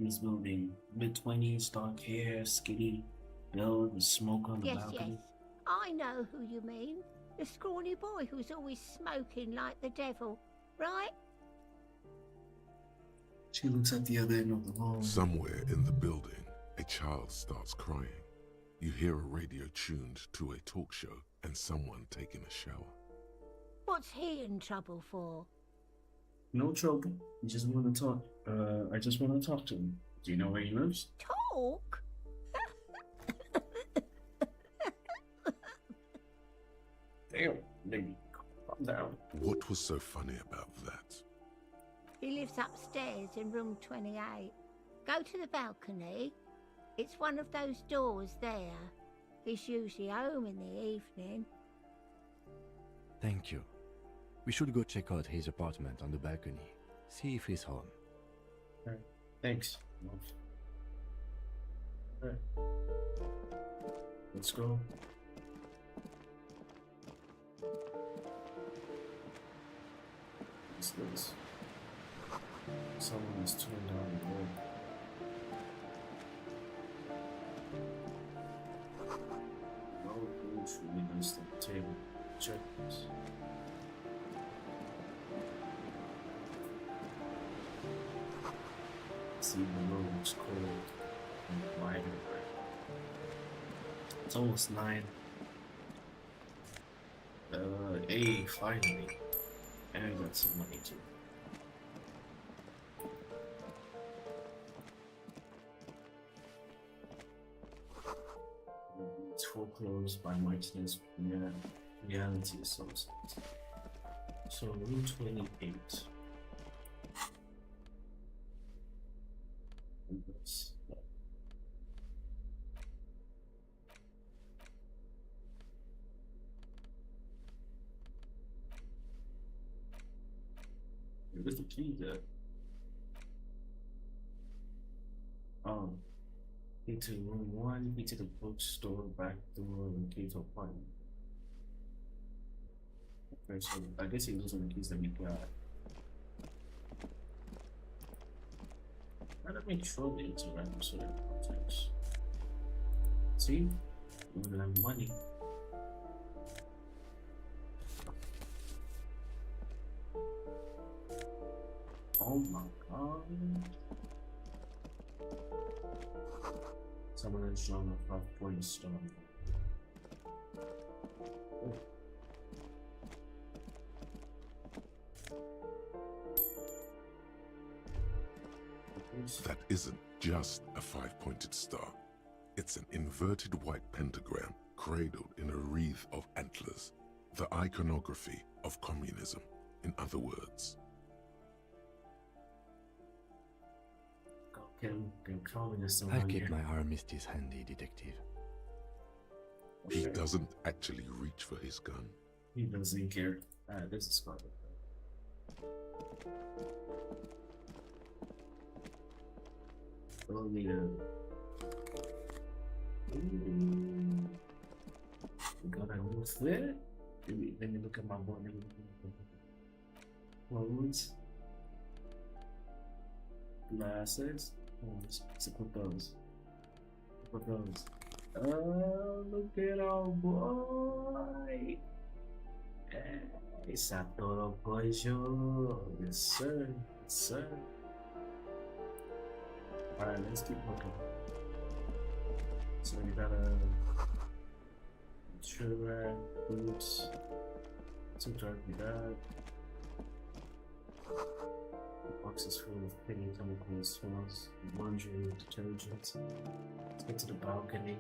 this building. Mid-20s, dark hair, skinny, build, with smoke on the Yes, balcony. yes. I know who you mean. The scrawny boy who's always smoking like the devil, right? She looks at the other end of the hall. Somewhere in the building, a child starts crying. You hear a radio tuned to a talk show and someone taking a shower. What's he in trouble for? No trouble. I just want to talk. I just want to talk to him. Do you know where he lives? Talk? Damn, baby, calm down. What was so funny about that? He lives upstairs in room 28. Go to the balcony. It's one of those doors there. He's usually home in the evening. Thank you. We should go check out his apartment on the balcony. See if he's home. Alright, thanks. Alright. Let's go. What's this? Someone has turned down the road. No food should be placed on the table. Check this. See, the room is cold and wide open. It's almost 9. Hey, finally. And I got some money too. It's foreclosed by Martinez Reality Associates. So room 28. Where's the key there? Oh, into room 1, into the bookstore, back door, and key to apartment. Okay, so I guess he lives on the keys that we got. Try to make sure that it's around certain context. See? We don't have money. Oh my god. Someone has drawn a 5-point star. Oh. That isn't just a 5-pointed star. It's an inverted white pentagram cradled in a wreath of antlers. The iconography of communism, in other words. I'll keep my armistice handy, detective. He doesn't actually reach for his gun. He doesn't care. This is Scarlet. We'll need a... Got a little fit. Let me look at my board. Clothes. Glasses. Oh, let's put those. Put those. Oh, look at our boy. It's a todo pollo. Yes, sir. Yes, sir. Alright, let's keep looking. So we got a shirt rack, boots, some dark we got. Boxes full of cleaning chemicals, swells, laundry, detergents. Let's get to the balcony.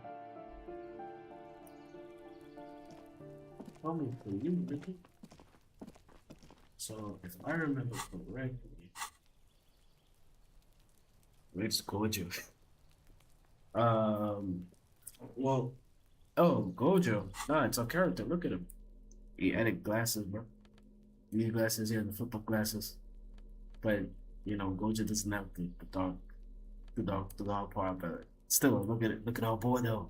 Probably for you, Ricky. So, if I remember correctly, where's Gojo? Well, oh, Gojo. Nah, it's our character. Look at him. He added glasses, bro. These glasses here, the flip-up glasses. But, you know, Gojo doesn't have the dark part, but still, look at it. Look at our boy, though.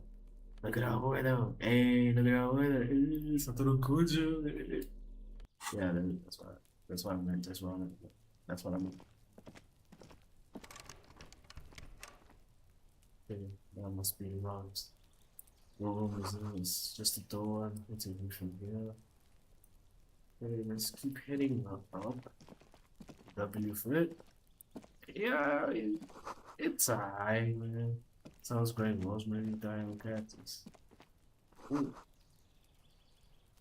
Look at our boy, though. Hey, look at our boy, though. It's a little Gojo. Yeah, that's what I meant. That's what I meant. Okay, that must be locked. What room is this? Just a door. Let's take it from here. Okay, let's keep heading up. W for it. Yeah, it's alright, man. Sounds great. Rosemary, dying cactus. Ooh.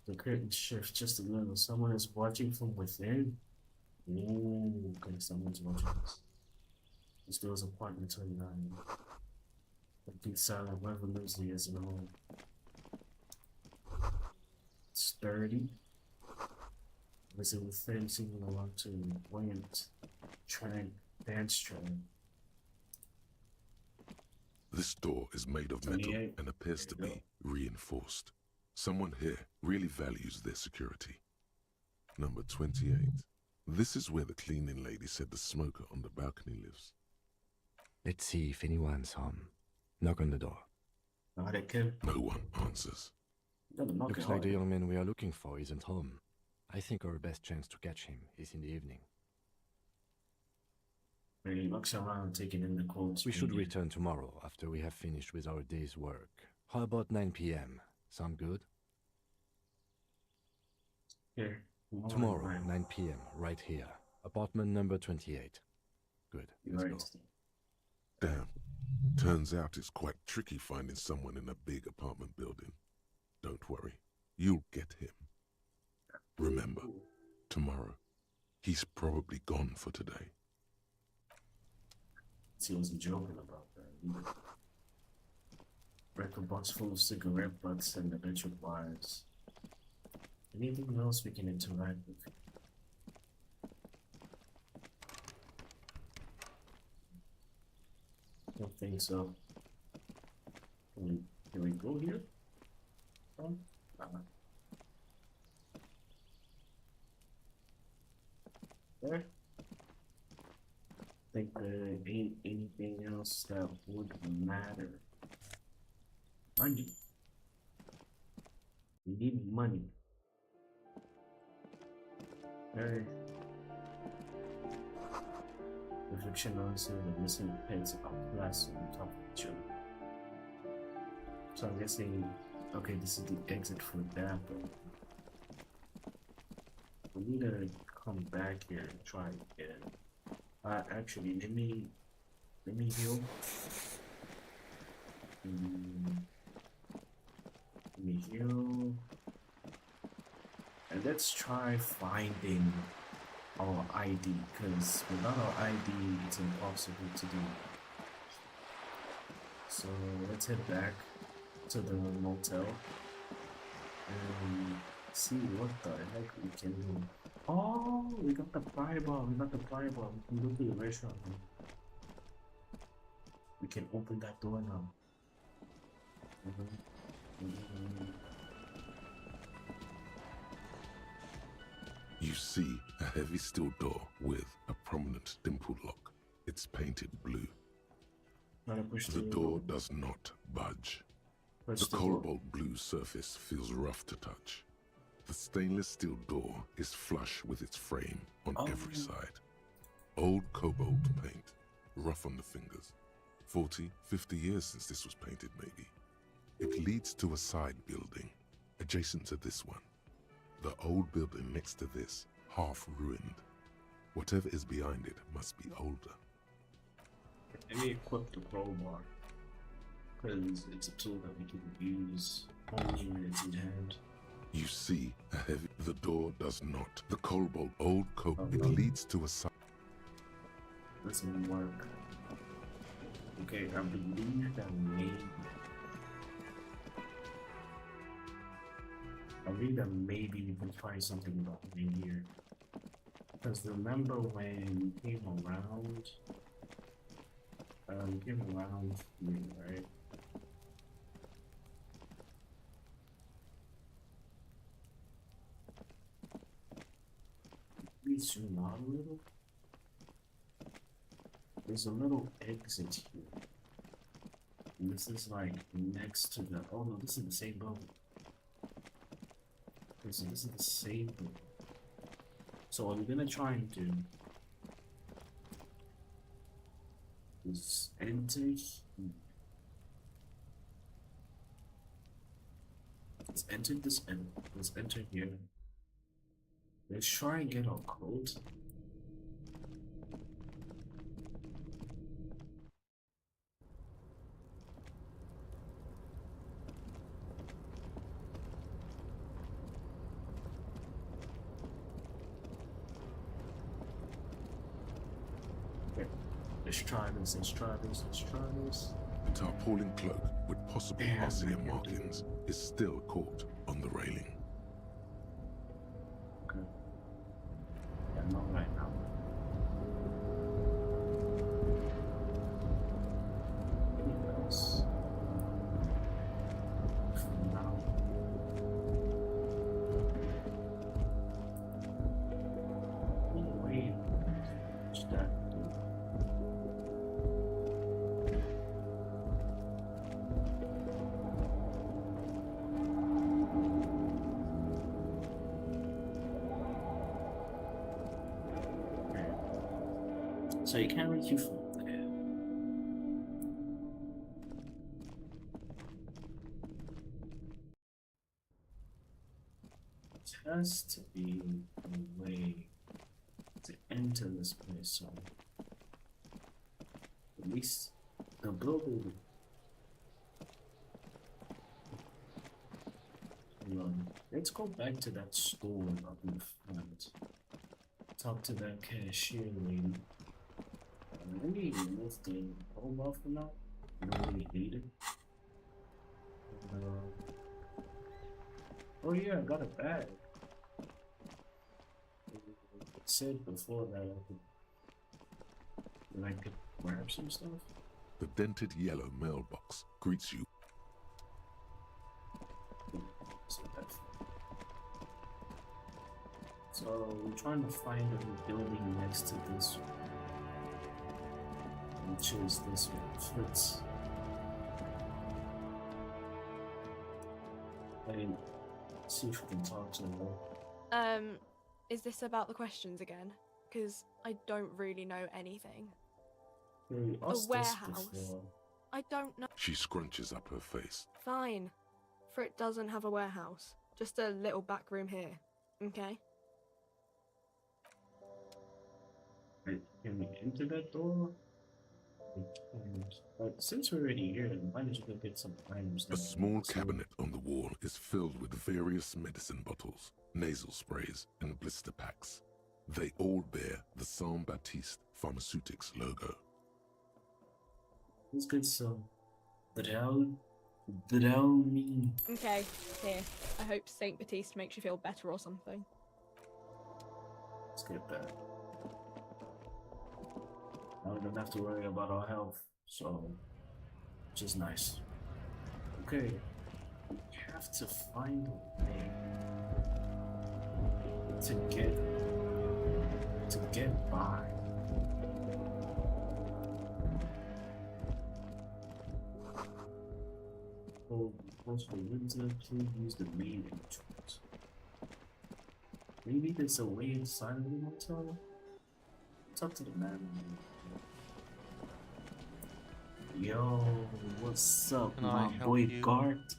The curtain shifts just a little. Someone is watching from within. Ooh, okay, someone's watching us. This door's apartment 29. The big silent whoever lives here is in home. Sturdy. Visit with them singing along to Williams. Dance train. This door is made of metal 28. and appears to be reinforced. Someone here really values their security. Number 28. This is where the cleaning lady said the smoker on the balcony lives. Let's see if anyone's home. Knock on the door. No one answers. Looks like the young man we are looking for isn't home. I think our best chance to catch him is in the evening. He looks around, taking in the cold. We should return tomorrow after we have finished with our day's work. How about 9 p.m.? Sound good? Here. Tomorrow, 9 p.m., right here. Apartment number 28. Good. Let's go. Damn. Turns out it's quite tricky finding someone in a big apartment building. Don't worry. You'll get him. Remember, tomorrow. He's probably gone for today. He wasn't joking about that either. Record box full of cigarette butts and electric wires. Anything else we can interact with? Don't think so. Can we go here? Oh, there. I think there ain't anything else that would matter. Money. We need money. Hey. Reflection answer the missing pets are placed on top of each other. So I'm guessing, okay, this is the exit for that, but we need to come back here and try again. Actually, let me heal. Let me heal. And let's try finding our ID, because without our ID, it's impossible to do. So let's head back to the motel and see what the heck we can do. Oh, we got the fireball. We can go to the restaurant now. We can open that door now. You see a heavy steel door with a prominent dimple lock. It's painted blue. The door does not budge. The cobalt blue surface feels rough to touch. The stainless steel door is flush with its frame on every side. Old cobalt paint, rough on the fingers. 40, 50 years since this was painted maybe. It leads to a side building, adjacent to this one. The old building next to this, half ruined. Whatever is behind it must be older. Let me equip the crowbar, because it's a tool that we can use only when it's in hand. You see a heavy... The door does not. The cobalt, old cobalt, it leads to a side... Doesn't work. Okay, I believe that maybe we can find something about in here. Because remember when we came around here, right? We zoom out a little. There's a little exit here. And this is like next to the... Oh no, this is the same building. Okay, so this is the same building. So what I'm gonna try and do is enter here. Let's enter this and let's enter here. Let's try and get our code. Okay, let's try this, let's try this, let's try this. The tarpaulin cloak with possible RCM markings is still caught on the railing. Okay. Yeah, not right now. Anything else? For now. Wait. What's that? So you can't reach you from there. It has to be a way to enter this place, so at least the building. Hold on. Let's go back to that store up in front. Talk to that cashier lady. Let me remove the mobile for now. I don't really need it. Oh yeah, I got a bag. It said before that I could grab some stuff. The dented yellow mailbox greets you. So we're trying to find a building next to this one. Which is this one, Fritz. See if we can talk to her. Is this about the questions again? Because I don't really know anything. Hey, A warehouse? I don't know. She scrunches up her face. Fine. Frit doesn't have a warehouse. Just a little back room here. Okay? Wait, can we enter that door? But since we're already here, we might as well get some items. A small cabinet on the wall is filled with various medicine bottles, nasal sprays, and blister packs. They all bear the Saint Baptiste Pharmaceutics logo. Let's get some. Did I mean? Okay, here. I hope Saint Baptiste makes you feel better or something. Let's get that. Now we don't have to worry about our health, so which is nice. Okay, we have to find a way to get by. Oh, once for winter, please use the main entrance. Maybe there's a way inside of the motel. Talk to the man. Yo, what's up, my boy Gart?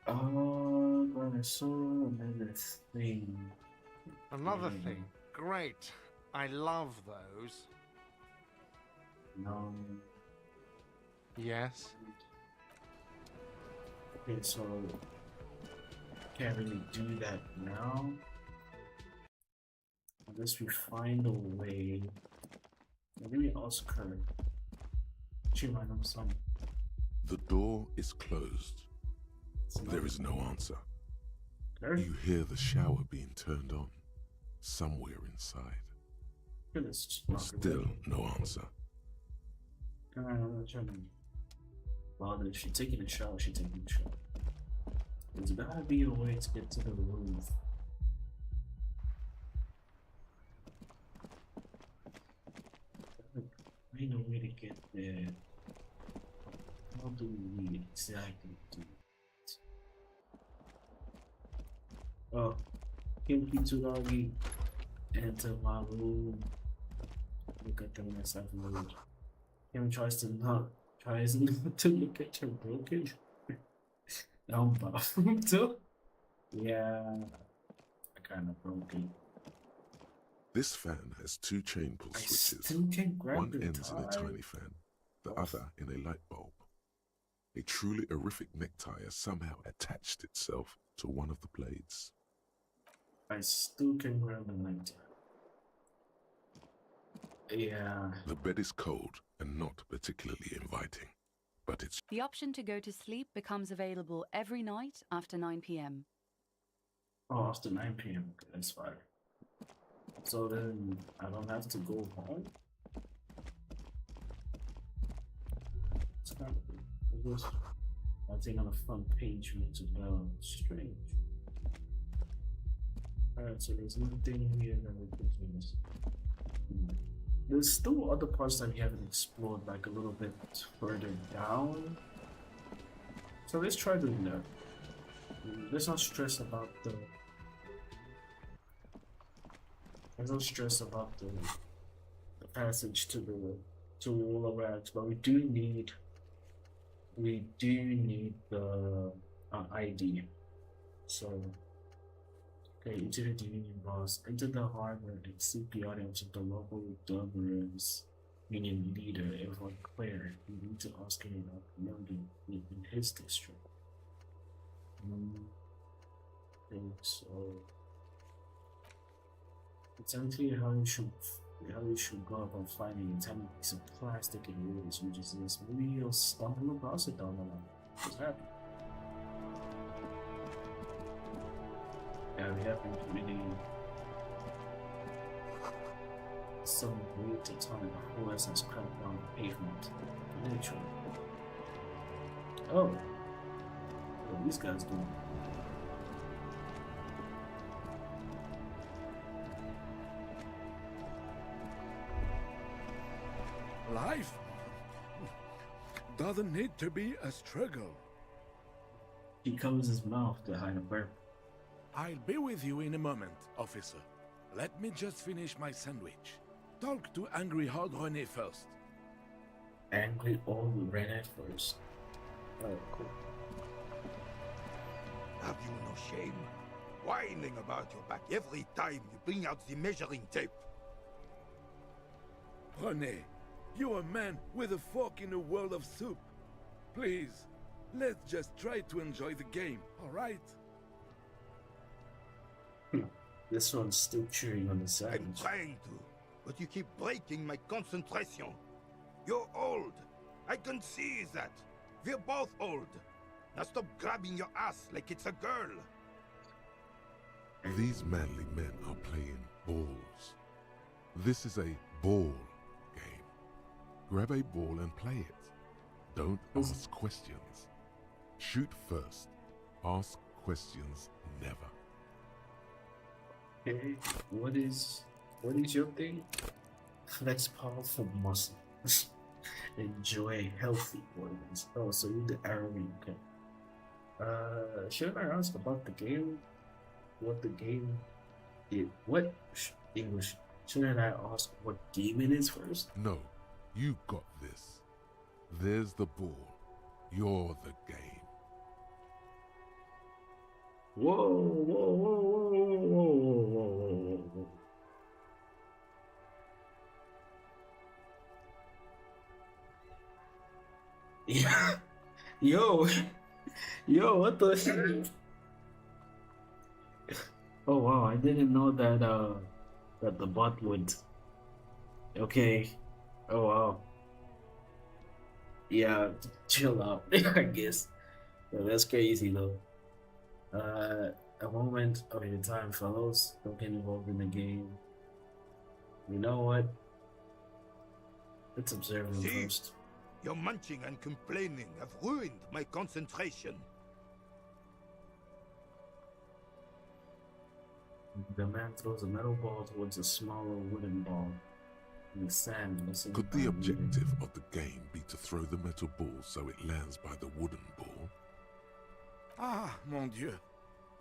Oh, I saw another thing. Another thing? Great. I love those. No. Yes? Okay, so can't really do that now. Unless we find a way. Let me ask her. She might know some. The door is closed. There is no answer. You hear the shower being turned on somewhere inside. Still no answer. I'm not trying to bother. If she's taking a shower, she's taking a shower. There's gotta be a way to get to the roof. I know a way to get there. How do we need exactly do it? Oh, can't be too doggy. Enter my room. Look at them myself in the room. Kim tries not to look at her broken. No, too? Yeah, I kind of broke it. This fan has two chain pull I switches. still can't grab One the ends in a tie. tiny fan, the other in a light bulb. A truly horrific necktie has somehow attached itself to one of the blades. I still can grab the night. Yeah. The bed is cold and not particularly inviting, but it's... The option to go to sleep becomes available every night after 9 p.m. Oh, after 9 p.m. Okay, that's fine. So then I don't have to go home? It's kind of... I think on the front page makes it strange. Alright, so there's nothing here that represents. There's still other parts that we haven't explored, like a little bit further down. So let's try doing that. Let's not stress about the... There's no stress about the passage to LEOWI, but we do need the ID. So, okay, interview the union boss, enter the harbor and seek the audience of the local Dublin's union leader, everyone Claire. You need to ask him about promoting in his district. I think so. It's unclear how you should go about finding a tiny piece of plastic in ruins, which is this. Maybe you'll stumble across it down the line. What's happening? Yeah, we haven't really some weird tectonic force has cracked down the pavement. Literally. Oh. What are these guys doing? Life doesn't need to be a struggle. He covers his mouth to hide a burp. I'll be with you in a moment, officer. Let me just finish my sandwich. Talk to Angry Old René first. Angry Old René first. Oh, cool. Have you no shame? Whining about your back every time you bring out the measuring tape. René, you're a man with a fork in a world of soup. Please, let's just try to enjoy the game, alright? This one's still chewing on the sandwich. I'm trying to, but you keep breaking my concentration. You're old. I can see that. We're both old. Now stop grabbing your ass like it's a girl. These manly men are playing balls. This is a ball game. Grab a ball and play it. Don't ask questions. Shoot first. Ask questions never. Okay, what is your thing? Flex powerful muscle. Enjoy healthy organs. Oh, so you the army, okay. Should I ask about the game? What the game is? What? English. Shouldn't I ask what game it is first? No, you got this. There's the ball. You're the game. Whoa, whoa, whoa, whoa, whoa, whoa, whoa, whoa. Yeah. Yo, what the? Oh wow, I didn't know that that the bot would. Okay. Oh wow. Yeah, chill out. I guess. Yeah, that's crazy though. A moment of your time, fellows. Don't get involved in the game. You know what? Let's observe them first. Your munching and complaining have ruined my concentration. The man throws a metal ball towards a smaller wooden ball in the sand. Could the objective of the game be to throw the metal ball so it lands by the wooden ball? Ah, mon Dieu.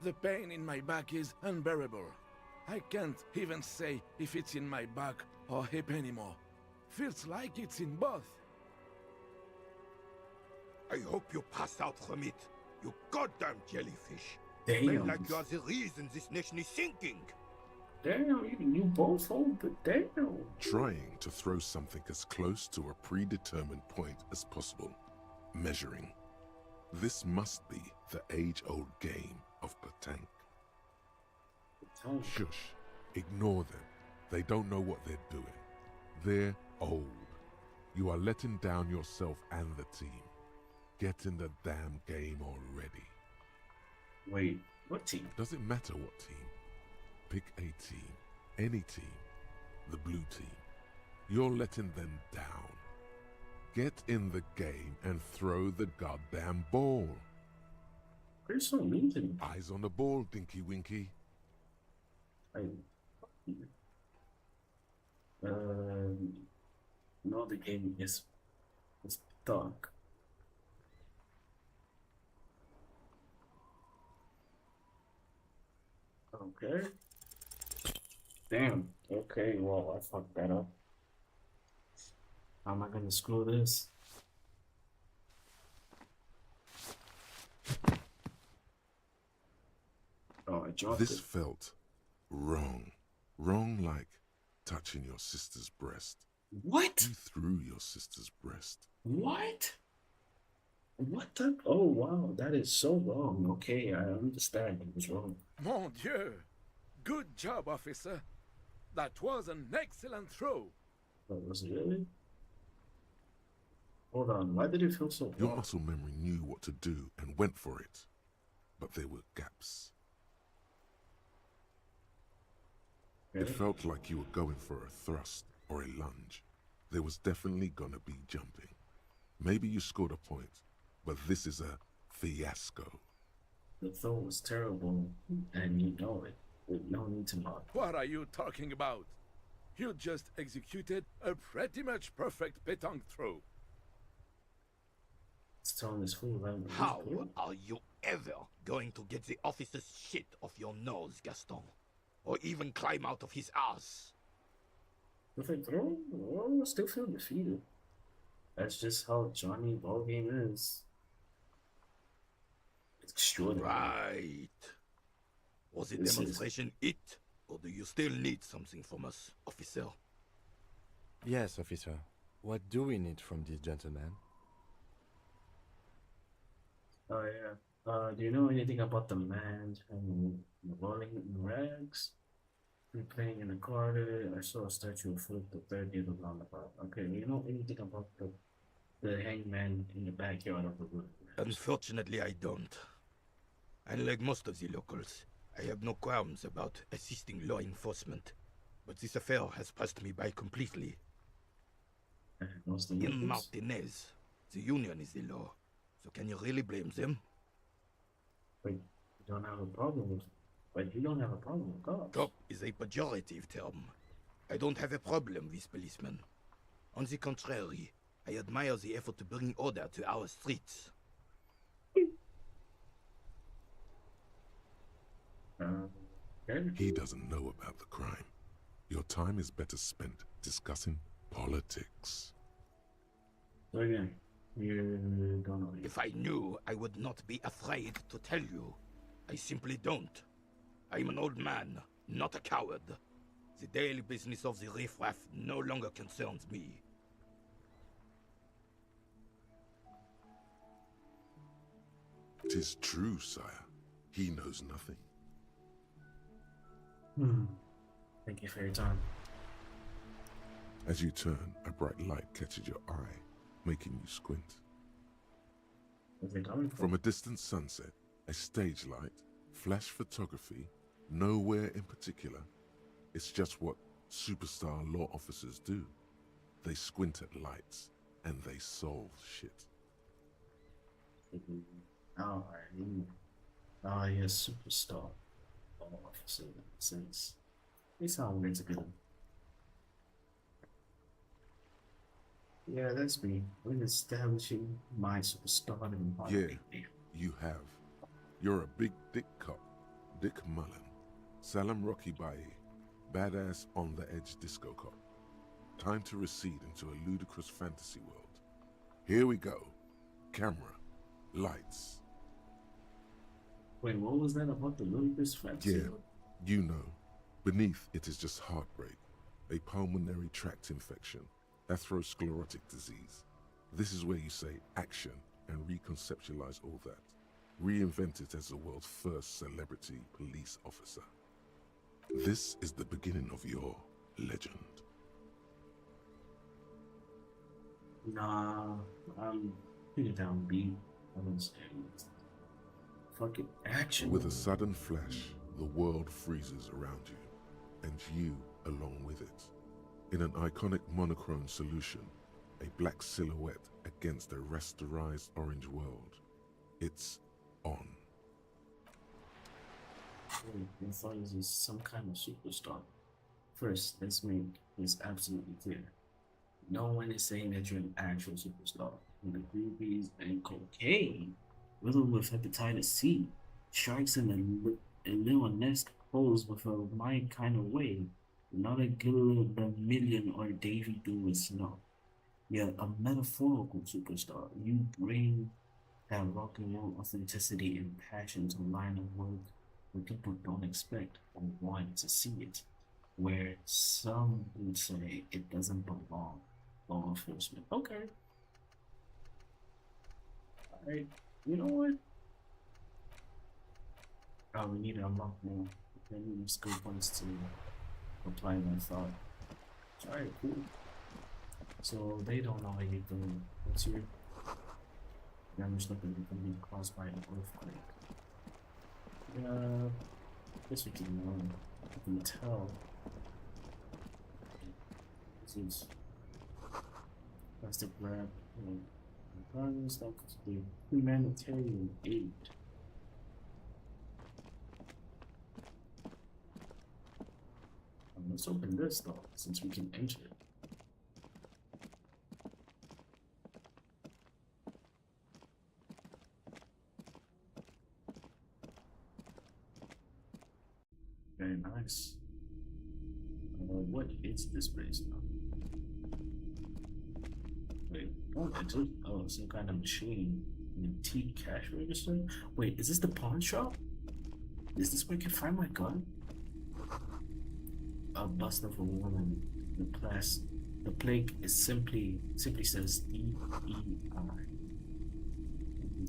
The pain in my back is unbearable. I can't even say if it's in my back or hip anymore. Feels like it's in both. I hope you pass out from it. You goddamn jellyfish. Damn. Men like you are the reason this nation is sinking. Damn, you both hold the damn. Trying to throw something as close to a predetermined point as possible. Measuring. This must be the age-old game of petanque. Shush. Ignore them. They don't know what they're doing. They're old. You are letting down yourself and the team. Get in the damn game already. Wait, what team? Doesn't matter what team. Pick a team. Any team. The blue team. You're letting them down. Get in the game and throw the goddamn ball. You're so mean to me. Eyes on the ball, Dinky Winky. No, the game is dark. Okay. Damn. Okay, well, I fucked that up. How am I gonna screw this? Oh, I dropped This it. felt wrong. Wrong like touching your sister's breast. What? You threw your sister's breast. What? What the? Oh, wow, that is so wrong. Okay, I understand it was wrong. Mon Dieu! Good job, officer. That was an excellent throw. Oh, was it really? Hold on, why did it feel so Your wrong? muscle memory knew what to do and went for it. But there were gaps. It felt like you were going for a thrust or a lunge. There was definitely gonna be jumping. Maybe you scored a point, but this is a fiasco. The throw was terrible, and you know it, with no need to lie. What are you talking about? You just executed a pretty much perfect petanque throw. It's telling this fool that How are you ever going to get the officer's shit off your nose, Gaston? Or even climb out of his ass? If I throw, well, I still feel defeated. That's just how Johnny ballgame is. It's extraordinary. Right. Was the demonstration it? Or do you still need something from us, officer? Yes, officer. What do we need from this gentleman? Oh yeah. Do you know anything about the man and rolling in rags? We're playing in the corridor. I saw a statue of Philip the Third near the roundabout. Okay, do you know anything about the hangman in the backyard of the wood? Unfortunately, I don't. Unlike most of the locals, I have no qualms about assisting law enforcement. But this affair has passed me by completely. In Martinez, the union is the law. So can you really blame them? But you don't have a problem with... But you don't have a problem with cops. Cop is a pejorative term. I don't have a problem with policemen. On the contrary, I admire the effort to bring order to our streets. He doesn't know about the crime. Your time is better spent discussing politics. So again, you don't know. If I knew, I would not be afraid to tell you. I simply don't. I'm an old man, not a coward. The daily business of the riffraff no longer concerns me. It is true, sire. He knows nothing. Thank you for your time. As you turn, a bright light catches your eye, making you squint. From a distant sunset, a stage light, flash photography, nowhere in particular. It's just what superstar law officers do. They squint at lights, and they solve shit. Oh, you're a superstar. Law officer, since they sound really good. Yeah, that's me. When establishing my superstardom. Yeah, you have. You're a big dick cop, Dick Mullen, Salam Rocky Baye, badass on the edge disco cop. Time to recede into a ludicrous fantasy world. Here we go. Camera, lights. Wait, what was that about the ludicrous facts? Yeah, you know. Beneath it is just heartbreak, a pulmonary tract infection, atherosclerotic disease. This is where you say action and reconceptualize all that. Reinvent it as the world's first celebrity police officer. This is the beginning of your legend. Nah, I'm pretty downbeat. I don't say fucking action. With a sudden flash, the world freezes around you, and you along with it. In an iconic monochrome solution, a black silhouette against a rasterized orange world. It's on. I thought he was some kind of superstar. First, let's make this absolutely clear. No one is saying that you're an actual superstar. With the groupies and cocaine, riddled with hepatitis C, sharks in a Leonesque pose with a my kind of way, not a Gillian Million or Davy Lewis, no. You're a metaphorical superstar. You bring that rock and roll authenticity and passion to line of work where people don't expect or want to see it. Where some would say it doesn't belong. Law enforcement. Okay. Alright. You know what? Oh, we need to unlock more. Then we need skill points to apply that thought. Alright, cool. So they don't know anything. What's your damage that can be caused by an earthquake? Yeah, I guess we can tell. This is plastic wrap, guns that could be humanitarian aid. Let's open this though, since we can enter it. Very nice. What is this place now? Wait, oh, some kind of machine. Antique cash register? Wait, is this the pawn shop? Is this where I can find my gun? A bust of a woman. The plaque is simply says DEI.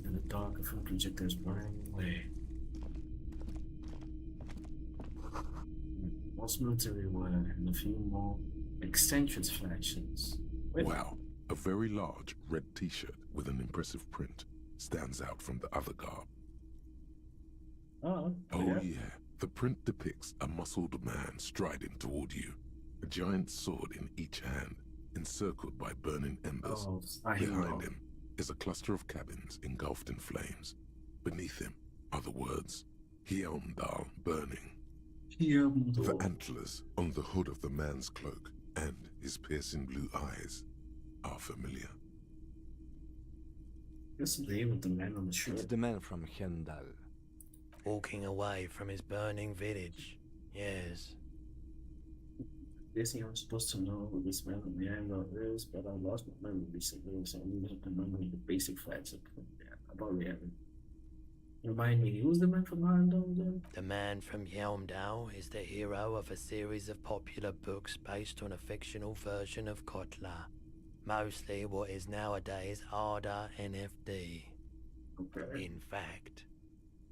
In the dark, a film projector is burning away. Most military wear and a few more eccentric flashes. Wow, a very large red t-shirt with an impressive print stands out from the other garb. Oh yeah. The print depicts a muscled man striding toward you, a giant sword in each hand, encircled by burning embers. Behind him is a cluster of cabins engulfed in flames. Beneath him are the words, Hjelmdal burning. The antlers on the hood of the man's cloak and his piercing blue eyes are familiar. What's the name of the man on the shirt? It's the man from Hjelmdal. Walking away from his burning village. Yes. Guessing I'm supposed to know who this man on the angle is, but I lost my memory recently, so I need to remember the basic facts about reality. Remind me, who's the man from Hjelmdal again? The man from Hjelmdal is the hero of a series of popular books based on a fictional version of Kotla. Mostly what is nowadays Arda NFD. Okay. In fact,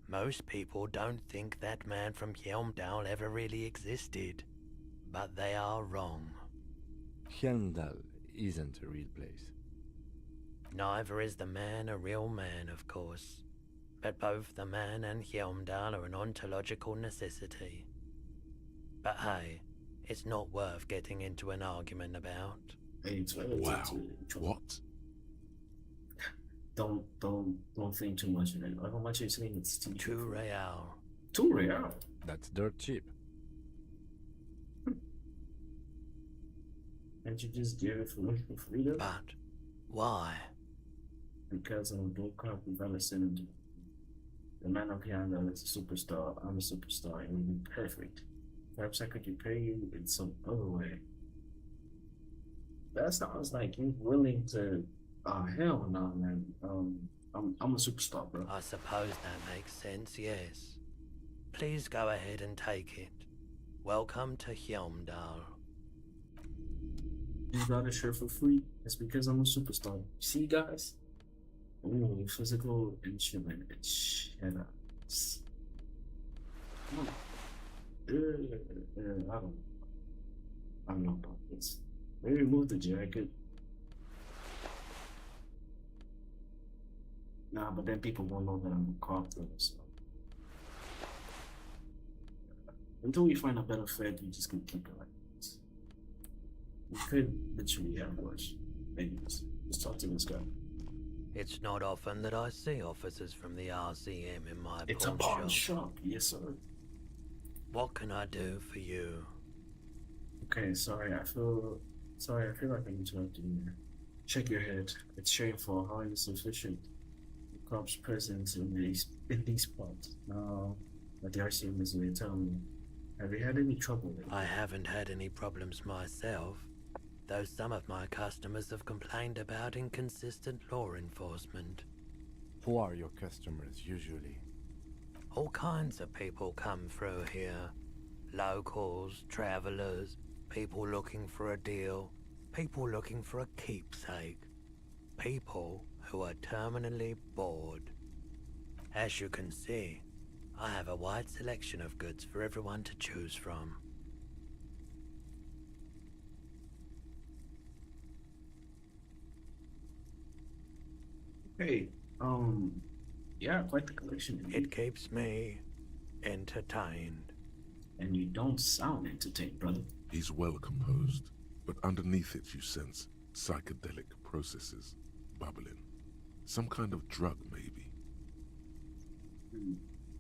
most people don't think that man from Hjelmdal ever really existed. But they are wrong. Hjelmdal isn't a real place. Neither is the man a real man, of course. But both the man and Hjelmdal are an ontological necessity. But hey, it's not worth getting into an argument about. Wow. What? Don't think too much of it. How much are you saying it's 2 real. 2 real? That's dirt cheap. Can't you just give it for freedom? But why? Because I'm a broke cop with Snnr. The man of Hjelmdal is a superstar. I'm a superstar. It would be perfect. Perhaps I could repay you in some other way. That sounds like you're willing to. Oh hell no, man. I'm a superstar, bro. I suppose that makes sense, yes. Please go ahead and take it. Welcome to Hyomdal. You got a shirt for free. It's because I'm a superstar. See, guys? Ooh, physical instrument and shadows. I don't know about this. Maybe remove the jacket. Nah, but then people won't know that I'm a cop though, so. Until we find a better fit, we just gonna keep it like this. We could literally have worse. Maybe let's talk to this guy. It's not often that I see officers from the RCM in my It's a pawn shop, yes sir. What can I do for you? Okay, sorry, I feel like I'm interrupting you. Check your head. It's shameful how insufficient the cops' presence in these spots. Now that the RCM is here, tell me, have you had any trouble with it? I haven't had any problems myself, though some of my customers have complained about inconsistent law enforcement. Who are your customers usually? All kinds of people come through here. Locals, travelers, people looking for a deal, people looking for a keepsake, people who are terminally bored. As you can see, I have a wide selection of goods for everyone to choose from. Hey, yeah, quite the collection. It keeps me entertained. And you don't sound entertained, brother. He's well composed, but underneath it you sense psychedelic processes bubbling. Some kind of drug, maybe.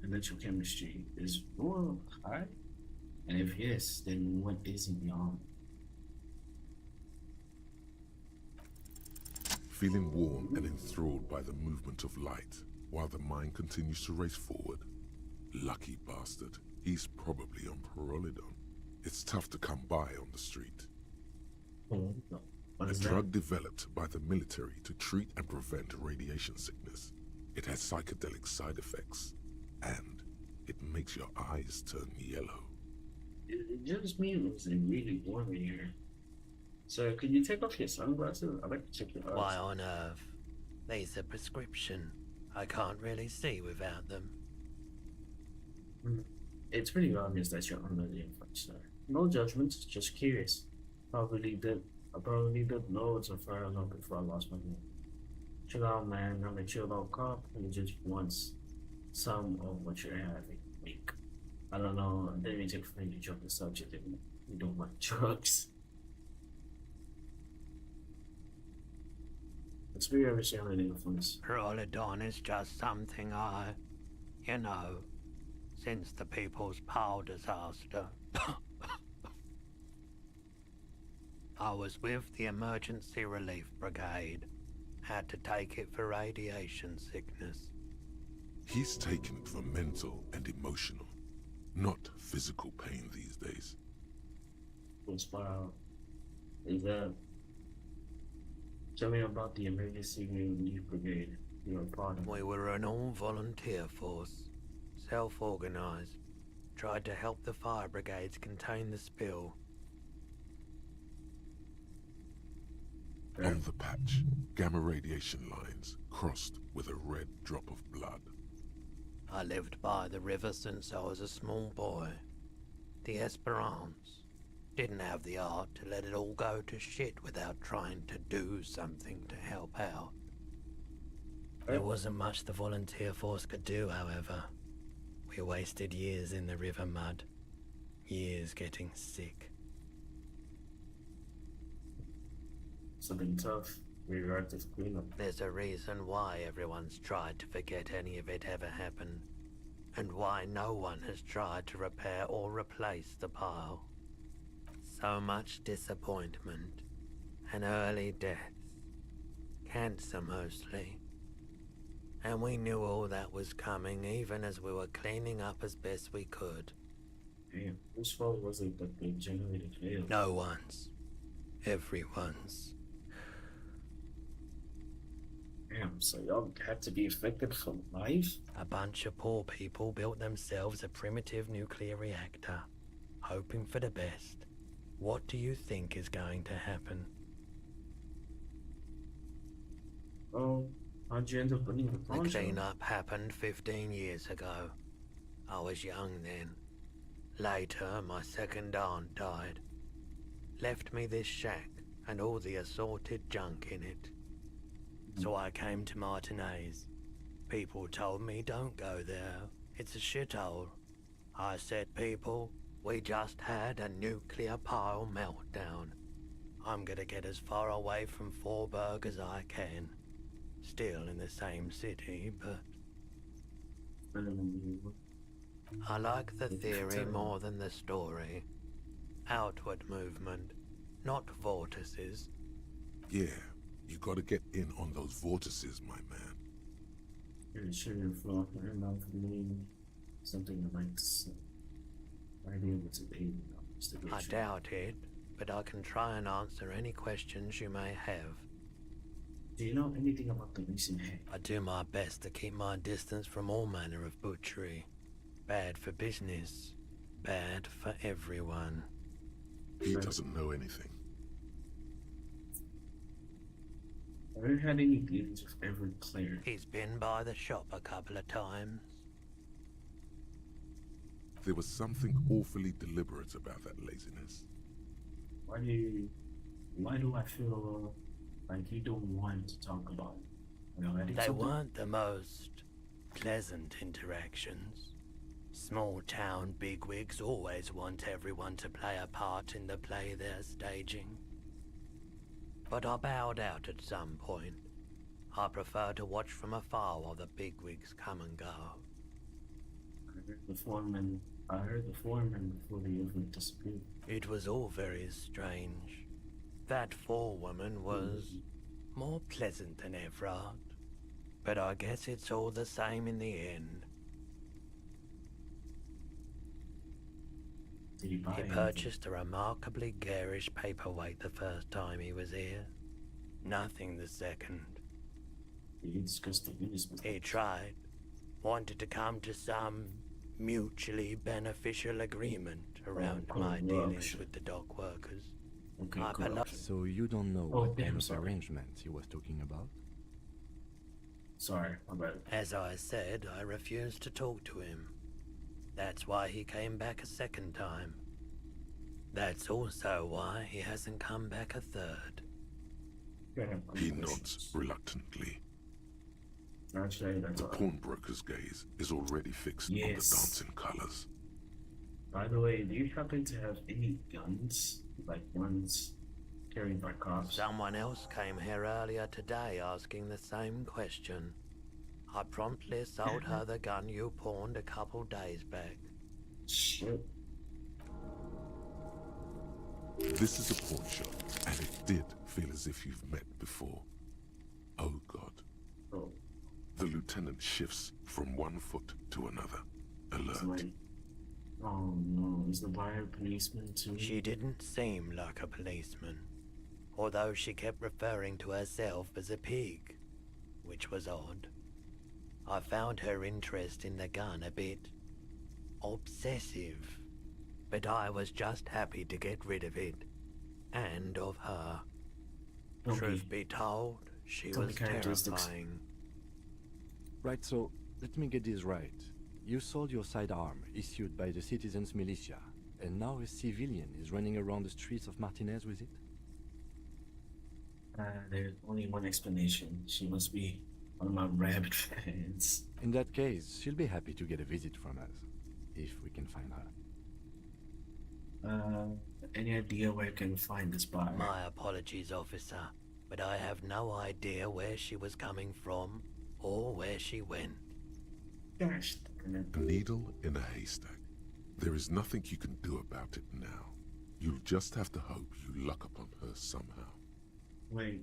And that your chemistry is real high? And if yes, then what is in your arm? Feeling warm and enthralled by the movement of light, while the mind continues to race forward. Lucky bastard. He's probably on Parolidon. It's tough to come by on the street. Oh, no. What A is drug developed by the military to treat and prevent radiation sickness. It has psychedelic side effects, and it makes your eyes turn yellow. It just means it was really warm in here. So, could you take off your sunglasses? I'd like to check your eyes. Why on earth? These are prescription. I can't really see without them. It's pretty obvious that you're under the influence, sir. No judgment, just curious. I probably did loads of fire alarm before I lost my name. Chill out, man. I'm a chilled out cop who just wants some of what you're having. Weak. I don't know. I didn't mean to explain you jump the subject and you don't want drugs. It's very obviously under the influence. Parolidon is just something you know, since the People's Power disaster. I was with the Emergency Relief Brigade. Had to take it for radiation sickness. He's taken it for mental and emotional, not physical pain these days. Wow. Is that... Tell me about the Emergency Relief Brigade. You're a part of. We were an all-volunteer force, self-organized. Tried to help the fire brigades contain the spill. On the patch, gamma radiation lines crossed with a red drop of blood. I lived by the river since I was a small boy. The Esperance. Didn't have the art to let it all go to shit without trying to do something to help out. There wasn't much the volunteer force could do, however. We wasted years in the river mud. Years getting sick. Something tough. Radioactive cleanup. There's a reason why everyone's tried to forget any of it ever happened. And why no one has tried to repair or replace the pile. So much disappointment, and early deaths, cancer mostly. And we knew all that was coming even as we were cleaning up as best we could. Damn, whose fault was it that the generator failed? No one's. Everyone's. Damn, so y'all had to be affected for life? A bunch of poor people built themselves a primitive nuclear reactor, hoping for the best. What do you think is going to happen? Oh, how'd you end up winning the The poncho? cleanup happened 15 years ago. I was young then. Later, my second aunt died. Left me this shack and all the assorted junk in it. So I came to Martinez. People told me don't go there. It's a shithole. I said, people, we just had a nuclear pile meltdown. I'm gonna get as far away from Forberg as I can. Still in the same city, but... I like the theory more than the story. Outward movement, not vortices. Yeah, you gotta get in on those vortices, my man. Pretty sure you're flocking around for me. Something like this. Might be able to aid in the investigation. I doubt it, but I can try and answer any questions you may have. Do you know anything about the recent hack? I do my best to keep my distance from all manner of butchery. Bad for business, bad for everyone. He doesn't know anything. Have you had any dealings with Everett Clarx? He's been by the shop a couple of times. There was something awfully deliberate about that laziness. Why do I feel like you don't want to talk about it? You know, They weren't the most pleasant interactions. Small town bigwigs always want everyone to play a part in the play they're staging. But I bowed out at some point. I prefer to watch from afar while the bigwigs come and go. I heard the foreman before the event disappeared. It was all very strange. That forewoman was more pleasant than Everard. But I guess it's all the same in the end. Did he buy He anything? purchased a remarkably garish paperweight the first time he was here. Nothing the second. Did he discuss the business with He tried. Wanted to come to some mutually beneficial agreement around my dealings with the dock workers. Okay, I cool. So you don't know Oh, what damn, kind of sorry. arrangements he was talking about? Sorry, my bad. As I said, I refused to talk to him. That's why he came back a second time. That's also why he hasn't come back a third. He nods reluctantly. Actually, that's The all right. pawnbroker's gaze is already fixed on the Yes. dancing colors. By the way, do you happen to have any guns? Like ones carried by cops? Someone else came here earlier today asking the same question. I promptly sold her the gun you pawned a couple days back. Shit. This is a pawn shop, and it did feel as if you've met before. Oh God. Oh. The lieutenant shifts from one foot to another. It's Alert. like, oh no, is the buyer a policeman too? She didn't seem like a policeman, although she kept referring to herself as a pig, which was odd. I found her interest in the gun a bit obsessive, but I was just happy to get rid of it, and of her. Okay. Truth be told, she Tell me was characteristics. terrifying. Right, so let me get this right. You sold your sidearm, issued by the citizens' militia, and now a civilian is running around the streets of Martinez with it? There's only one explanation. She must be one of my rabid fans. In that case, she'll be happy to get a visit from us, if we can find her. Any idea where I can find this buyer? My apologies, officer, but I have no idea where she was coming from or where she went. Gosh darn it. A needle in a haystack. There is nothing you can do about it now. You'll just have to hope you luck upon her somehow. Wait.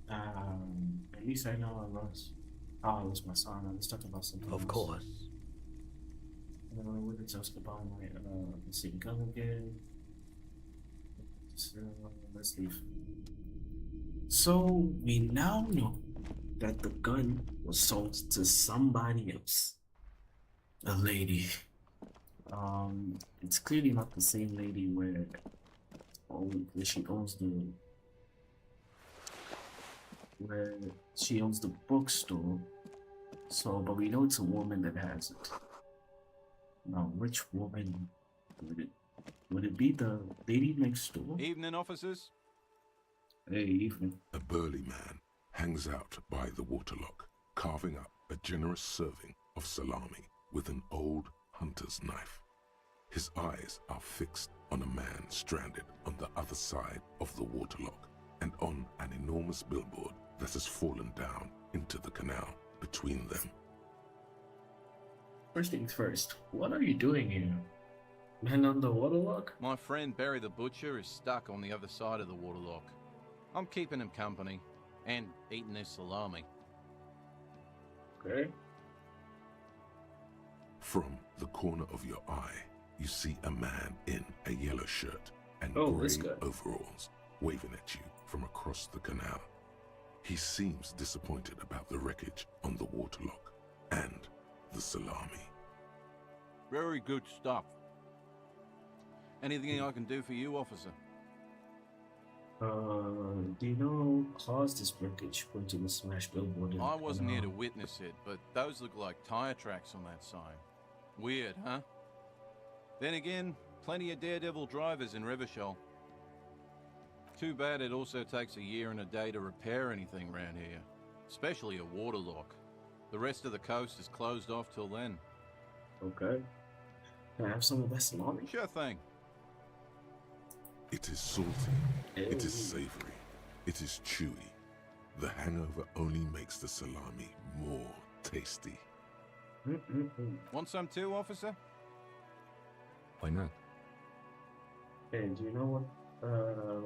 At least I know I lost. Oh, it was my son. Let's talk about something Of else. course. What did I talk about? My, let's see, gun again. So, let's leave. So, we now know that the gun was sold to somebody else. A lady. It's clearly not the same lady where she owns the bookstore. So, but we know it's a woman that has it. Now, which woman would it? Would it be the lady next door? Evening, officers. Hey, evening. A burly man hangs out by the waterlock, carving up a generous serving of salami with an old hunter's knife. His eyes are fixed on a man stranded on the other side of the waterlock and on an enormous billboard that has fallen down into the canal between them. First things first, what are you doing here? Man on the waterlock? My friend Barry the Butcher is stuck on the other side of the waterlock. I'm keeping him company and eating his salami. Okay. From the corner of your eye, you see a man in a yellow shirt and this grey guy. overalls waving at you from across the canal. He seems disappointed about the wreckage on the waterlock and the salami. Very good stuff. Anything I can do for you, officer? Do you know who caused this wreckage to the smashed billboard? I wasn't here to witness it, but those look like tire tracks on that sign. Weird, huh? Then again, plenty of daredevil drivers in Rivershoal. Too bad it also takes a year and a day to repair anything around here, especially a waterlock. The rest of the coast is closed off till then. Okay. Can I have some of that salami? Sure thing. It is salty, it is savory, it is chewy. The hangover only makes the salami more tasty. Want some too, officer? Why not? Hey, do you know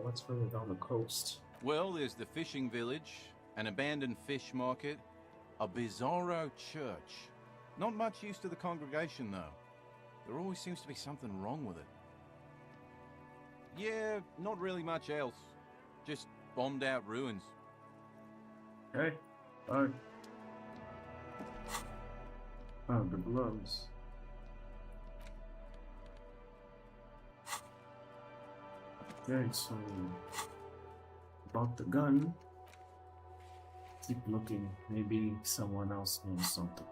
what's further down the coast? Well, there's the fishing village, an abandoned fish market, a bizarro church. Not much use to the congregation, though. There always seems to be something wrong with it. Yeah, not really much else. Just bombed out ruins. Okay, alright. Oh, the gloves. Okay, so about the gun. Keep looking. Maybe someone else knows something.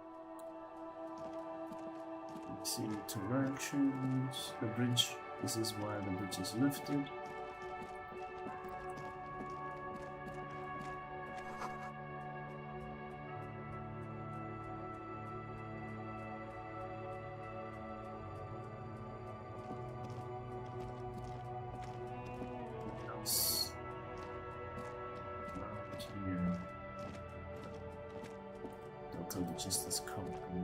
Let's see interactions. The bridge. This is why the bridge is lifted. What else? Around here. Delta Logistics Company.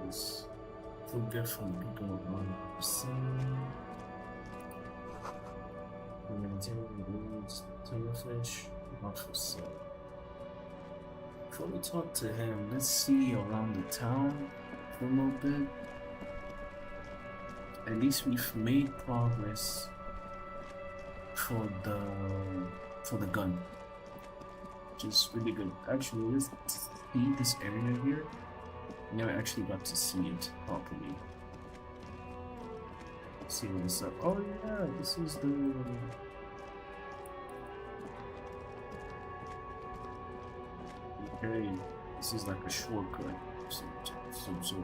Yes. Get from people of 1%. Maintain goods, fish, not for sale. Before we talk to him, let's see around the town for a little bit. At least we've made progress for the gun, which is really good. Actually, let's see this area here. Never actually got to see it properly. Let's see what's up. Oh yeah, this is the... Okay, this is like a shortcut of some sort.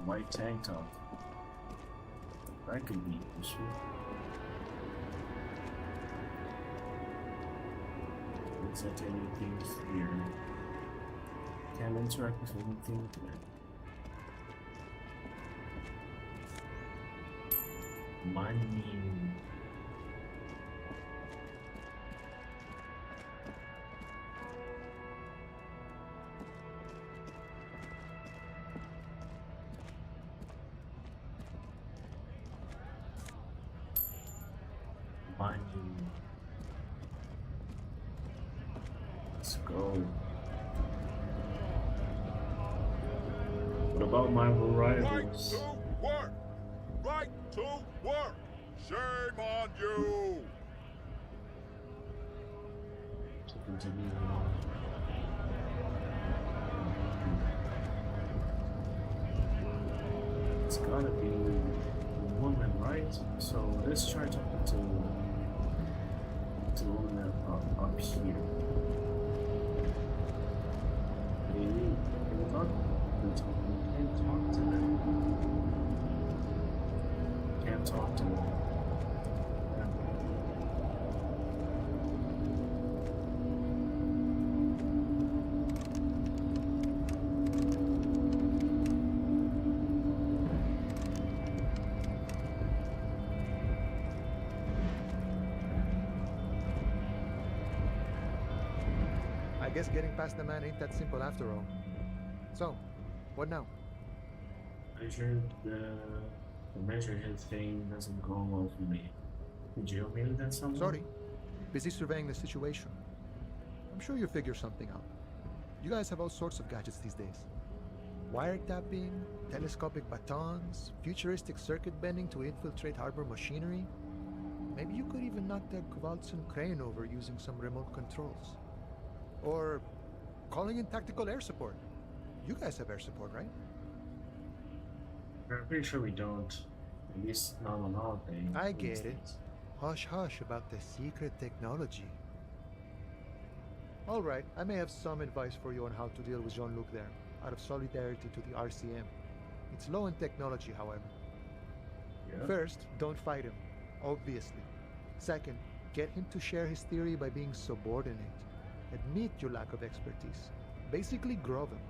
White tank top. That could be useful. Isn't anything here? Can't interact with anything there. Money. Money. Let's go. The about my Right rivals. to work! Right to work! Shame on you! To continue on. It's gotta be a woman, right? So let's try talking to the woman up here. Maybe can't talk to them. Can't talk to them. I guess getting past the man ain't that simple after all. So, what now? I sure the measure his thing doesn't go well for me. Did you mail that someone? Sorry. Busy surveying the situation. I'm sure you'll figure something out. You guys have all sorts of gadgets these days. Wiretapping, telescopic batons, futuristic circuit bending to infiltrate harbor machinery. Maybe you could even knock the Kvaltsen crane over using some remote controls. Or calling in tactical air support. You guys have air support, right? I'm pretty sure we don't. At least not on our thing. I get it. Hush hush about the secret technology. Alright, I may have some advice for you on how to deal with Jean-Luc there, out of solidarity to the RCM. It's low in technology, however. Yeah. First, don't fight him, obviously. Second, get him to share his theory by being subordinate. Admit your lack of expertise. Basically, grub him.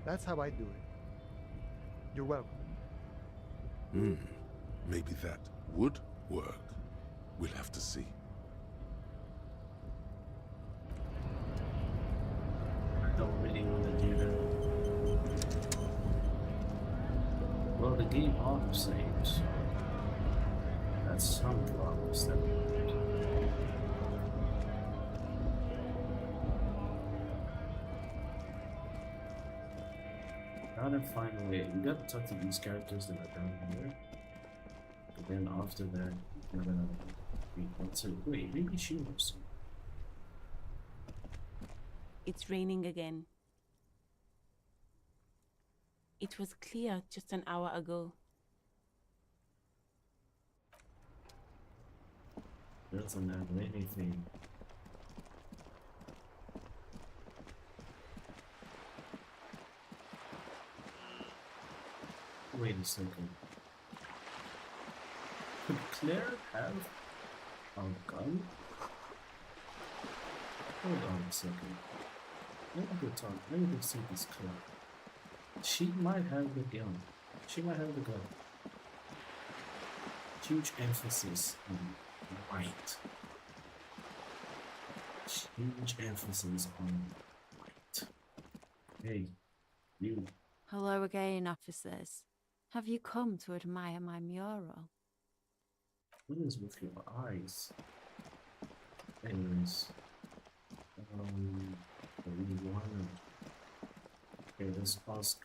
That's how I do it. You're welcome. Maybe that would work. We'll have to see. I don't really want to do that. Well, the game auto saves. That's some problems that we need. Gotta find a way. We gotta talk to these characters that are down here. But then after that, we're gonna wait, maybe she knows. It's raining again. It was clear just an hour ago. Doesn't have anything. Wait a second. Could Claire have a gun? Hold on a second. Let me go talk. Let me go see this Claire. She might have the gun. She might have the gun. Huge emphasis on white. Huge emphasis on white. Hey, you. Hello again, officers. Have you come to admire my mural? What is with your eyes? Anyways, okay, let's ask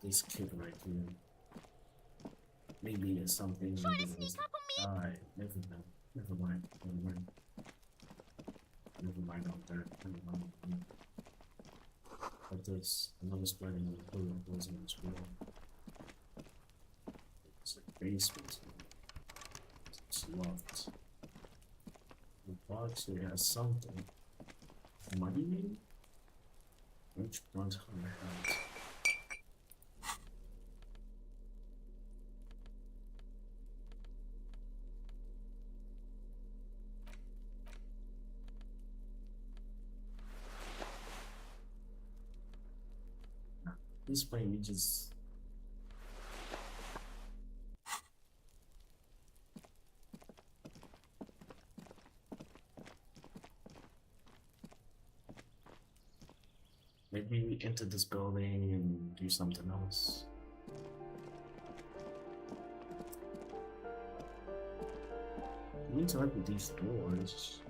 this kid right here. Maybe it's something. Trying to sneak up on me? Alright, never mind. Never mind. Never mind on that. Never mind. But there's another spider in the hood that wasn't as well. It's a basement. It's locked. The box here has something. Money maybe? Which blunt on my hand? This point we just maybe we enter this building and do something else. We need to open these doors.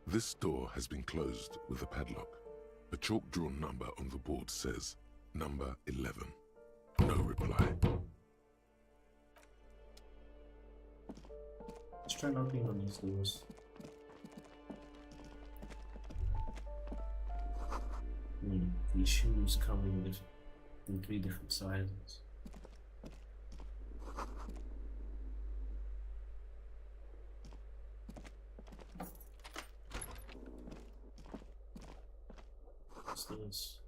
This door has been closed with a padlock. A chalk-drawn number on the board says Number 11. No reply. Let's try knocking on these doors. These shoes come in 3 different sizes. What's this?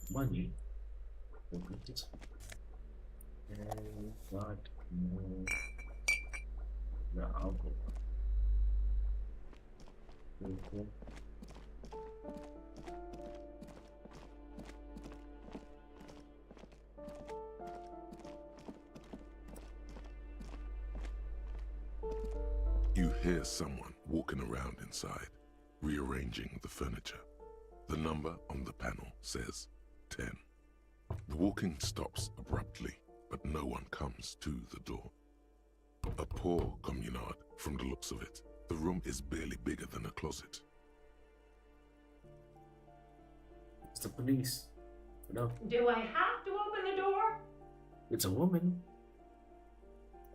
Money. Open it. And got more. The alcohol. Very cool. You hear someone walking around inside, rearranging the furniture. The number on the panel says 10. The walking stops abruptly, but no one comes to the door. A poor communard from the looks of it. The room is barely bigger than a closet. It's the police. No. Do I have to open the door? It's a woman.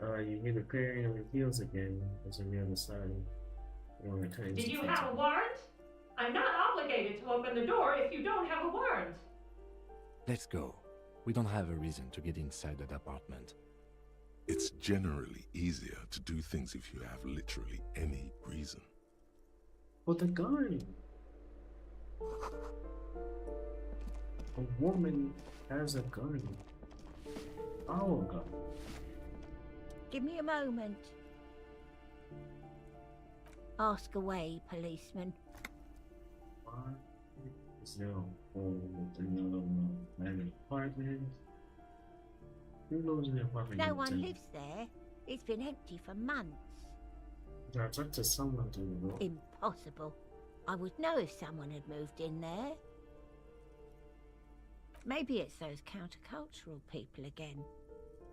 You hear the clearing of the heels again. It's on the other side. Did you have a warrant? I'm not obligated to open the door if you don't have a warrant. Let's go. We don't have a reason to get inside that apartment. It's generally easier to do things if you have literally any reason. But the gun. A woman has a gun. Our gun. Give me a moment. Ask away, policeman. Why is there a hole in the apartment? Who knows in the apartment? No one lives there. It's been empty for months. I talked to someone to the door. Impossible. I would know if someone had moved in there. Maybe it's those countercultural people again.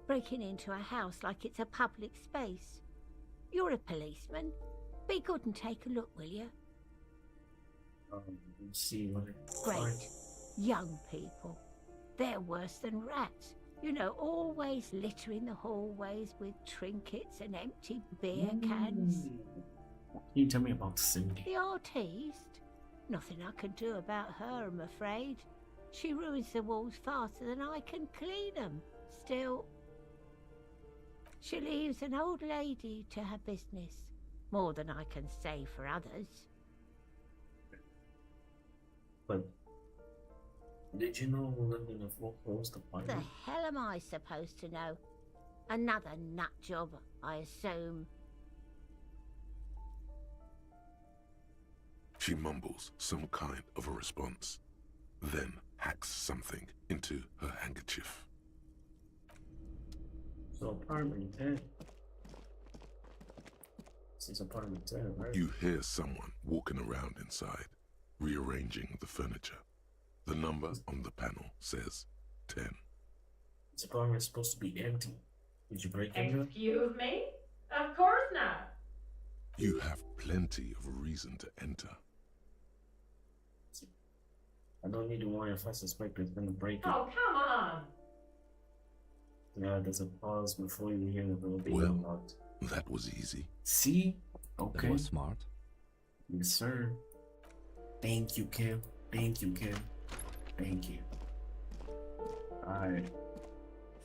Breaking into a house like it's a public space. You're a policeman. Be good and take a look, will you? Let's see what it Great. Young people. They're worse than rats. You know, always littering the hallways with trinkets and empty beer cans. Can you tell me about Cindy? The artiste? Nothing I can do about her, I'm afraid. She ruins the walls faster than I can clean them. Still, she leaves an old lady to her business. More than I can say for others. But did you know who lived in a foreclosed apartment? The hell am I supposed to know? Another nut job, I assume. She mumbles some kind of a response, then hacks something into her handkerchief. So apartment 10. This is apartment 10, right? You hear someone walking around inside, rearranging the furniture. The number on the panel says 10. This apartment is supposed to be empty. Did you break into it? Excuse me? Of course not. You have plenty of reason to enter. I don't need to worry if I suspect it's gonna break it. Oh, come on. Yeah, there's a pause before you hear the door being Well, unlocked. that was easy. See? Okay. That was smart. Yes, sir. Thank you, Kim. Thank you, Kim. Thank you. Alright.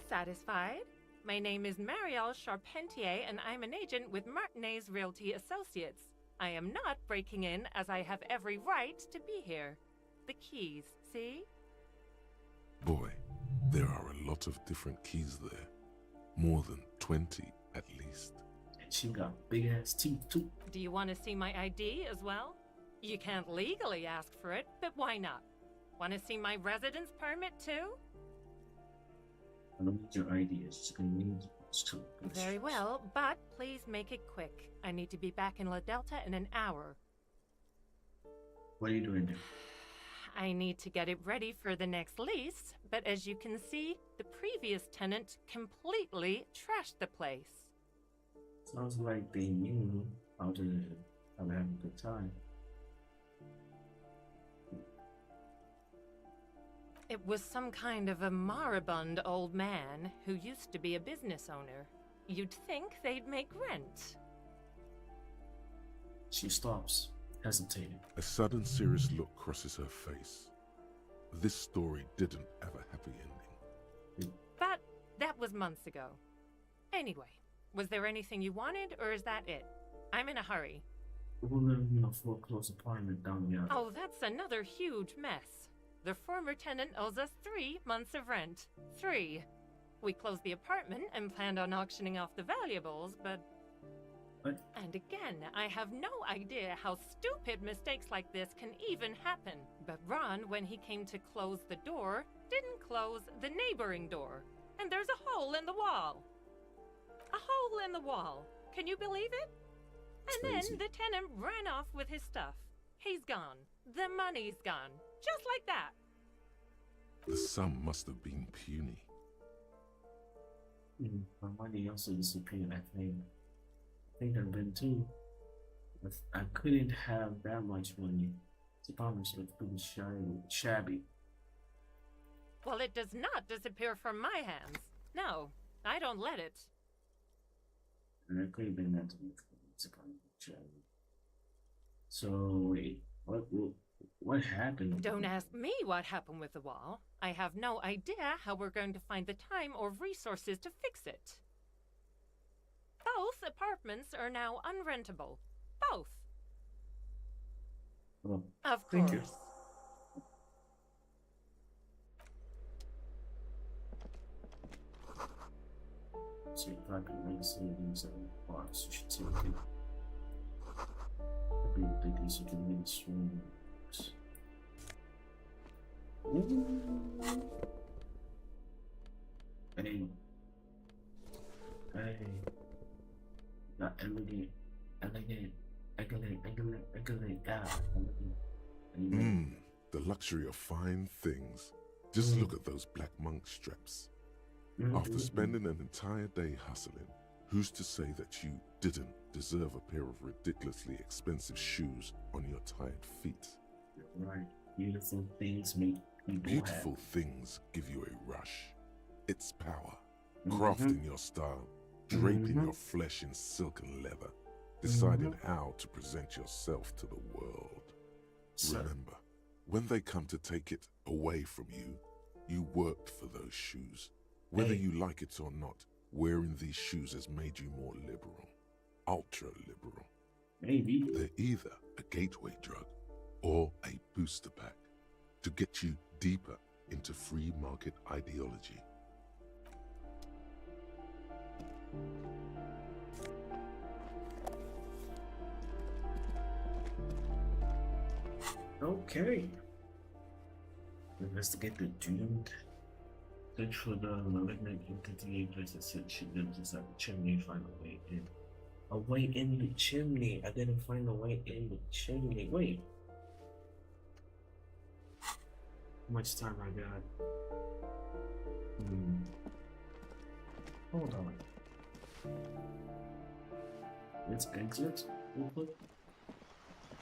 Satisfied? My name is Marielle Charpentier, and I'm an agent with Martinez Realty Associates. I am not breaking in, as I have every right to be here. The keys, see? Boy, there are a lot of different keys there. More than 20 at least. And she got big ass teeth too. Do you want to see my ID as well? You can't legally ask for it, but why not? Want to see my residence permit too? I don't need your ID, it's just gonna need those two. Very well, but please make it quick. I need to be back in La Delta in an hour. What are you doing there? I need to get it ready for the next lease, but as you can see, the previous tenant completely trashed the place. Sounds like they knew how to I'm having a good time. It was some kind of a moribund old man who used to be a business owner. You'd think they'd make rent. She stops, hesitating. A sudden serious look crosses her face. This story didn't have a happy ending. But that was months ago. Anyway, was there anything you wanted, or is that it? I'm in a hurry. We'll live in a foreclosed apartment down the alley. Oh, that's another huge mess. The former tenant owes us 3 months of rent. 3. We closed the apartment and planned on auctioning off the valuables, but... What? And again, I have no idea how stupid mistakes like this can even happen. But Ron, when he came to close the door, didn't close the neighboring door. And there's a hole in the wall. A hole in the wall. Can you believe it? And then the tenant ran off with his stuff. He's gone. The money's gone. Just like that. The sum must have been puny. My money also disappeared, I think. I think I've been too. I couldn't have that much money. The apartment was pretty shabby. Well, it does not disappear from my hands. No, I don't let it. And I could have been that to me. It's apartment shabby. So wait, what happened? Don't ask me what happened with the wall. I have no idea how we're going to find the time or resources to fix it. Both apartments are now unrentable. Both. Well, of thank course. You. So you probably really see these box. You should see it. I'd be ridiculous if you can really swim. Hey. Hey. Not elegant. The luxury of fine things. Just look at those black monk straps. After spending an entire day hustling, who's to say that you didn't deserve a pair of ridiculously expensive shoes on your tired feet? Right. Beautiful things make people Beautiful happy. things give you a rush. It's power. Crafting your style, draping your flesh in silken leather, deciding how to present yourself to the world. Remember, when they come to take it away from you, you worked for those shoes. Whether you like it or not, wearing these shoes has made you more liberal. Ultra liberal. Maybe. They're either a gateway drug or a booster pack to get you deeper into free market ideology. Okay. Investigate the doomed. Search for the malignant entity places that she lives inside the chimney. Find a way in. A way in the chimney. I didn't find a way in the chimney. Wait. How much time I got? Hold on. Let's exit real quick.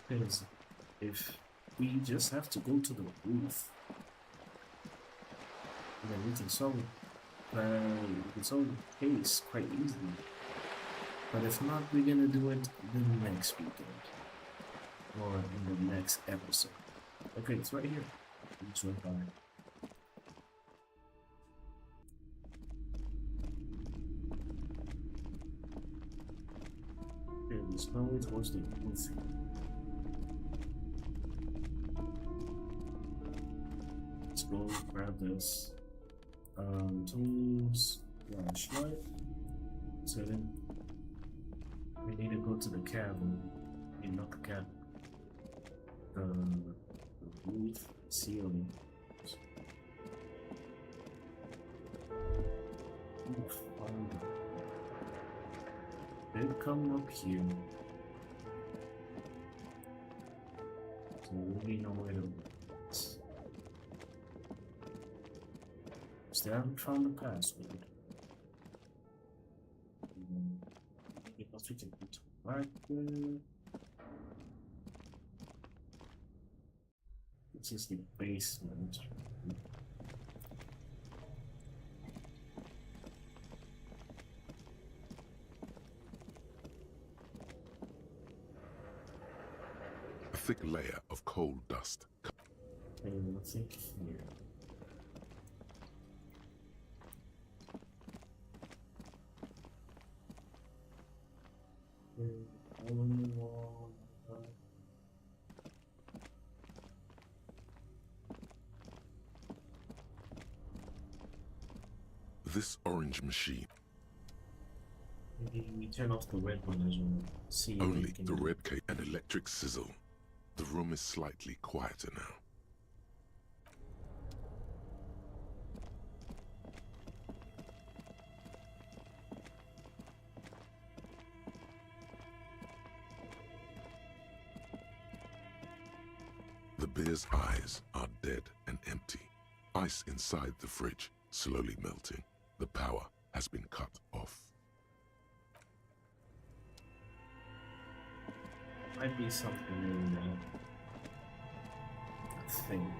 Because if we just have to go to the roof, then we can solve the case quite easily. But if not, we're gonna do it the next weekend or in the next episode. Okay, it's right here. It's right by. Okay, there's no way towards the roof. Let's go grab this. Tools, flashlight. So then we need to go to the cabin. I mean, not the cabin. The roof ceiling. Then come up here. So we know where to. Still haven't found the password. Because we can put right there. This is the basement. A thick layer of coal dust. And I think here. This orange machine. Maybe we turn off the red one as well. See Only the red cape and electric sizzle. The room is slightly quieter now. The bear's eyes are dead and empty. Ice inside the fridge, slowly melting. The power has been cut off. Might be something in there. I think.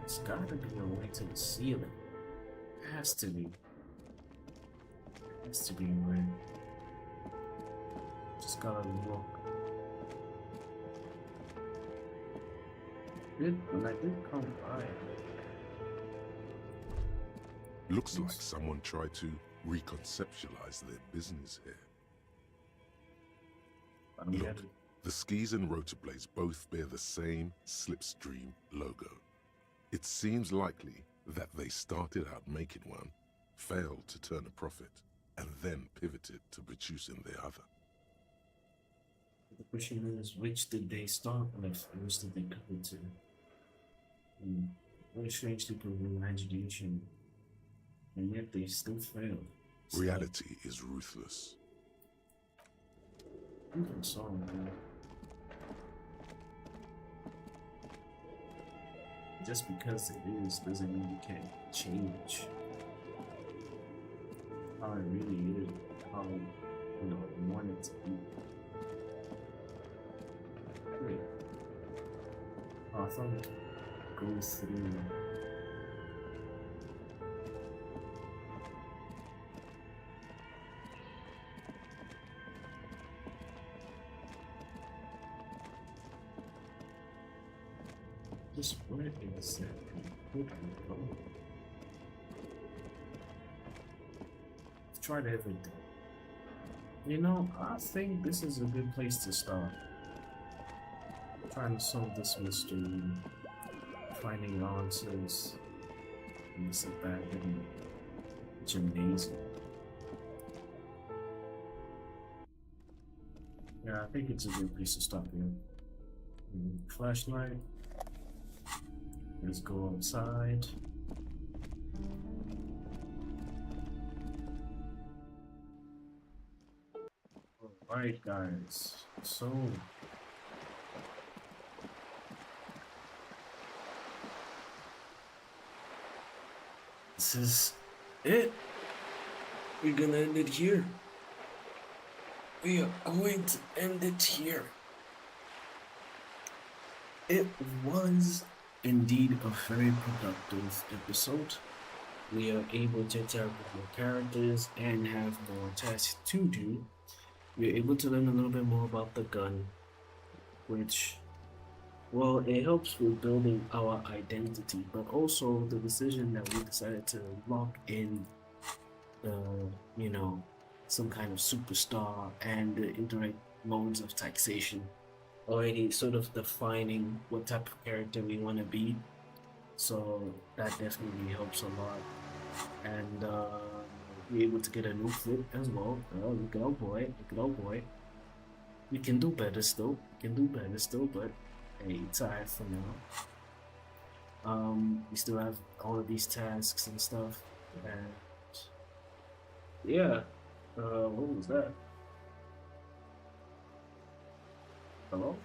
It's gotta be a way to the ceiling. It has to be. It has to be a way. Just gotta look. When I did come by. Looks like someone tried to reconceptualize their business here. Look, the skis and rotor blades both bear the same slipstream logo. It seems likely that they started out making one, failed to turn a profit, and then pivoted to producing the other. The question is, which did they start with, and which did they pivot to? Very strange to prove imagination, and yet they still failed. Reality is ruthless. Even so, man. Just because it is doesn't mean you can't change how it really is, how you want it to be. Wait. I thought it goes through. Just where is that? I've tried everything. You know, I think this is a good place to start. Trying to solve this mystery, finding answers in this abandoned gymnasium. Yeah, I think it's a good place to start here. Flashlight. Let's go outside. Alright guys, so this is it. We're gonna end it here. We are going to end it here. It was indeed a very productive episode. We are able to interact with more characters and have more tasks to do. We're able to learn a little bit more about the gun, which, well, it helps with building our identity, but also the decision that we decided to lock in, you know, some kind of superstar and the indirect modes of taxation, already sort of defining what type of character we want to be. So that definitely helps a lot. And we're able to get a new flip as well. Look at our boy, look at our boy. We can do better still, but hey, it's alright for now. We still have all of these tasks and stuff, and yeah, what was that? Hello?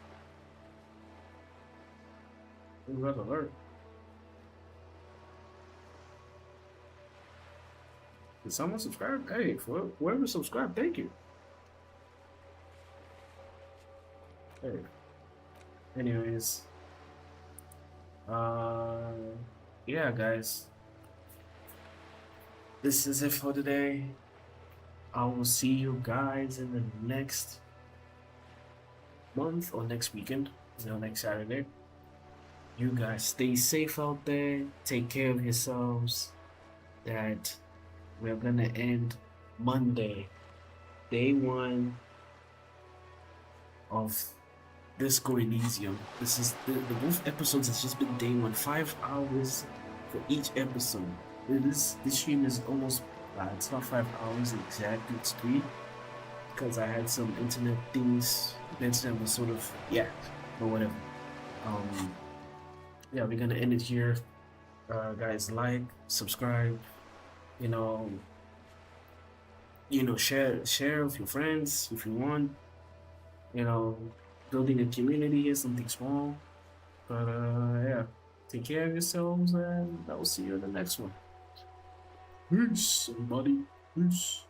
Red alert. Did someone subscribe? Hey, for whoever subscribed, thank you. Hey. Anyways, yeah, guys, this is it for today. I will see you guys in the next month or next weekend, next Saturday. You guys stay safe out there. Take care of yourselves. That we're gonna end Monday, day 1 of Disco Elysium. This is the both episodes. It's just been day 1, 5 hours for each episode. This stream is almost it's not 5 hours exactly. It's 3 because I had some internet things. The internet was sort of or whatever. Yeah, we're gonna end it here. Guys, like, subscribe. Share with your friends if you want. Building a community is something small, but yeah, take care of yourselves, and I will see you in the next one. Peace, everybody. Peace.